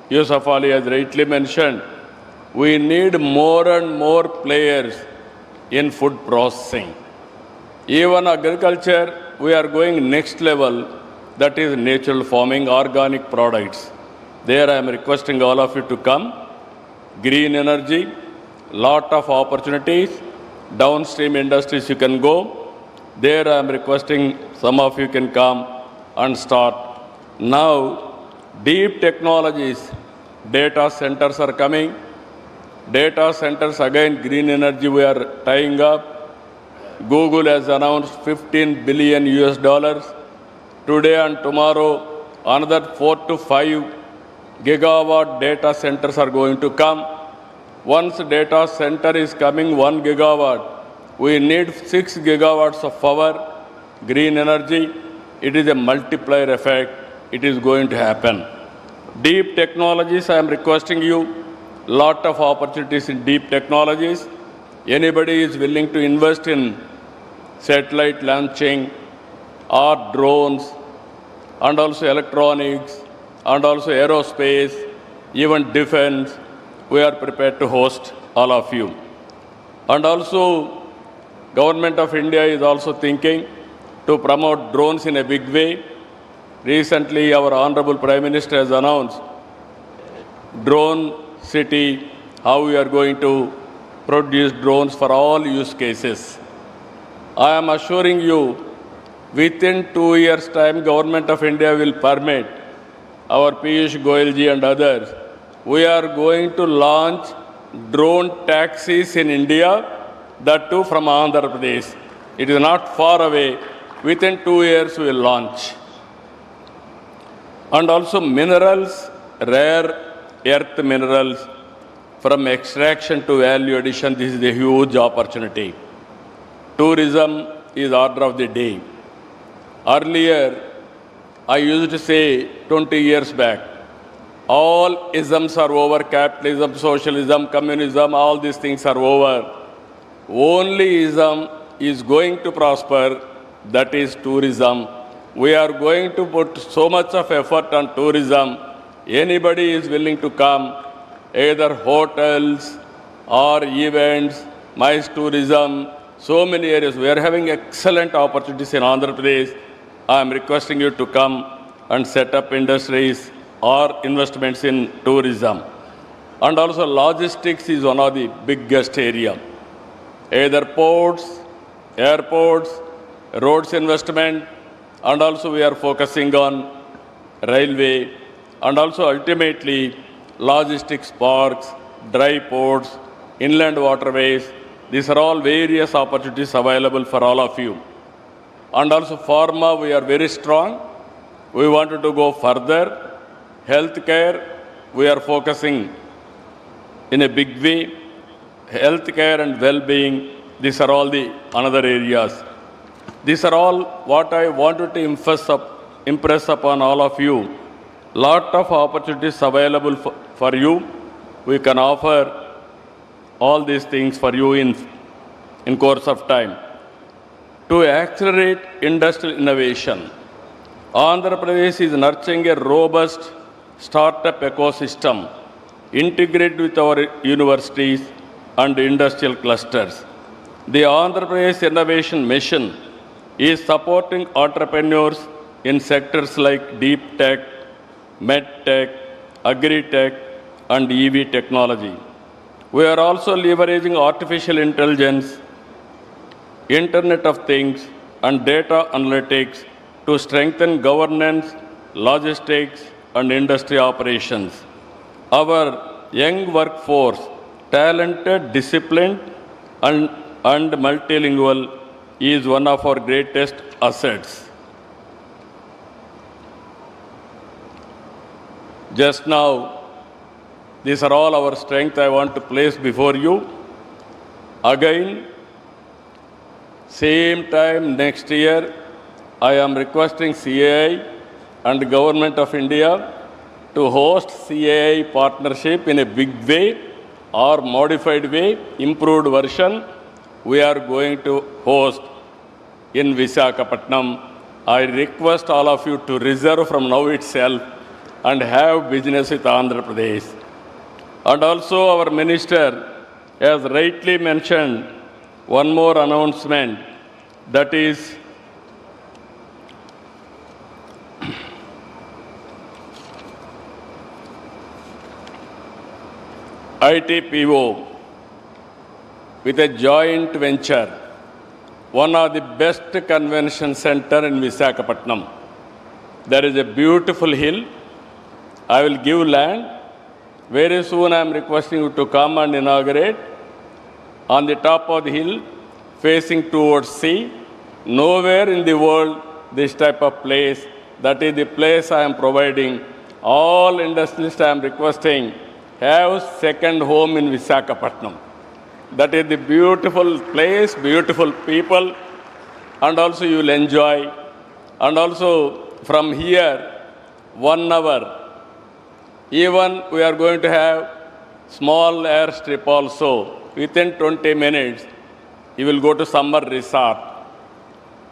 Yusuf Ali has rightly mentioned, we need more and more players in food processing. Even agriculture, we are going next level, that is natural farming, organic products. There I am requesting all of you to come. Green energy, lot of opportunities, downstream industries you can go. There I am requesting some of you can come and start. Now, deep technologies, data centers are coming. Data centers, again, green energy we are tying up. Google has announced $15 billion US. Today and tomorrow, another 4 to 5 gigawatt data centers are going to come. Once data center is coming 1 gigawatt, we need 6 gigawatts of power, green energy. It is a multiplier effect. It is going to happen. Deep technologies, I am requesting you, lot of opportunities in deep technologies. Anybody is willing to invest in satellite launching or drones and also electronics and also aerospace, even defense, we are prepared to host all of you. And also, Government of India is also thinking to promote drones in a big way. Recently, our Honorable Prime Minister has announced drone city, how we are going to produce drones for all use cases. I am assuring you, within 2 years' time, Government of India will permit our Piyush Goyal ji and others. We are going to launch drone taxis in India, that too from Andhra Pradesh. It is not far away. Within 2 years, we will launch. And also minerals, rare earth minerals, from extraction to value addition, this is a huge opportunity. Tourism is order of the day. Earlier, I used to say 20 years back, all isms are over, capitalism, socialism, communism, all these things are over. Only ism is going to prosper, that is tourism. We are going to put so much of effort on tourism. Anybody is willing to come, either hotels or events, MICE tourism, so many areas. We are having excellent opportunities in Andhra Pradesh. I am requesting you to come and set up industries or investments in tourism. And also logistics is one of the biggest area. Either ports, airports, roads investment, and also we are focusing on railway, and also ultimately logistics parks, dry ports, inland waterways. These are all various opportunities available for all of you. And also pharma, we are very strong. We wanted to go further. Healthcare, we are focusing in a big way. Healthcare and well-being, these are all the another areas. These are all what I wanted to impress upon all of you. Lot of opportunities available for you. We can offer all these things for you in course of time. To accelerate industrial innovation, Andhra Pradesh is nurturing a robust startup ecosystem integrated with our universities and industrial clusters. The Andhra Pradesh Innovation Mission is supporting entrepreneurs in sectors like deep tech, med tech, agri-tech, and EV technology. We are also leveraging artificial intelligence, Internet of Things, and data analytics to strengthen governance, logistics, and industry operations. Our young workforce, talented, disciplined, and multilingual, is one of our greatest assets. Just now, these are all our strengths I want to place before you. Again, same time next year, I am requesting CII and the Government of India to host CII partnership in a big way or modified way, improved version. We are going to host in Visakhapatnam. I request all of you to reserve from now itself and have business with Andhra Pradesh. And also our minister has rightly mentioned one more announcement, that is ITPO with a joint venture, one of the best convention center in Visakhapatnam. There is a beautiful hill. I will give land. Very soon I am requesting you to come and inaugurate. On the top of the hill, facing towards sea. Nowhere in the world this type of place. That is the place I am providing. All industrialists I am requesting have second home in Visakhapatnam. That is the beautiful place, beautiful people, and also you will enjoy. And also from here, 1 hour, even we are going to have small airstrip also. Within 20 minutes, you will go to summer resort,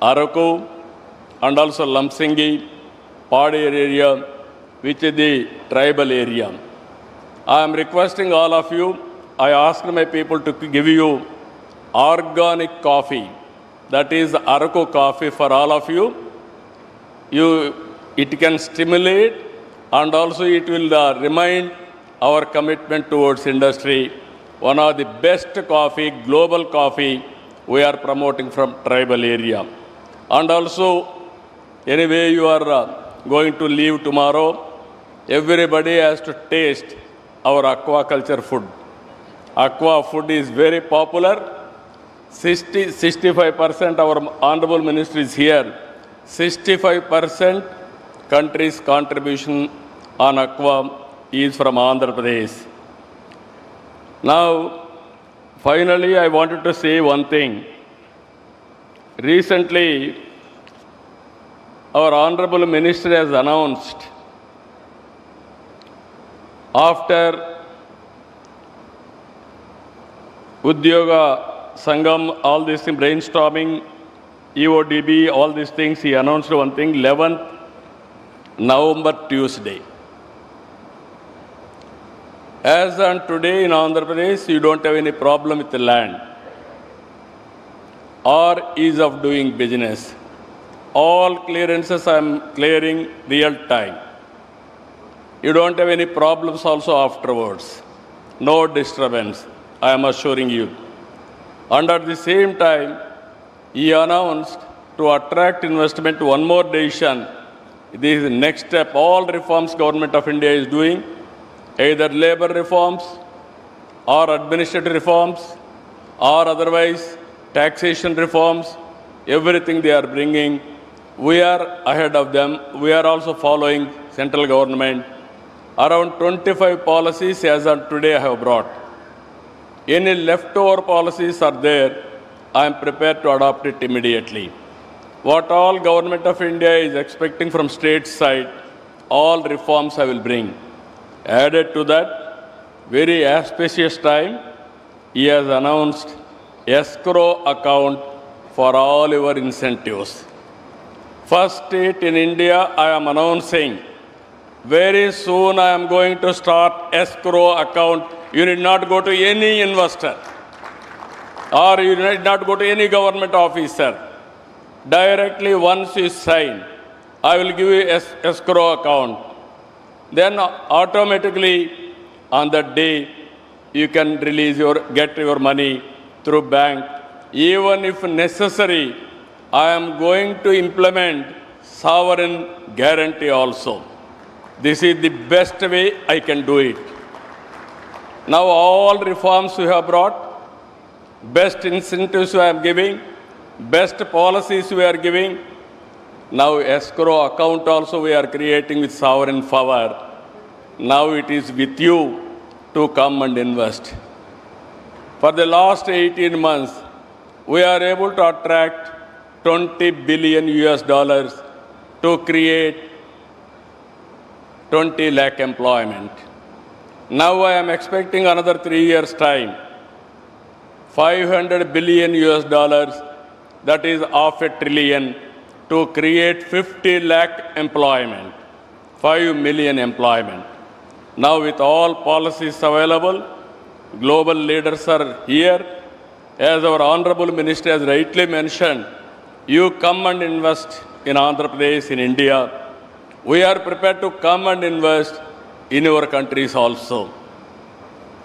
Araku, and also Lamsingi, Padi area, which is the tribal area. I am requesting all of you, I asked my people to give you organic coffee. That is Araku coffee for all of you. It can stimulate and also it will remind our commitment towards industry. One of the best coffee, global coffee, we are promoting from tribal area. And also, anyway, you are going to leave tomorrow. Everybody has to taste our aquaculture food. Aqua food is very popular. 65% our Honorable Minister is here. 65% country's contribution on aqua is from Andhra Pradesh. Now, finally, I wanted to say one thing. Recently, our Honorable Minister has announced, after Udyoga Sangam, all this thing, brainstorming, EODB, all these things, he announced one thing, 11th November, Tuesday. As on today in Andhra Pradesh, you don't have any problem with the land or ease of doing business. All clearances I am clearing real time. You don't have any problems also afterwards. No disturbance, I am assuring you. And at the same time, he announced to attract investment, one more decision. This is the next step. All reforms Government of India is doing, either labor reforms or administrative reforms or otherwise taxation reforms, everything they are bringing. We are ahead of them. We are also following central government. Around 25 policies as of today I have brought. Any leftover policies are there, I am prepared to adopt it immediately. What all Government of India is expecting from state side, all reforms I will bring. Added to that, very auspicious time, he has announced escrow account for all your incentives. First state in India, I am announcing, very soon I am going to start escrow account. You need not go to any investor or you need not go to any government officer. Directly once you sign, I will give you escrow account. Then automatically on that day, you can get your money through bank. Even if necessary, I am going to implement sovereign guarantee also. This is the best way I can do it. Now all reforms we have brought, best incentives we are giving, best policies we are giving. Now escrow account also we are creating with sovereign power. Now it is with you to come and invest. For the last 18 months, we are able to attract $20 billion to create 20 lakh employment. Now I am expecting another 3 years' time, $500 billion, that is $500 billion, to create 50 lakh employment, 5 million employment. Now with all policies available, global leaders are here. As our Honorable Minister has rightly mentioned, you come and invest in Andhra Pradesh, in India. We are prepared to come and invest in your countries also.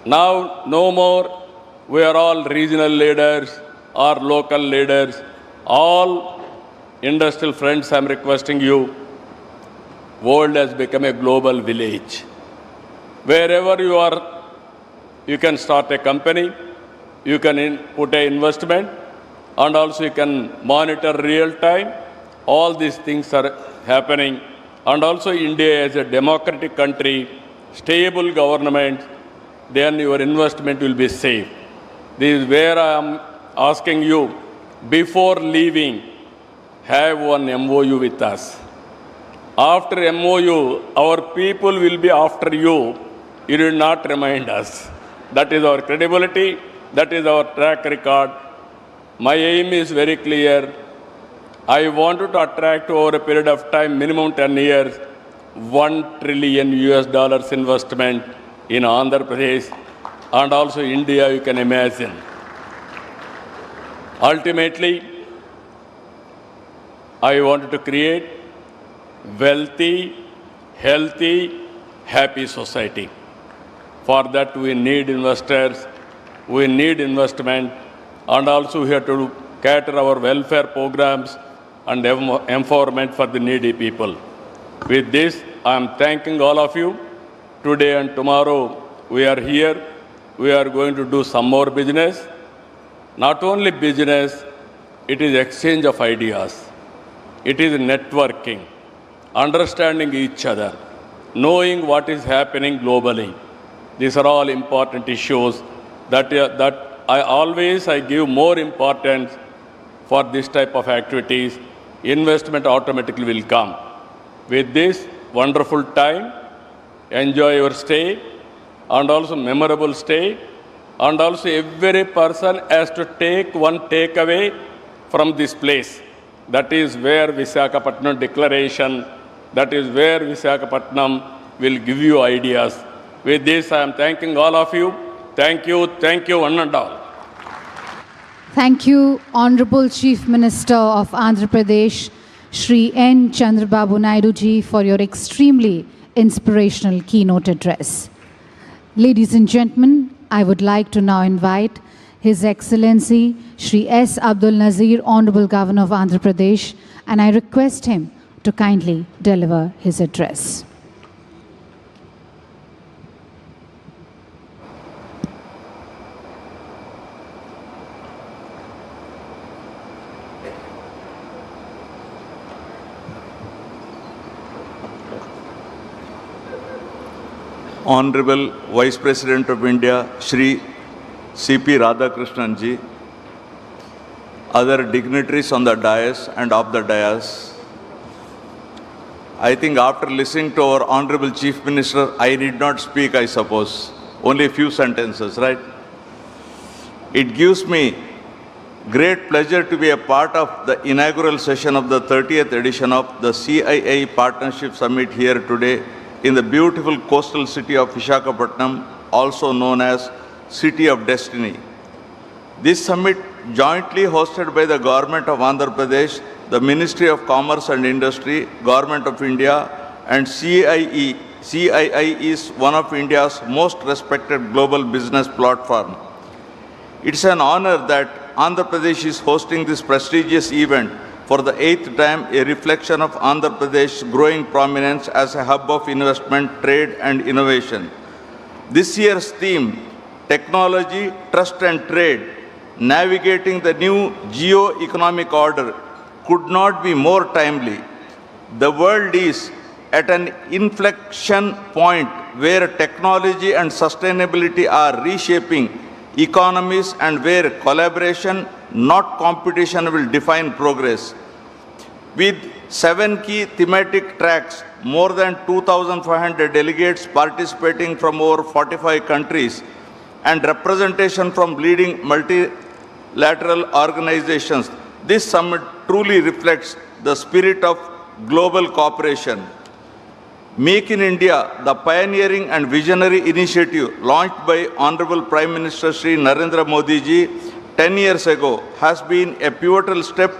Now, no more, we are all regional leaders or local leaders. All industrial friends, I am requesting you, world has become a global village. Wherever you are, you can start a company, you can put an investment, and also you can monitor real time. All these things are happening. And also India is a democratic country, stable government, then your investment will be safe. This is where I am asking you, before leaving, have one MOU with us. After MOU, our people will be after you. You will not remind us. That is our credibility. That is our track record. My aim is very clear. I wanted to attract over a period of time, minimum 10 years, $1 trillion investment in Andhra Pradesh and also India, you can imagine. Ultimately, I wanted to create wealthy, healthy, happy society. For that, we need investors, we need investment, and also we have to cater our welfare programs and empowerment for the needy people. With this, I am thanking all of you. Today and tomorrow, we are here. We are going to do some more business. Not only business, it is exchange of ideas. It is networking, understanding each other, knowing what is happening globally. These are all important issues that I give more importance for this type of activities. Investment automatically will come. With this wonderful time, enjoy your stay and also memorable stay, and also every person has to take one takeaway from this place. That is where Visakhapatnam declaration, that is where Visakhapatnam will give you ideas. With this, I am thanking all of you. Thank you, one and all. Thank you, Honorable Chief Minister of Andhra Pradesh, Shri N. Chandrababu Naidu ji, for your extremely inspirational keynote address. Ladies and gentlemen, I would like to now invite His Excellency Shri S. Abdul Nazir, Honorable Governor of Andhra Pradesh, and I request him to kindly deliver his address. Honorable Vice President of India, Shri C.P. Radhakrishnan ji, other dignitaries on the dais and off the dais, I think after listening to our Honorable Chief Minister, I need not speak, I suppose. Only a few sentences, right? It gives me great pleasure to be a part of the inaugural session of the 30th edition of the CII Partnership Summit here today in the beautiful coastal city of Visakhapatnam, also known as City of Destiny. This summit, jointly hosted by the Government of Andhra Pradesh, the Ministry of Commerce and Industry, Government of India, and CII. CII is one of India's most respected global business platform. It's an honor that Andhra Pradesh is hosting this prestigious event for the 8th time, a reflection of Andhra Pradesh's growing prominence as a hub of investment, trade, and innovation. This year's theme, Technology, Trust and Trade, Navigating the New Geo-Economic Order, could not be more timely. The world is at an inflection point where technology and sustainability are reshaping economies and where collaboration, not competition, will define progress. With 7 key thematic tracks, more than 2,500 delegates participating from over 45 countries, and representation from leading multilateral organizations, this summit truly reflects the spirit of global cooperation. Make in India, the pioneering and visionary initiative launched by Honorable Prime Minister Shri Narendra Modi ji 10 years ago, has been a pivotal step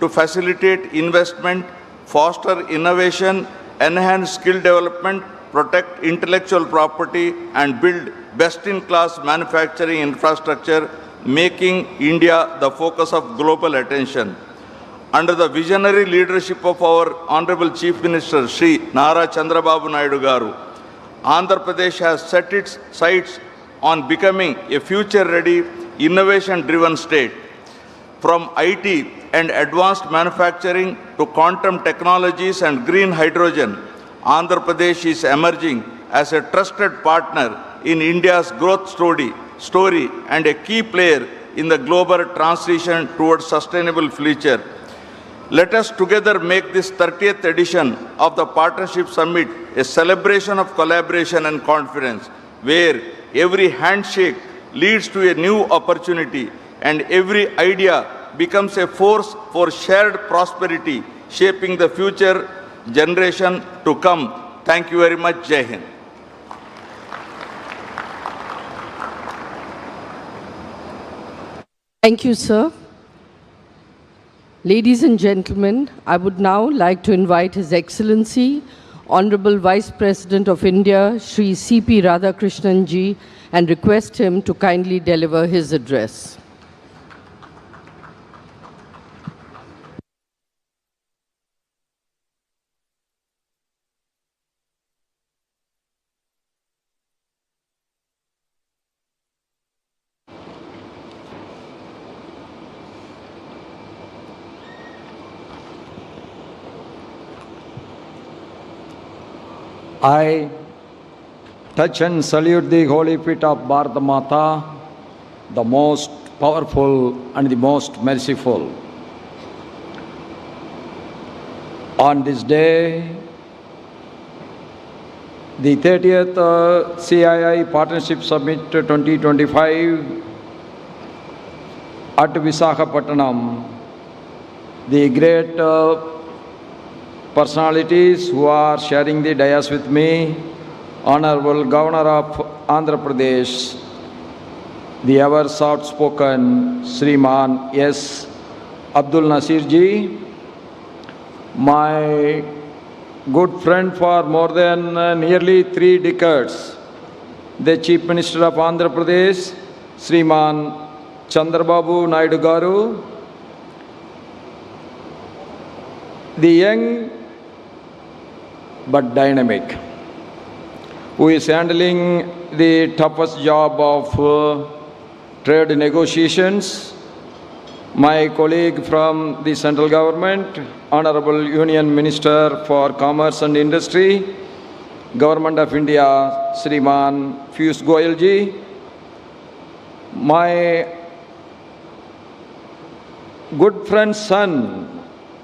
to facilitate investment, foster innovation, enhance skill development, protect intellectual property, and build best-in-class manufacturing infrastructure, making India the focus of global attention. Under the visionary leadership of our Honorable Chief Minister, Shri Nara Chandrababu Naidu Garu, Andhra Pradesh has set its sights on becoming a future-ready, innovation-driven state. From IT and advanced manufacturing to quantum technologies and green hydrogen, Andhra Pradesh is emerging as a trusted partner in India's growth story and a key player in the global transition towards sustainable future. Let us together make this 30th edition of the Partnership Summit a celebration of collaboration and confidence, where every handshake leads to a new opportunity and every idea becomes a force for shared prosperity, shaping the future generation to come. Thank you very much. Jai Hind. Thank you, sir. Ladies and gentlemen, I would now like to invite His Excellency, Honorable Vice President of India, Shri C.P. Radhakrishnan ji, and request him to kindly deliver his address. I touch and salute the holy feet of Bharata Mata, the most powerful and the most merciful. On this day, the 30th CII Partnership Summit 2025 at Visakhapatnam, the great personalities who are sharing the dais with me, Honorable Governor of Andhra Pradesh, the ever soft-spoken Sriman S. Abdul Nasir ji, my good friend for more than nearly 3 decades, the Chief Minister of Andhra Pradesh, Sriman Chandrababu Naidu Garu, the young but dynamic, who is handling the toughest job of trade negotiations, my colleague from the central government, Honorable Union Minister for Commerce and Industry, Government of India, Sriman Piyush Goyal ji, my good friend's son,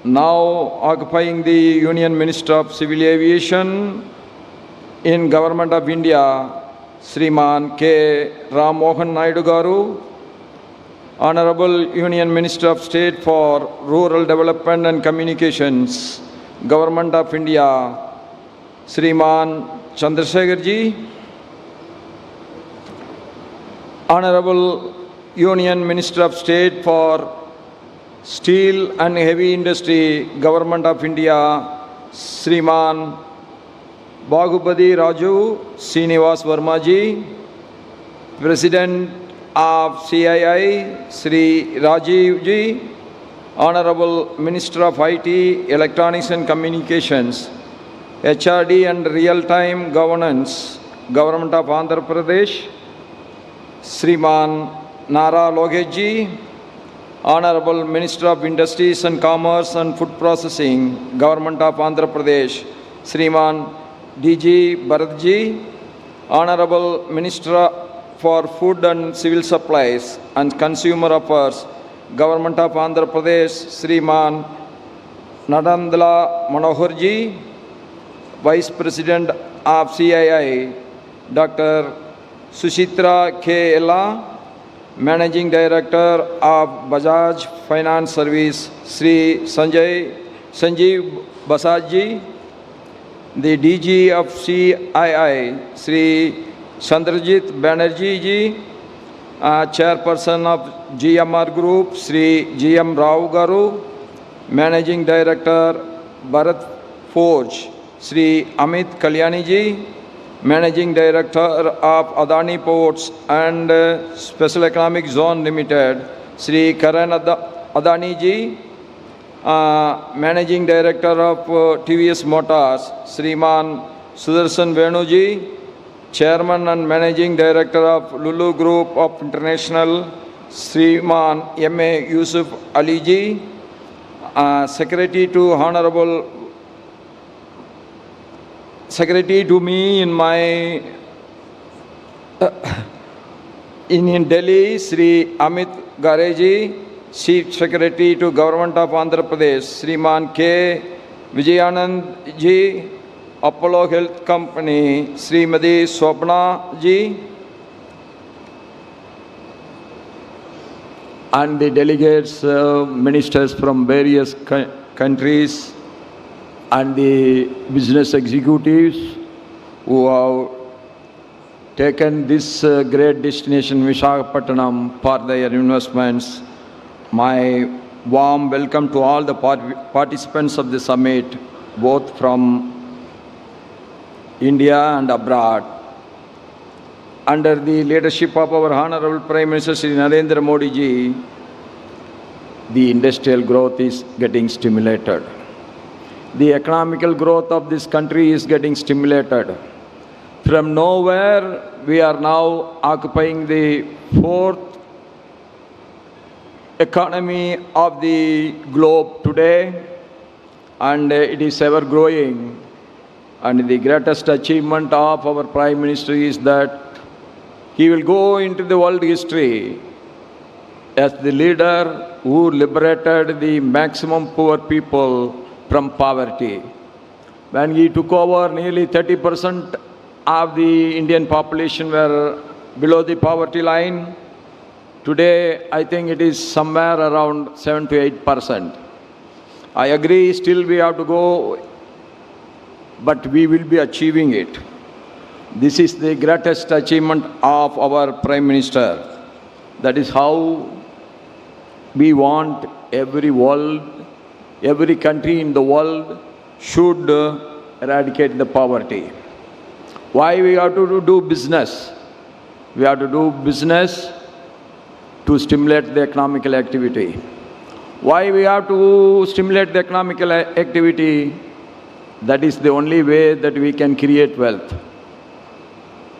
now occupying the Union Minister of Civil Aviation in Government of India, Sriman K. Ram Mohan Naidu Garu, Honorable Union Minister of State for Rural Development and Communications, Government of India, Sriman Chandrasekhar ji, Honorable Union Minister of State for Steel and Heavy Industry, Government of India, Sriman Baghupati Raju Srinivas Verma ji, President of CII, Sri Rajiv ji, Honorable Minister of IT, Electronics and Communications, HRD and Real-Time Governance, Government of Andhra Pradesh, Sriman Nara Logesh ji, Honorable Minister of Industries and Commerce and Food Processing, Government of Andhra Pradesh, Sriman DG Bharat ji, Honorable Minister for Food and Civil Supplies and Consumer Affairs, Government of Andhra Pradesh, Sriman Nadandla Manohar ji, Vice President of CII, Dr. Suchitra K. Ella, Managing Director of Bajaj Finance Service, Sri Sanjeev Basaj ji, the DG of CII, Sri Chandrajit Banerjee ji, Chairperson of GMR Group, Sri GM Rao Garu, Managing Director Bharat Forge, Sri Amit Kalyani ji, Managing Director of Adani Ports and Special Economic Zone Limited, Sri Karan Adani ji, Managing Director of TVS Motors, Sriman Sudarshan Venu ji, Chairman and Managing Director of Lulu Group of International, Sriman M.A. Yusuf Ali ji, Secretary to me in my in Delhi, Sri Amit Gareji, Chief Secretary to Government of Andhra Pradesh, Sriman K. Vijayanand ji, Apollo Health Company, Srimati Swapna ji, and the delegates, ministers from various countries, and the business executives who have taken this great destination, Visakhapatnam, for their investments. My warm welcome to all the participants of the summit, both from India and abroad. Under the leadership of our Honorable Prime Minister Shri Narendra Modi ji, the industrial growth is getting stimulated. The economical growth of this country is getting stimulated. From nowhere, we are now occupying the 4th economy of the globe today, and it is ever growing. And the greatest achievement of our Prime Minister is that he will go into the world history as the leader who liberated the maximum poor people from poverty. When he took over, nearly 30% of the Indian population were below the poverty line. Today, I think it is somewhere around 7 to 8%. I agree, still we have to go, but we will be achieving it. This is the greatest achievement of our Prime Minister. That is how we want every country in the world should eradicate the poverty. Why we have to do business? We have to do business to stimulate the economical activity. Why we have to stimulate the economical activity? That is the only way that we can create wealth.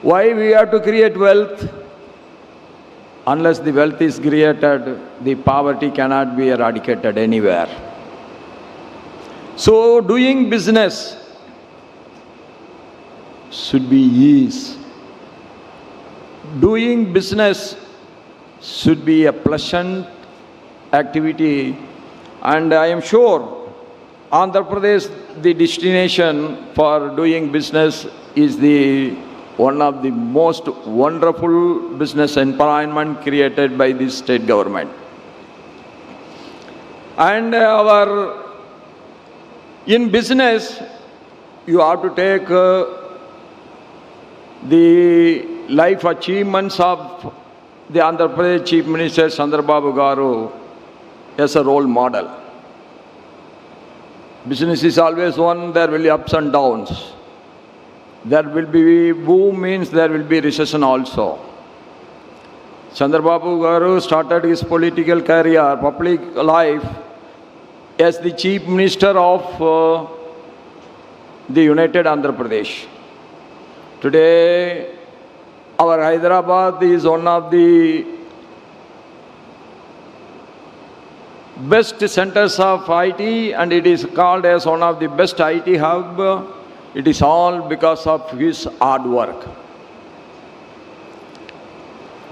Why we have to create wealth? Unless the wealth is created, the poverty cannot be eradicated anywhere. So doing business should be ease. Doing business should be a pleasant activity, and I am sure Andhra Pradesh, the destination for doing business, is one of the most wonderful business environment created by this state government. And in business, you have to take the life achievements of the Andhra Pradesh Chief Minister Chandrababu Garu as a role model. Business is always one, there will be ups and downs. There will be boom, means there will be recession also. Chandrababu Garu started his political career, public life, as the Chief Minister of the United Andhra Pradesh. Today, our Hyderabad is one of the best centers of IT, and it is called as one of the best IT hub. It is all because of his hard work.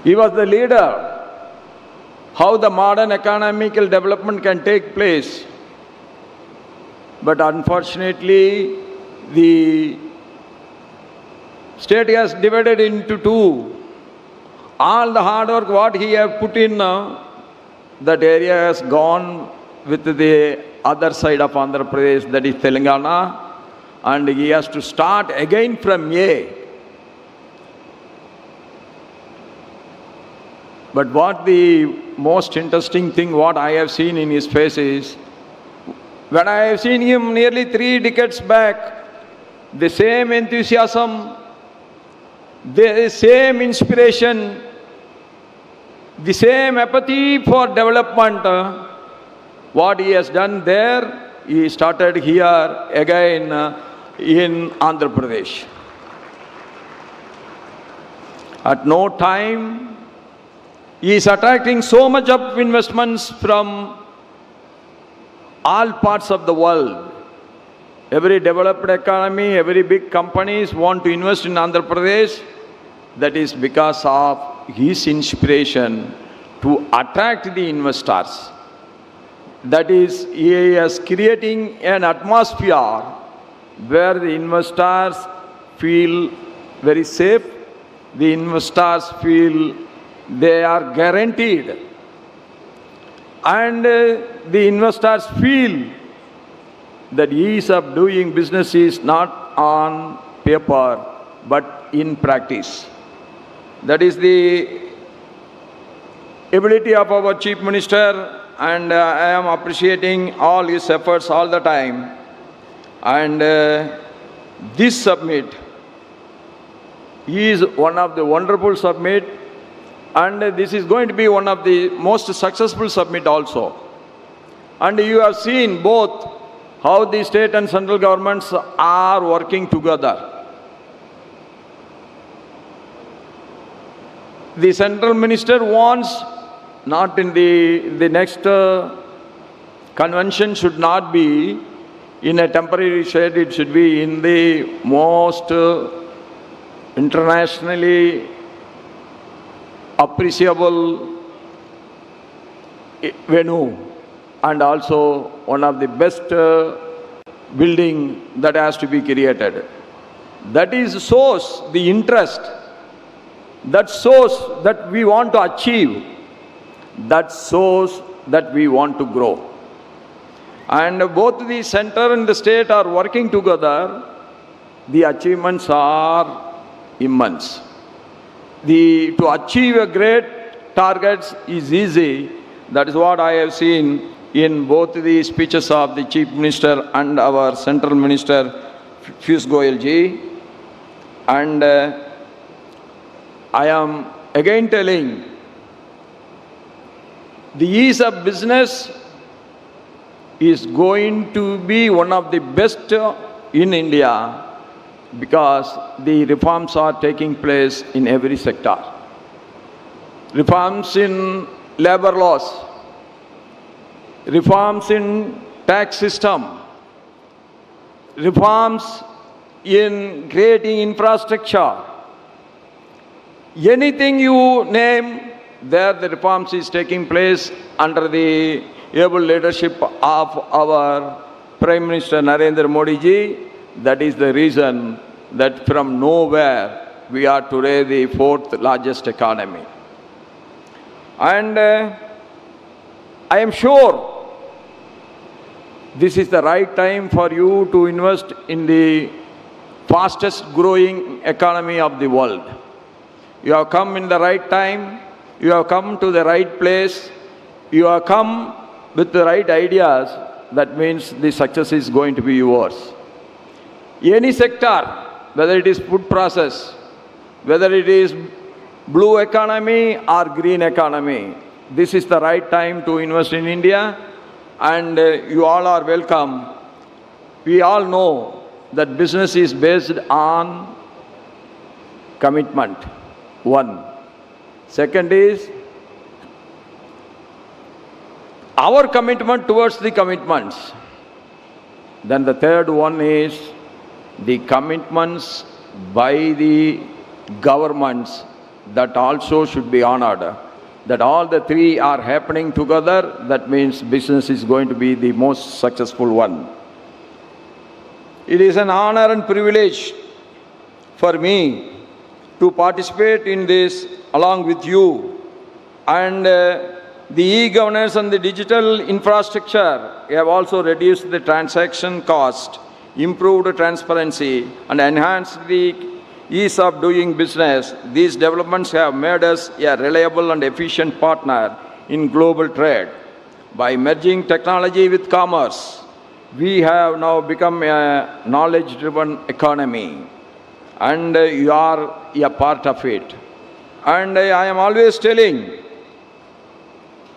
He was the leader. How the modern economical development can take place. But unfortunately, the state has divided into two. All the hard work what he have put in, that area has gone with the other side of Andhra Pradesh, that is Telangana, and he has to start again from A. But what the most interesting thing what I have seen in his face is, when I have seen him nearly 3 decades back, the same enthusiasm, the same inspiration, the same apathy for development, what he has done there, he started here again in Andhra Pradesh. At no time, he is attracting so much of investments from all parts of the world. Every developed economy, every big companies want to invest in Andhra Pradesh. That is because of his inspiration to attract the investors. That is, he is creating an atmosphere where the investors feel very safe, the investors feel they are guaranteed, and the investors feel that ease of doing business is not on paper but in practice. That is the ability of our Chief Minister, and I am appreciating all his efforts all the time. And this summit is one of the wonderful summit, and this is going to be one of the most successful summit also. And you have seen both how the state and central governments are working together. The central minister wants, not in the next convention should not be in a temporary shed, it should be in the most internationally appreciable venue, and also one of the best building that has to be created. That is shows the interest, that shows that we want to achieve, that shows that we want to grow. And both the center and the state are working together. The achievements are immense. To achieve a great targets is easy. That is what I have seen in both the speeches of the Chief Minister and our Central Minister, Piyush Goyal ji. And I am again telling, the ease of business is going to be one of the best in India, because the reforms are taking place in every sector. Reforms in labor laws, reforms in tax system, reforms in creating infrastructure. Anything you name, there the reforms is taking place under the able leadership of our Prime Minister Narendra Modi ji. That is the reason that from nowhere we are today the fourth largest economy. And I am sure this is the right time for you to invest in the fastest growing economy of the world. You have come in the right time, you have come to the right place, you have come with the right ideas. That means the success is going to be yours. Any sector, whether it is food process, whether it is blue economy or green economy, this is the right time to invest in India, and you all are welcome. We all know that business is based on commitment, one. Second is our commitment towards the commitments. Then the third one is the commitments by the governments that also should be honored. That all the three are happening together, that means business is going to be the most successful one. It is an honor and privilege for me to participate in this along with you. And the e-governance and the digital infrastructure have also reduced the transaction cost, improved transparency, and enhanced the ease of doing business. These developments have made us a reliable and efficient partner in global trade. By merging technology with commerce, we have now become a knowledge-driven economy, and you are a part of it. And I am always telling,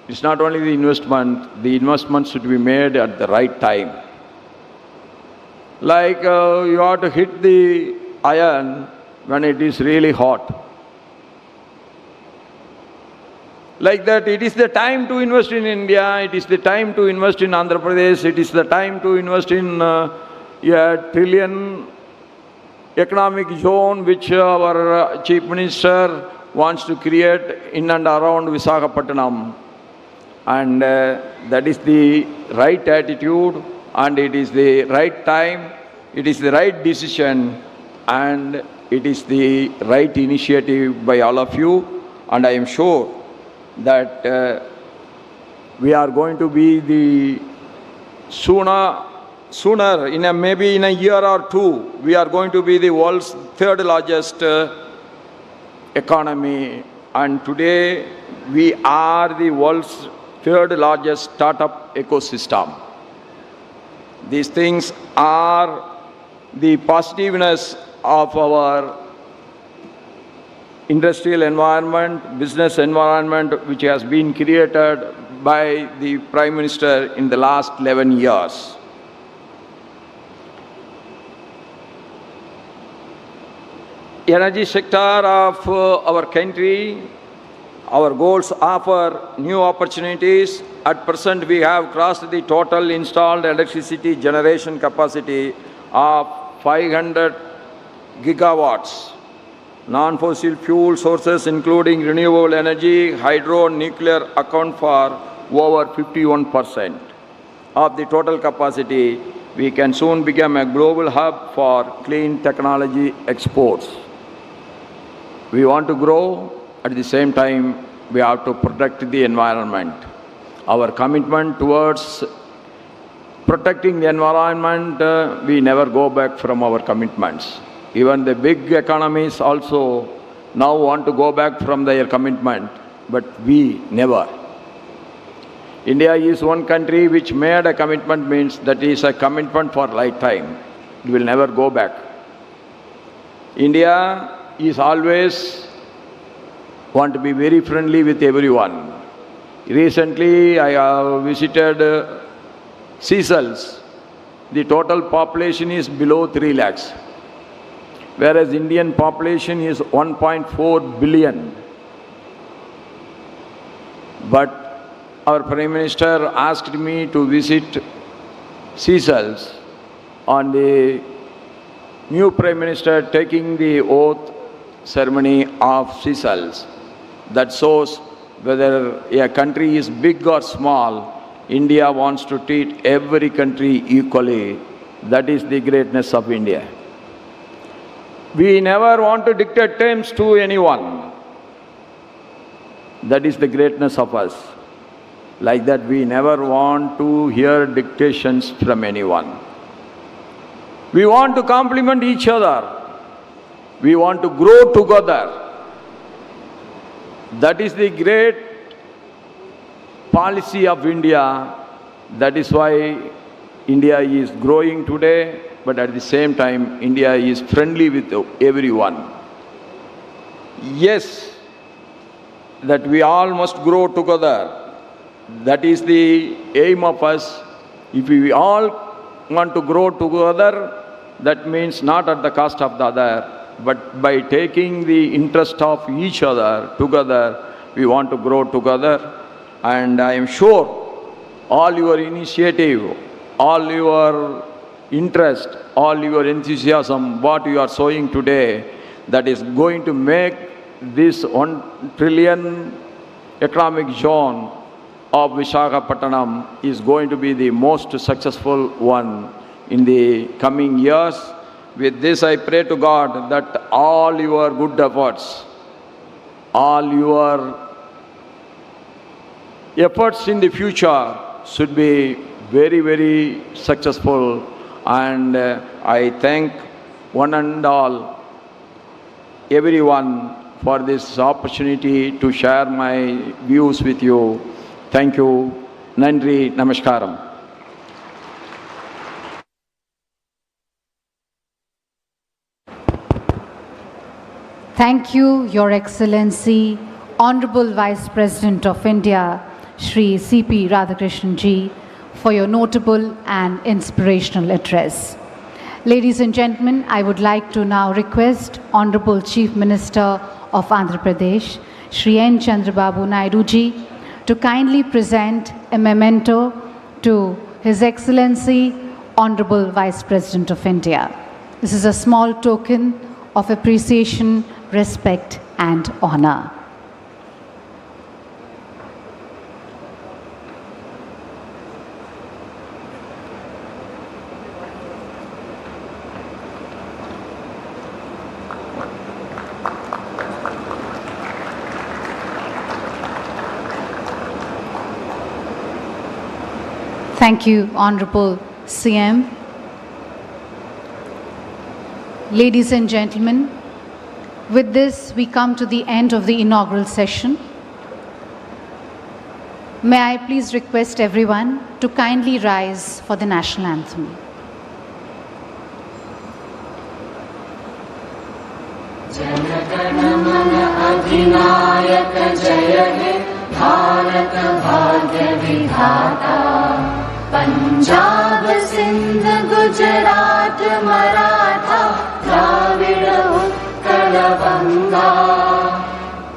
it's not only the investment should be made at the right time. Like you have to hit the iron when it is really hot. Like that, it is the time to invest in India, it is the time to invest in Andhra Pradesh, it is the time to invest in a trillion economic zone which our Chief Minister wants to create in and around Visakhapatnam. And that is the right attitude, and it is the right time, it is the right decision, and it is the right initiative by all of you. And I am sure that we are going to be the sooner in maybe in a year or two, we are going to be the world's third largest economy. And today we are the world's third largest startup ecosystem. These things are the positiveness of our industrial environment, business environment, which has been created by the Prime Minister in the last 11 years. Energy sector of our country, our goals offer new opportunities at present we have crossed the total installed electricity generation capacity of 500 gigawatts. Non-fossil fuel sources including renewable energy, hydro, nuclear account for over 51% of the total capacity. We can soon become a global hub for clean technology exports. We want to grow, at the same time we have to protect the environment. Our commitment towards protecting the environment, we never go back from our commitments. Even the big economies also now want to go back from their commitment, but we never. India is one country which made a commitment, means that is a commitment for lifetime. It will never go back. India is always want to be very friendly with everyone. Recently I have visited Seychelles. The total population is below 3 lakhs. Whereas Indian population is 1.4 billion. But our Prime Minister asked me to visit Seychelles on the new Prime Minister taking the oath ceremony of Seychelles. That shows whether a country is big or small, India wants to treat every country equally. That is the greatness of India. We never want to dictate terms to anyone. That is the greatness of us. Like that, we never want to hear dictations from anyone. We want to complement each other. We want to grow together. That is the great policy of India. That is why India is growing today, but at the same time, India is friendly with everyone. Yes, that we all must grow together. That is the aim of us. If we all want to grow together, that means not at the cost of the other, but by taking the interest of each other together, we want to grow together. And I am sure all your initiative, all your interest, all your enthusiasm, what you are showing today, that is going to make this 1 trillion economic zone of Visakhapatnam is going to be the most successful one in the coming years. With this, I pray to God that all your good efforts, all your efforts in the future should be very, very successful. And I thank one and all, everyone, for this opportunity to share my views with you. Thank you. Nandri, Namaskaram. Thank you, Your Excellency, Honorable Vice President of India, Shri C.P. Radhakrishnan Ji, for your notable and inspirational address. Ladies and gentlemen, I would like to now request Honorable Chief Minister of Andhra Pradesh, Shri N. Chandrababu Naidu Ji, to kindly present a memento to His Excellency, Honorable Vice President of India. This is a small token of appreciation, respect, and honor. Thank you, Honorable CM. Ladies and gentlemen, with this we come to the end of the inaugural session. May I please request everyone to kindly rise for the national anthem. Punjab Sindh Gujarat Maratha Dravida Utkal बंगा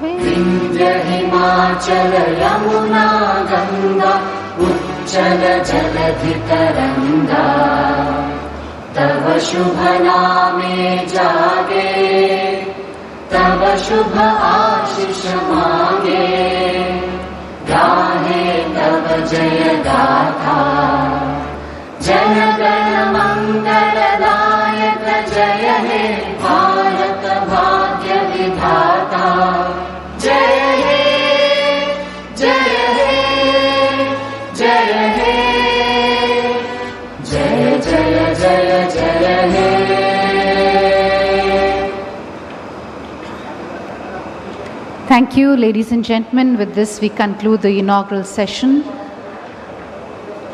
विंध्य हिमाचल यमुना गंगा उच्चल जलधितरङ्गा तव शुभ नामे जागे तव शुभ आशीष मांगे गाहे तव जय गाथा जन गण मंगलदायक जय हे भारत भाग्य विधाता जय हे जय हे जय हे जय जय जय जय हे. Thank you, ladies and gentlemen. With this, we conclude the inaugural session.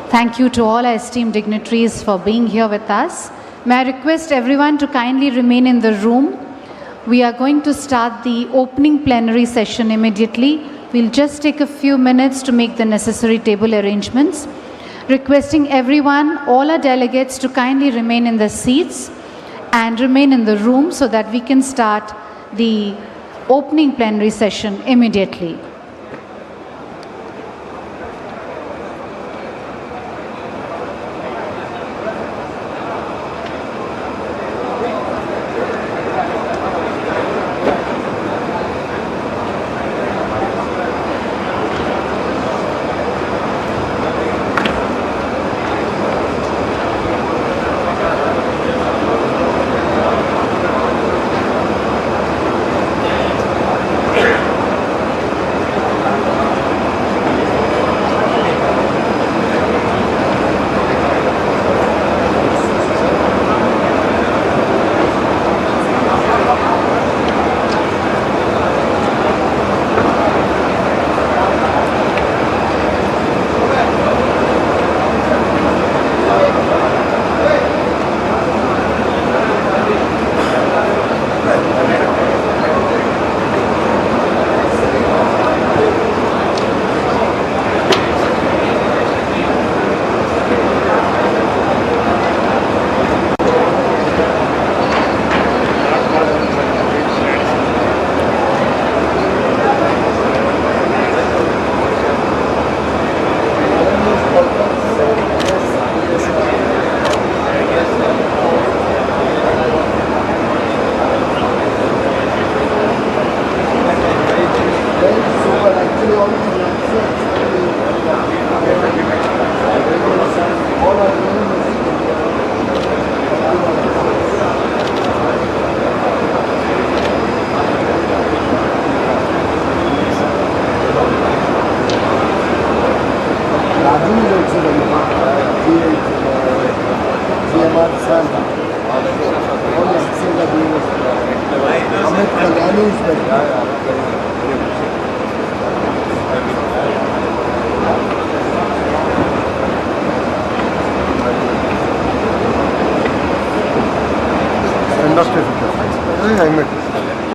Thank you to all our esteemed dignitaries for being here with us. May I request everyone to kindly remain in the room. We are going to start the opening plenary session immediately. We'll just take a few minutes to make the necessary table arrangements. Requesting everyone, all our delegates, to kindly remain in their seats and remain in the room so that we can start the opening plenary session immediately. Industry.